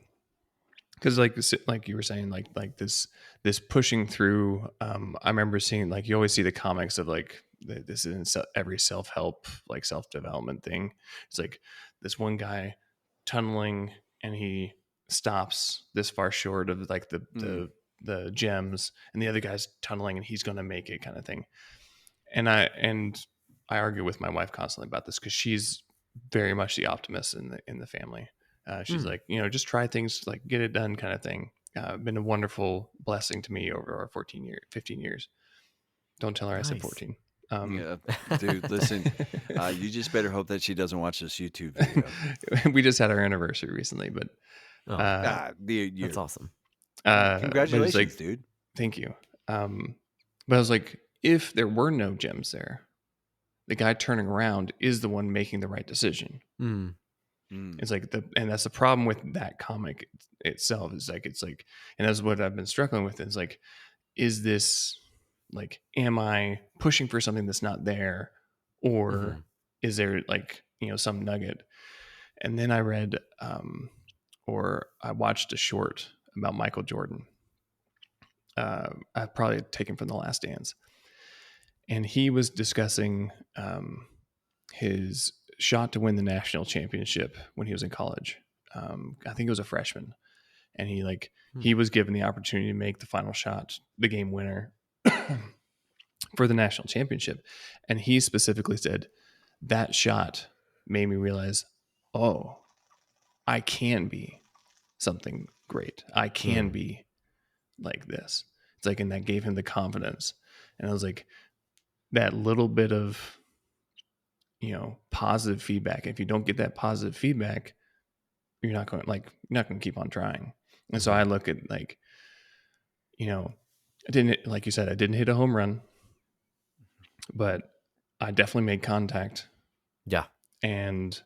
because like you were saying like this pushing through. I remember seeing like you always see the comics of like this is in every self-help like self-development thing. It's like this one guy tunneling and he stops this far short of like the gems, and the other guy's tunneling and he's going to make it kind of thing. And I argue with my wife constantly about this because she's very much the optimist in the family. She's Mm. like, just try things, like get it done, kind of thing. Been a wonderful blessing to me over our 15 years. Don't tell her I said Nice. 14. Yeah, dude, listen, you just better hope that she doesn't watch this YouTube video. We just had our anniversary recently, but Oh, You're, that's awesome. but it's congratulations, like, dude. thank you. But I was like, if there were no gems there, the guy turning around is the one making the right decision. Mm. It's like and that's the problem with that comic itself. It's like, and that's what I've been struggling with. Is like, is this like, am I pushing for something that's not there, or Mhm. is there like some nugget? And then I read, or I watched a short about Michael Jordan. I probably taken from The Last Dance, and he was discussing his shot to win the national championship when he was in college. I think it was a freshman, and he was given the opportunity to make the final shot, the game winner for the national championship. And he specifically said that shot made me realize, oh, I can be something great. I can be like this. It's like, and that gave him the confidence. And I was like, that little bit of positive feedback. If you don't get that positive feedback, you're not going to keep on trying. And so I look at like, I didn't, like you said, I didn't hit a home run, but I definitely made contact. Yeah. And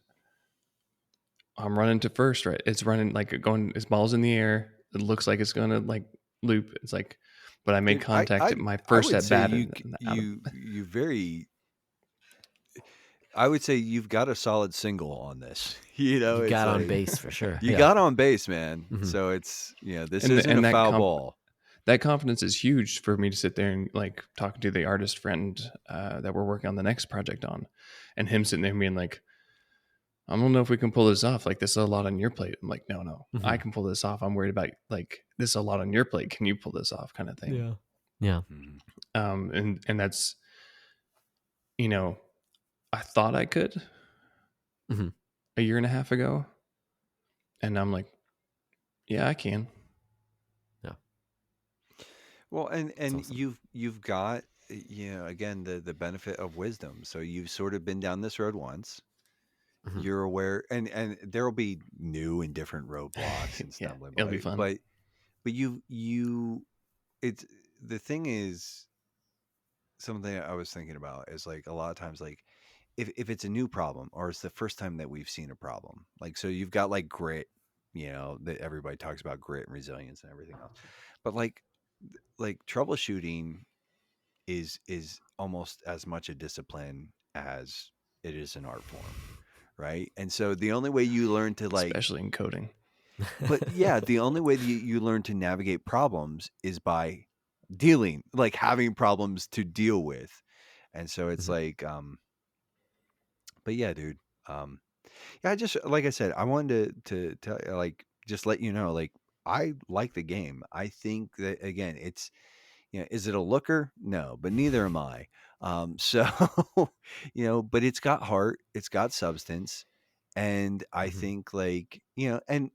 I'm running to first, right? It's running like going, his ball's in the air. It looks like it's going to like loop. It's like, but I made contact at my first at bat. I would say you've got a solid single on this. You got on base for sure. You got on base, man. So it's, this isn't a foul ball. That confidence is huge for me to sit there and like talking to the artist friend that we're working on the next project on, and him sitting there being like, I don't know if we can pull this off. Like, this is a lot on your plate. I'm like, no, I can pull this off. I'm worried about like, this is a lot on your plate. Can you pull this off? Kind of thing. Yeah. And that's, I thought I could a year and a half ago. And I'm like, yeah, I can. Yeah. Well, and awesome. You've got, again, the benefit of wisdom. So you've sort of been down this road once. You're aware, and there'll be new and different roadblocks and stumbling it'll be fun. But it's, the thing is, something I was thinking about is like a lot of times, like if it's a new problem or it's the first time that we've seen a problem, like, so you've got like grit, that everybody talks about grit and resilience and everything else, but like troubleshooting is almost as much a discipline as it is an art form. Right. And so the only way you learn to, like, especially in coding, but yeah, the only way that you learn to navigate problems is by dealing, like having problems to deal with. And so it's like, but yeah, dude. Yeah, I just, like I said, I wanted to tell you, like, just let you know, like, I like the game. I think that, again, it's, is it a looker? No, but neither am I. So, but it's got heart, it's got substance. And I think, like, and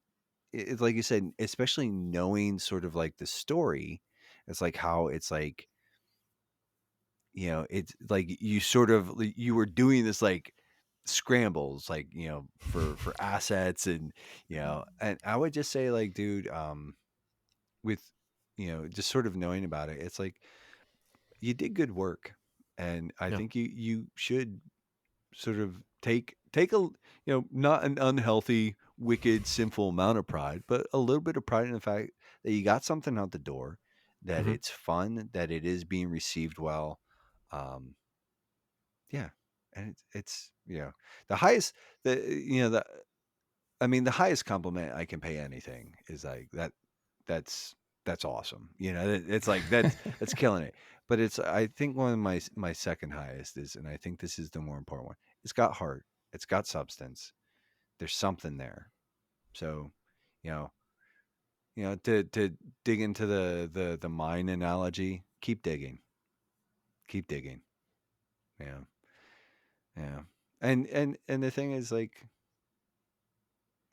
it's like you said, especially knowing sort of like the story, it's like how it's like, it's like you were doing this like scrambles, like, for assets and, and I would just say, like, dude, with, just sort of knowing about it, it's like, you did good work. And I think you should sort of take a, not an unhealthy, wicked, sinful amount of pride, but a little bit of pride in the fact that you got something out the door, that it's fun, that it is being received well. Yeah. And it's, the highest, the highest compliment I can pay anything is like that's awesome. It's like that's killing it. But it's, I think one of my second highest is, and I think this is the more important one, it's got heart, it's got substance, there's something there. So, to dig into the mine analogy, keep digging. Yeah. And the thing is, like,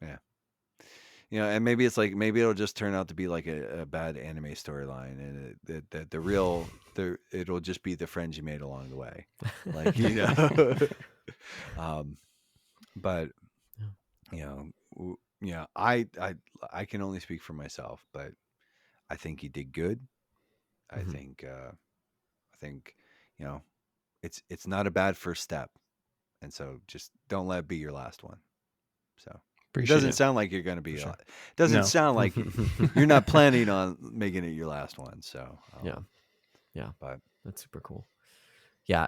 yeah. And maybe it's like, maybe it'll just turn out to be like a bad anime storyline, and it'll just be the friends you made along the way, like, but I can only speak for myself, but I think you did good. I think it's not a bad first step, and so just don't let it be your last one. So. Appreciate it doesn't sound like you're going to be. Sure. Doesn't sound like you're not planning on making it your last one. So yeah, but that's super cool. Yeah,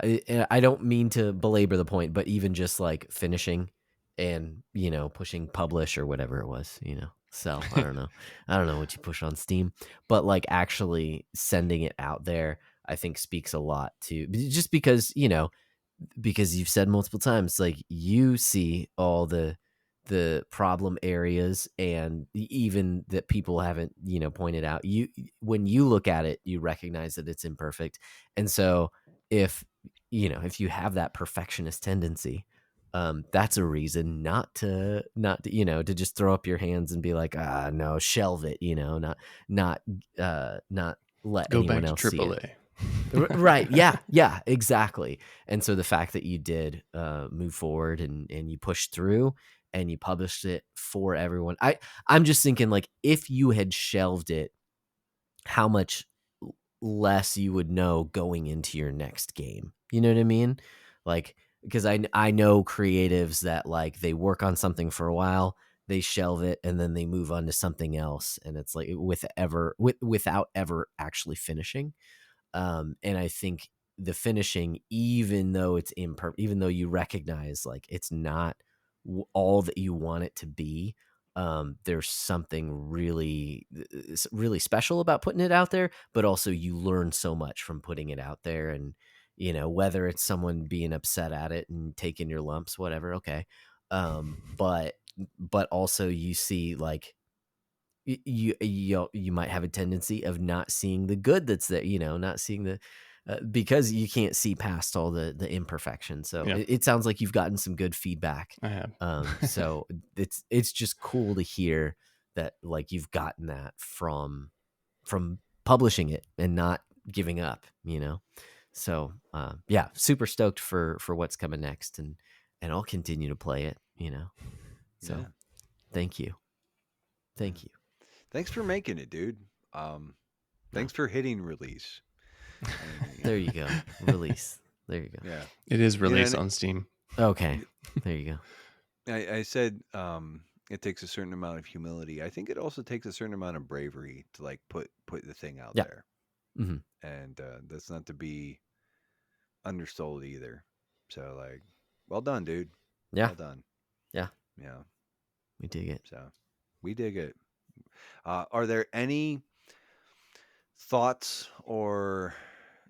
I don't mean to belabor the point, but even just like finishing and pushing publish or whatever it was, sell. I don't know what you push on Steam, but like actually sending it out there, I think speaks a lot to, just because because you've said multiple times, like, you see all the problem areas, and even that people haven't pointed out, when you look at it, you recognize that it's imperfect. And so if you have that perfectionist tendency, that's a reason not to to just throw up your hands and be like, no, shelve it, not let go anyone back else to see AAA. it. Right. Yeah, exactly. And so the fact that you did move forward and you pushed through and you published it for everyone. I'm just thinking, like, if you had shelved it, how much less you would know going into your next game. You know what I mean? Like, because I know creatives that, like, they work on something for a while, they shelve it, and then they move on to something else, and it's like without ever actually finishing. And I think the finishing, even though it's imperfect, even though you recognize, like, it's not all that you want it to be, there's something really special about putting it out there, but also you learn so much from putting it out there. And, whether it's someone being upset at it and taking your lumps, whatever, okay. But also you see, like, you might have a tendency of not seeing the good that's there, not seeing the because you can't see past all the imperfections. So Yeah. it sounds like you've gotten some good feedback. I have. So it's just cool to hear that, like, you've gotten that from publishing it and not giving up. So yeah, super stoked for what's coming next, and I'll continue to play it. So Yeah. thank you. Thanks for making it, dude. Thanks for hitting release. There you go. Release. There you go. Yeah. It is released and- on Steam. Okay. There you go. I said it takes a certain amount of humility. I think it also takes a certain amount of bravery to, like, put the thing out Yeah. there. Mm-hmm. And that's not to be undersold either. So, like, well done, dude. Yeah. Well done. Yeah. Yeah. We dig it. So we dig it. Are there any thoughts, or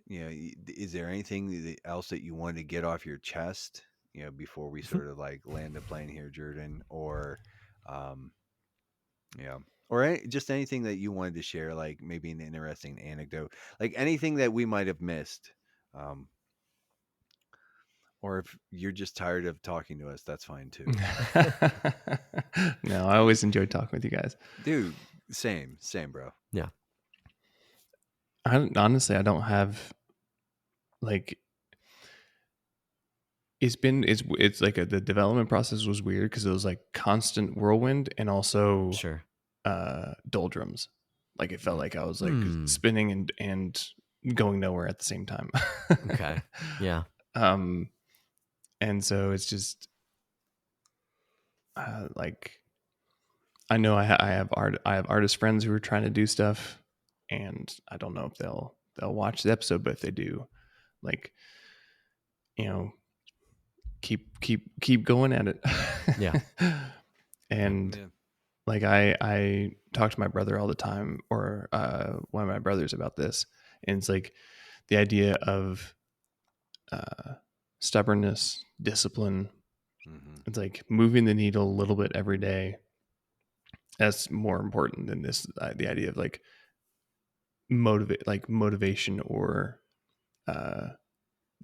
is there anything else that you wanted to get off your chest, before we sort of, like, land the plane here, Jordan? Or or just anything that you wanted to share, like maybe an interesting anecdote, like anything that we might have missed. Or if you're just tired of talking to us, that's fine too. No, I always enjoy talking with you guys. Dude, same, bro. Yeah. Honestly, I don't have, like, it's like the development process was weird because it was like constant whirlwind and also Sure. doldrums. Like, it felt like I was like Hmm. spinning and going nowhere at the same time. Okay. Yeah. And so it's just like, I know I have artist friends who are trying to do stuff, and I don't know if they'll watch the episode, but if they do, like, keep going at it. Yeah. And Yeah. like, I talk to my brother all the time, or one of my brothers, about this, and it's like the idea of stubbornness, discipline. Mm-hmm. It's like moving the needle a little bit every day. That's more important than this. The idea of, like, motivation, or the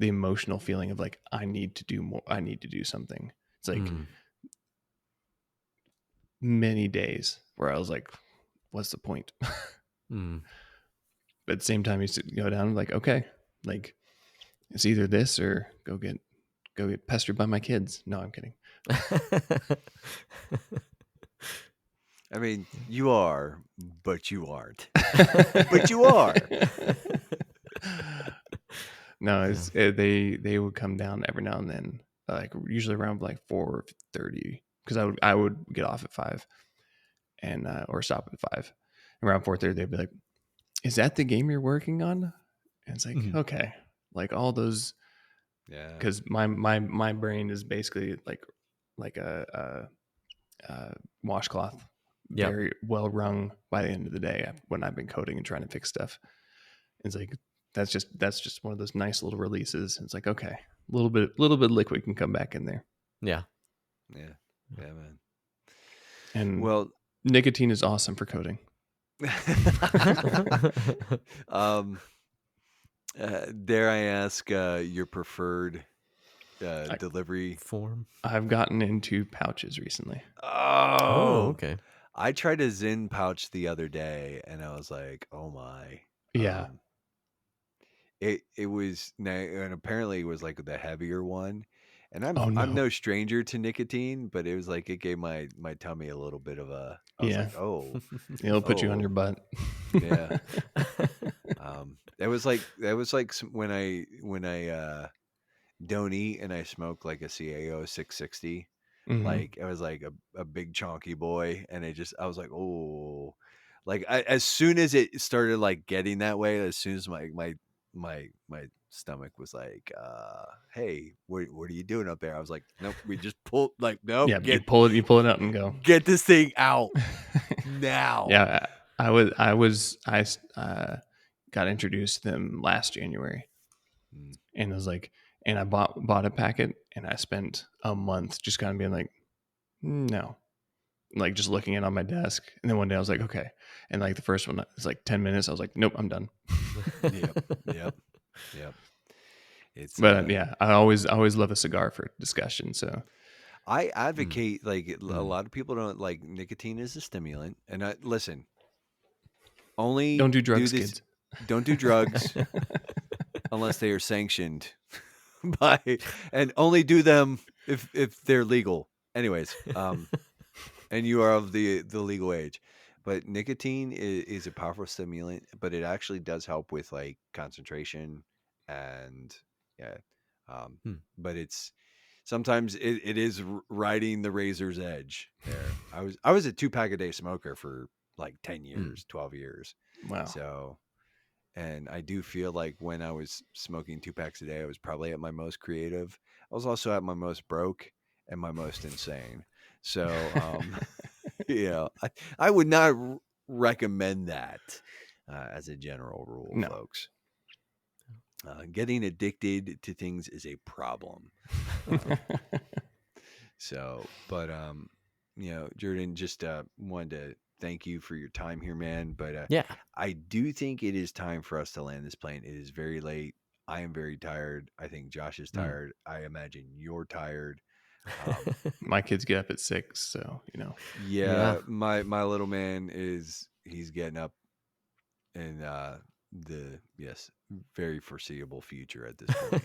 emotional feeling of, like, I need to do more. I need to do something. It's like many days where I was like, what's the point? Mm. But at the same time, you go down, like, okay, like, it's either this or go get pestered by my kids. No, I'm kidding. I mean, you are, but you aren't. But you are. No, it's they would come down every now and then, like usually around like 4:30, because I would get off at 5, and or stop at 5. Around 4:30, they'd be like, "Is that the game you're working on?" And it's like, okay, like all those, Yeah. because my brain is basically like a washcloth, Yep. very well wrung by the end of the day when I've been coding and trying to fix stuff. It's like that's just one of those nice little releases. It's like, okay, a little bit of liquid can come back in there. Yeah. Yeah, man. And Well, nicotine is awesome for coding. Dare I ask your preferred delivery form? I've gotten into pouches recently. Oh, okay. I tried a Zyn pouch the other day, and I was like, "Oh my!" Yeah. it was, and apparently it was like the heavier one. And Oh I'm no. no stranger to nicotine, but it was like it gave my tummy a little bit of a. I was Yeah. like, oh, It'll put you on your butt. yeah. That was like when I don't eat and I smoke like a CAO 660. Mhm. Like it was like a big chonky boy, and I was like, oh, like as soon as it started like getting that way, as soon as my stomach was like, hey, what are you doing up there? I was like, nope, we just pulled, like, nope, Yeah, you pull it out and go. get this thing out now. Yeah, I got introduced to them last January, Mm. and it was like, and I bought a packet, and I spent a month just kind of being like, no, like just looking at it on my desk, and then one day I was like, okay, and like the first one was like 10 minutes, I was like, nope, I'm done. Yep. It's But yeah, I always love a cigar for discussion. So I advocate like a Mm. lot of people don't like nicotine as a stimulant, and I listen. Only don't do drugs, this. kids. Don't do drugs unless they are sanctioned by, and only do them if they're legal. Anyways, and you are of the legal age. But nicotine is a powerful stimulant, but it actually does help with like concentration and yeah. Hmm. But it's sometimes it is riding the razor's edge there. I was a 2-pack a day smoker for like 10 years, 12 years. Wow. So, and I do feel like when I was smoking 2 packs a day, I was probably at my most creative. I was also at my most broke and my most insane. So, I would not recommend that as a general rule, No. folks. Getting addicted to things is a problem. So, but Jordan, just wanted to thank you for your time here, man. But Yeah. I do think it is time for us to land this plane. It is very late. I am very tired. I think Josh is tired. I imagine you're tired. My kids get up at 6, so Yeah. My little man he's getting up in the very foreseeable future at this point.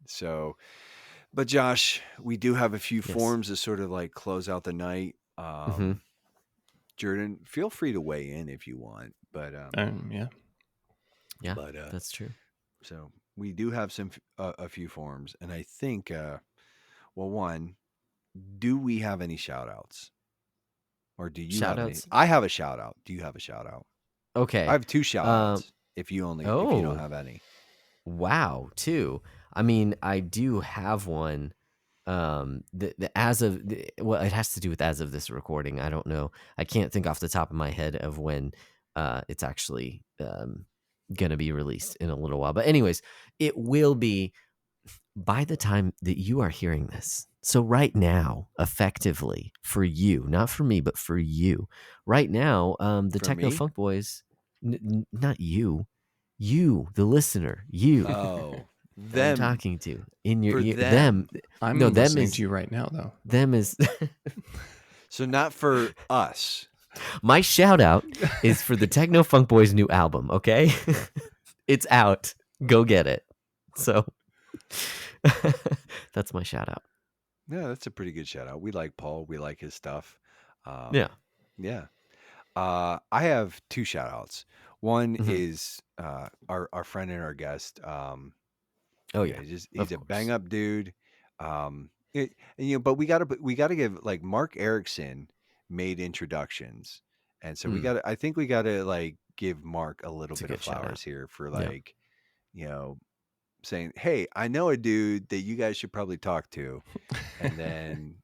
So, but Josh, we do have a few forms to sort of like close out the night. Jordan, feel free to weigh in if you want, but yeah, but that's true. So we do have a few forms, and I think well, one, do we have any shout outs? Or do you have any? I have a shout out. Do you have a shout out? Okay. I have 2 shout outs if you don't have any. Wow, 2. I mean, I do have one. It has to do with as of this recording. I don't know. I can't think off the top of my head of when it's actually gonna be released in a little while. But anyways, it will be by the time that you are hearing this. So right now, effectively for you, not for me, but for you, right now, the Techno Funk Boys, not you, the listener, you. Oh, them I'm talking to in your ear. Them. I'm listening to you right now, though. Them is so not for us. My shout out is for the Techno Funk Boys new album. Okay, it's out. Go get it. So that's my shout out. Yeah, that's a pretty good shout out. We like Paul. We like his stuff. Yeah. I have 2 shout outs. One is our friend and our guest. He's a bang up dude. But we gotta give, like, Mark Erickson made introductions, and so I think we gotta like give Mark a little bit of flowers here for like, saying, hey, I know a dude that you guys should probably talk to, and then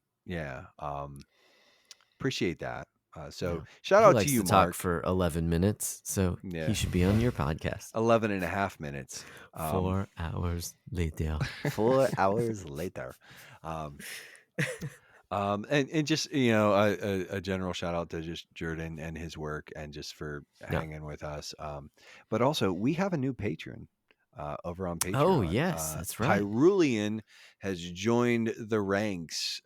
appreciate that. So shout out to you, Mark. Talk for 11 minutes, so he should be on your podcast. 11 and a half minutes. 4 hours later. 4 hours later. And just a general shout out to just Jordan and his work, and just for hanging with us. But also we have a new patron over on Patreon. Oh yes, that's right. Pyrulian has joined the ranks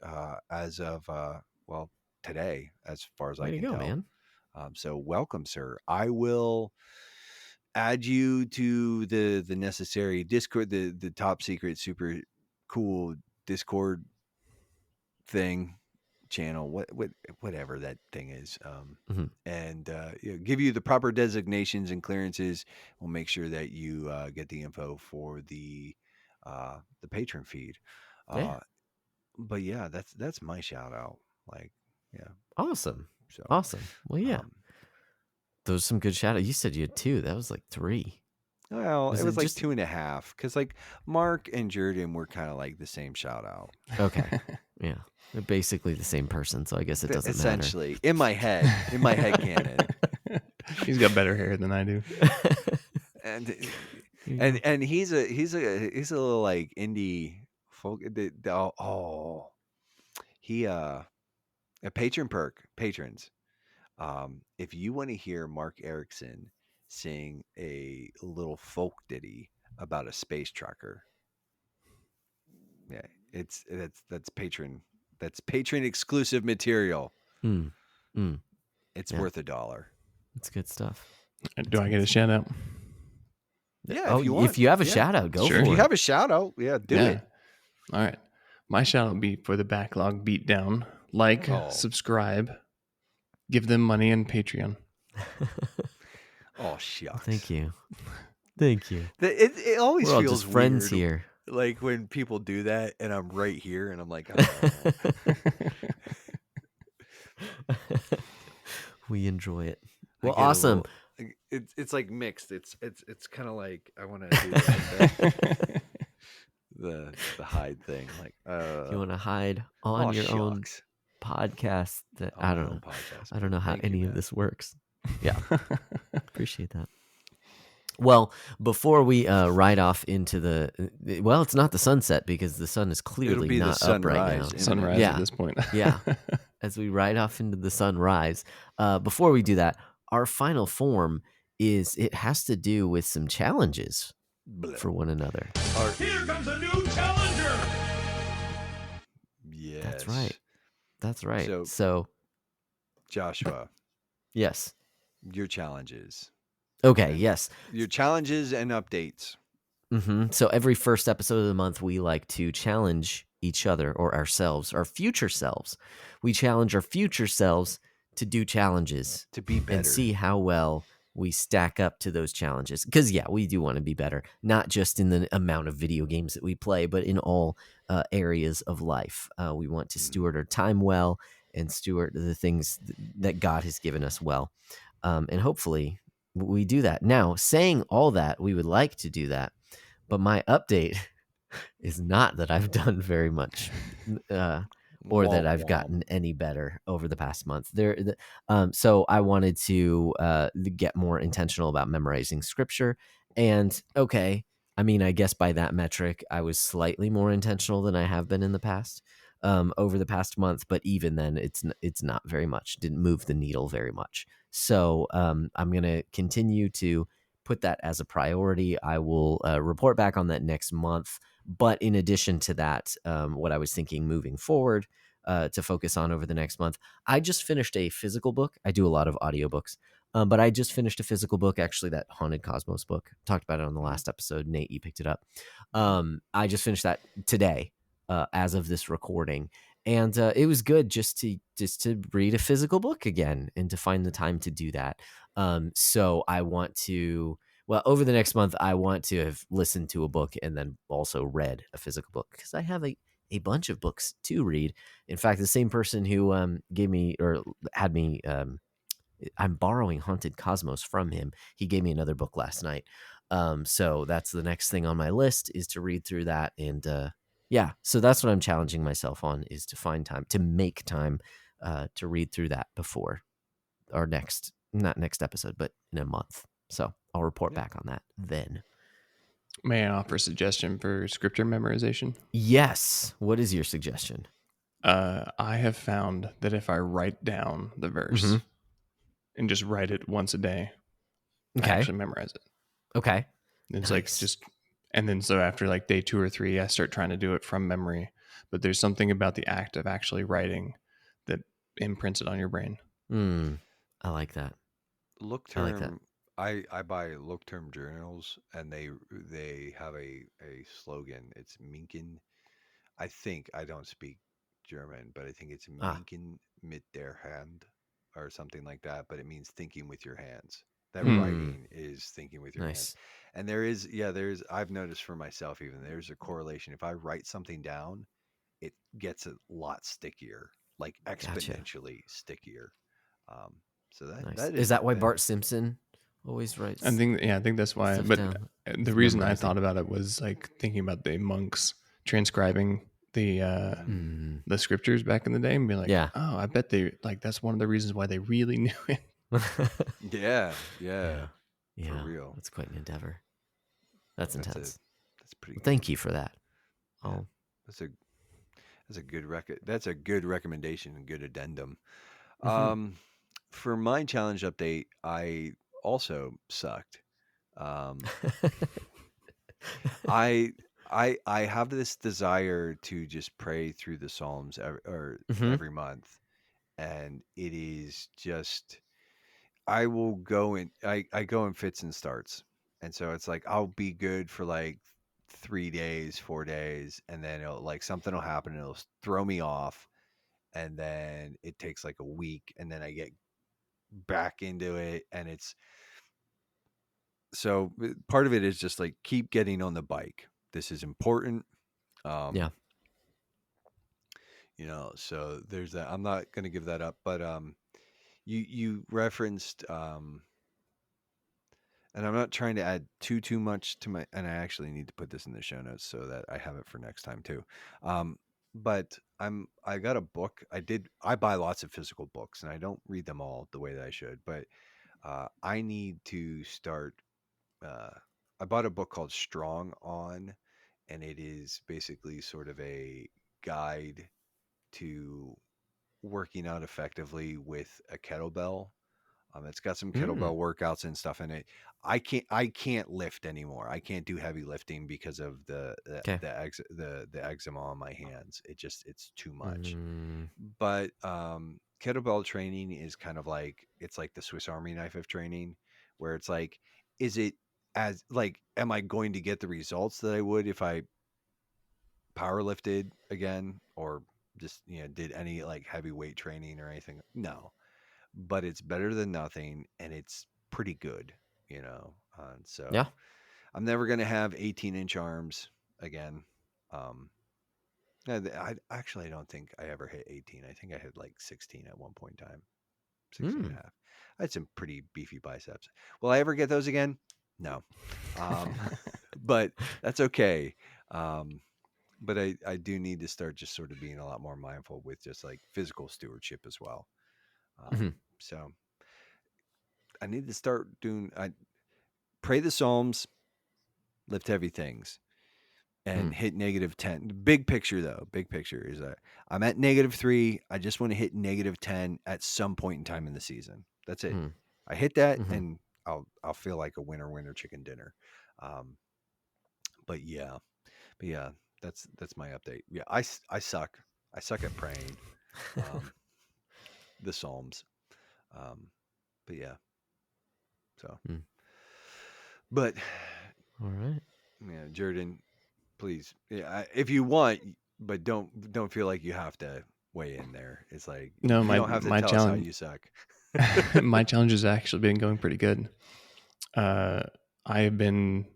as of today, as far as I can tell. Man. So welcome, sir. I will add you to the necessary Discord, the top secret, super cool Discord thing channel, whatever that thing is, and give you the proper designations and clearances. We'll make sure that you get the info for the patron feed. Yeah. But yeah, that's my shout out. Like, yeah, Awesome. so Awesome. Well, yeah. um, Those are some good shout outs. You said you had 2. That was like 3. well, Was it it was like just- 2.5 because like Mark and Jordan were kind of like the same shout out. Okay. Yeah. They're basically the same person, so I guess it doesn't Essentially, in my head canon. He's got better hair than I do. And he's a little like indie folk. He a patrons. If you want to hear Mark Erickson sing a little folk ditty about a space trucker, yeah, that's patron exclusive material. It's Yeah. worth $1. It's good stuff. Do I get a shout out? Yeah, if you have a shout out, go Sure. for If it. you have a shout out, do it. All right. My shout out would be for the Backlog Beatdown. Subscribe, give them money on Patreon. Oh, shucks. Thank you. Thank you. It always We're all feels just friends weird, here. like when people do that, and I'm right here, and I'm like, oh. We enjoy it. I Well, get a awesome. little- it's like mixed. It's kind of like I want to do the hide thing. Like, You want to hide on your own shucks. podcast? That On I my don't own know. podcast, I don't know how Thank you, any of man. this works. Yeah, appreciate that. Well, before we ride off into well, it's not the sunset because the sun is clearly be the not up right now. sunrise. Sunrise Yeah. at this point. Yeah. As we ride off into the sunrise, before we do that, our final form it has to do with some challenges Blah. for one another. Here comes a new challenger. Yes, That's right. That's right. So- So Joshua, yes. your challenges, Okay. Yes. your challenges and updates. So every first episode of the month, we like to challenge each other or ourselves, our future selves. We challenge our future selves to do challenges To be better. and see how well we stack up to those challenges. Because, yeah, we do want to be better, not just in the amount of video games that we play, but in all areas of life. We want to steward our time well and steward the things that God has given us well. And hopefully we do that. Now, saying all that, we would like to do that. But my update is not that I've done very much or that I've gotten any better over the past month. So I wanted to get more intentional about memorizing scripture. And okay, I mean, I guess by that metric, I was slightly more intentional than I have been in the past over the past month. But even then, it's not very much. Didn't move the needle very much. So I'm going to continue to put that as a priority. I will report back on that next month. But in addition to that, what I was thinking moving forward to focus on over the next month, I just finished a physical book. I do a lot of audiobooks, but I just finished a physical book, actually, that Haunted Cosmos book. Talked about it on the last episode. Nate, you picked it up. I just finished that today as of this recording. And it was good just to read a physical book again and to find the time to do that. So I want to, over the next month, I want to have listened to a book and then also read a physical book because I have a bunch of books to read. In fact, the same person who gave me or had me, I'm borrowing Haunted Cosmos from him. He gave me another book last night. So that's the next thing on my list is to read through that. And yeah, so that's what I'm challenging myself on is to find time, to make time to read through that before our not next episode, but in a month. So I'll report back on that then. May I offer a suggestion for scripture memorization? Yes. What is your suggestion? I have found that if I write down the verse and just write it once a day, I actually memorize it. Okay. It's Nice. like just, and then so after like day 2 or 3, I start trying to do it from memory. But there's something about the act of actually writing that imprints it on your brain. I like that. Look I like that. term I buy look term journals, and they have a slogan. It's Minken. I think I don't speak German, but I think it's Ah, Minken mit der Hand or something like that. But it means thinking with your hands. That Hmm. writing is thinking with your hands. nice. And there's I've noticed for myself even there's a correlation. If I write something down, it gets a lot stickier, like Gotcha. exponentially stickier. Um, so Nice. that Is is that why that, Bart Simpson always I writes think I think that's why. stuff But down? the He's reason I memorizing. thought about it was like thinking about the monks transcribing Mm. the scriptures back in the day and being like, Yeah. oh, I bet they like that's one of the reasons why they really knew it. yeah, Yeah. for Yeah. real. That's quite an endeavor. That's That's intense. pretty Well, good. thank you for that. Yeah, Oh, that's a that's a good recommendation and good addendum. mhm. For my challenge update, I also sucked. Um, I I have this desire to just pray through the Psalms Mhm. every month, and it is just I will go in I go in fits and starts. And so it's like I'll be good for like 3 days, 4 days, and then it'll like something will happen and it'll throw me off. And then it takes like a week, and then I get back into it. And it's so part of it is just like keep getting on the bike. This is important. Yeah. Um, so there's that. I'm not gonna give that up, but you referenced and I'm not trying to add too much to my, and I actually need to put this in the show notes so that I have it for next time too. But I got a book. I buy lots of physical books, and I don't read them all the way that I should. But I need to start. Uh, I bought a book called Strong On, and it is basically sort of a guide to working out effectively with a kettlebell. It's got some Mm. kettlebell workouts and stuff in it. I can't lift anymore. I can't do heavy lifting because of Okay. the eczema on my hands. It's too much. Mm. But kettlebell training is kind of like it's like the Swiss Army knife of training, where it's like, is it as like, am I going to get the results that I would if I power lifted again or just did any like heavy weight training or anything? No, but it's better than nothing, and it's pretty good, And Yeah. so I'm never gonna have 18-inch arms again. Um, I don't think I ever hit 18. I think I hit like 16 at one point in time, 16 and a Mm. half. I had some pretty beefy biceps. Will I ever get those again? No, um, but that's okay. Um, but I do need to start just sort of being a lot more mindful with just like physical stewardship as well. Mhm. So I need to start doing. I pray the Psalms, lift heavy things, and Mm. hit -10. Big picture though, big picture is that I'm at -3. I just want to hit -10 at some point in time in the season. That's it. Mm. I hit that, Mhm. and I'll feel like a winner chicken dinner. Um, but yeah, that's my update. Yeah, I suck. I suck at praying. Um, the Psalms. Um, but yeah, so. Mm. But All right. yeah, Jordan, please, yeah, if you want, but don't feel like you have to weigh in there. It's like No, you my don't have to my tell us how challenge you suck. my challenge has actually been going pretty good. I have been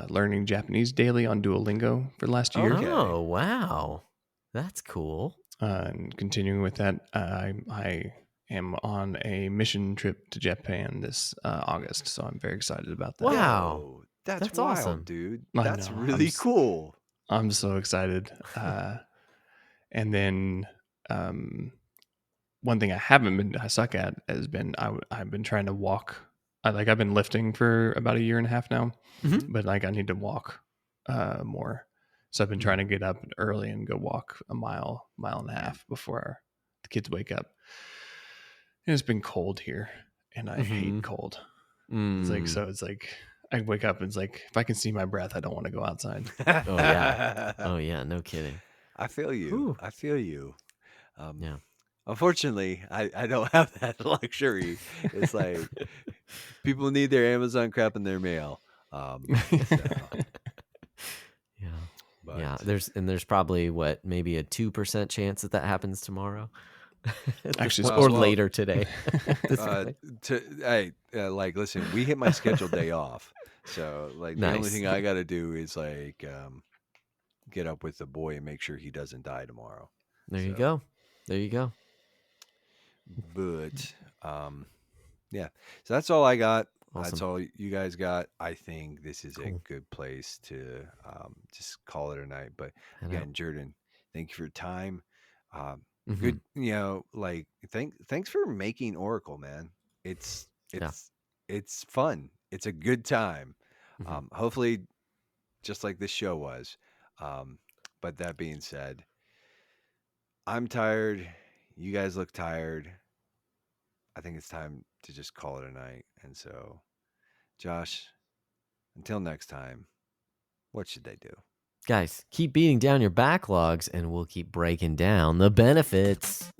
learning Japanese daily on Duolingo for the last year. Okay. Oh, wow. That's cool. And continuing with that, I am on a mission trip to Japan this August, so I'm very excited about that. Wow. Yo, that's That's wild, awesome. dude. I That's know. really cool. I'm so excited. And then one thing I suck at has been I've been trying to walk. I've been lifting for about a year and a half now, Mhm. but like I need to walk more. So I've been trying to get up early and go walk a mile and a half before the kids wake up. And it's been cold here, and I hate Mhm. cold. Mm. It's like I wake up and it's like if I can see my breath, I don't want to go outside. Oh yeah. Oh yeah. No kidding. I feel you. Whew. I feel you. Um, Yeah. Unfortunately, I don't have that luxury. It's like People need their Amazon crap in their mail. So, Yeah. but Yeah, there's probably maybe a 2% chance that happens tomorrow, Actually, or well, later today. At this point. like, listen, we hit my scheduled day off, so like the only Nice. thing I got to do is like get up with the boy and make sure he doesn't die tomorrow. There you So, go. There you go. But yeah, so that's all I got. That's Awesome. all you guys got. I think this is a Cool. good place to just call it a night. But Head out. again, Jordan, thank you for your time. Mhm. Good, like thanks for making Oracle, man. It's fun. It's a good time. Mhm. Hopefully, just like this show was. But that being said, I'm tired. You guys look tired. I think it's time to just call it a night. And so, Josh, until next time, what should they do? Guys, keep beating down your backlogs and we'll keep breaking down the benefits.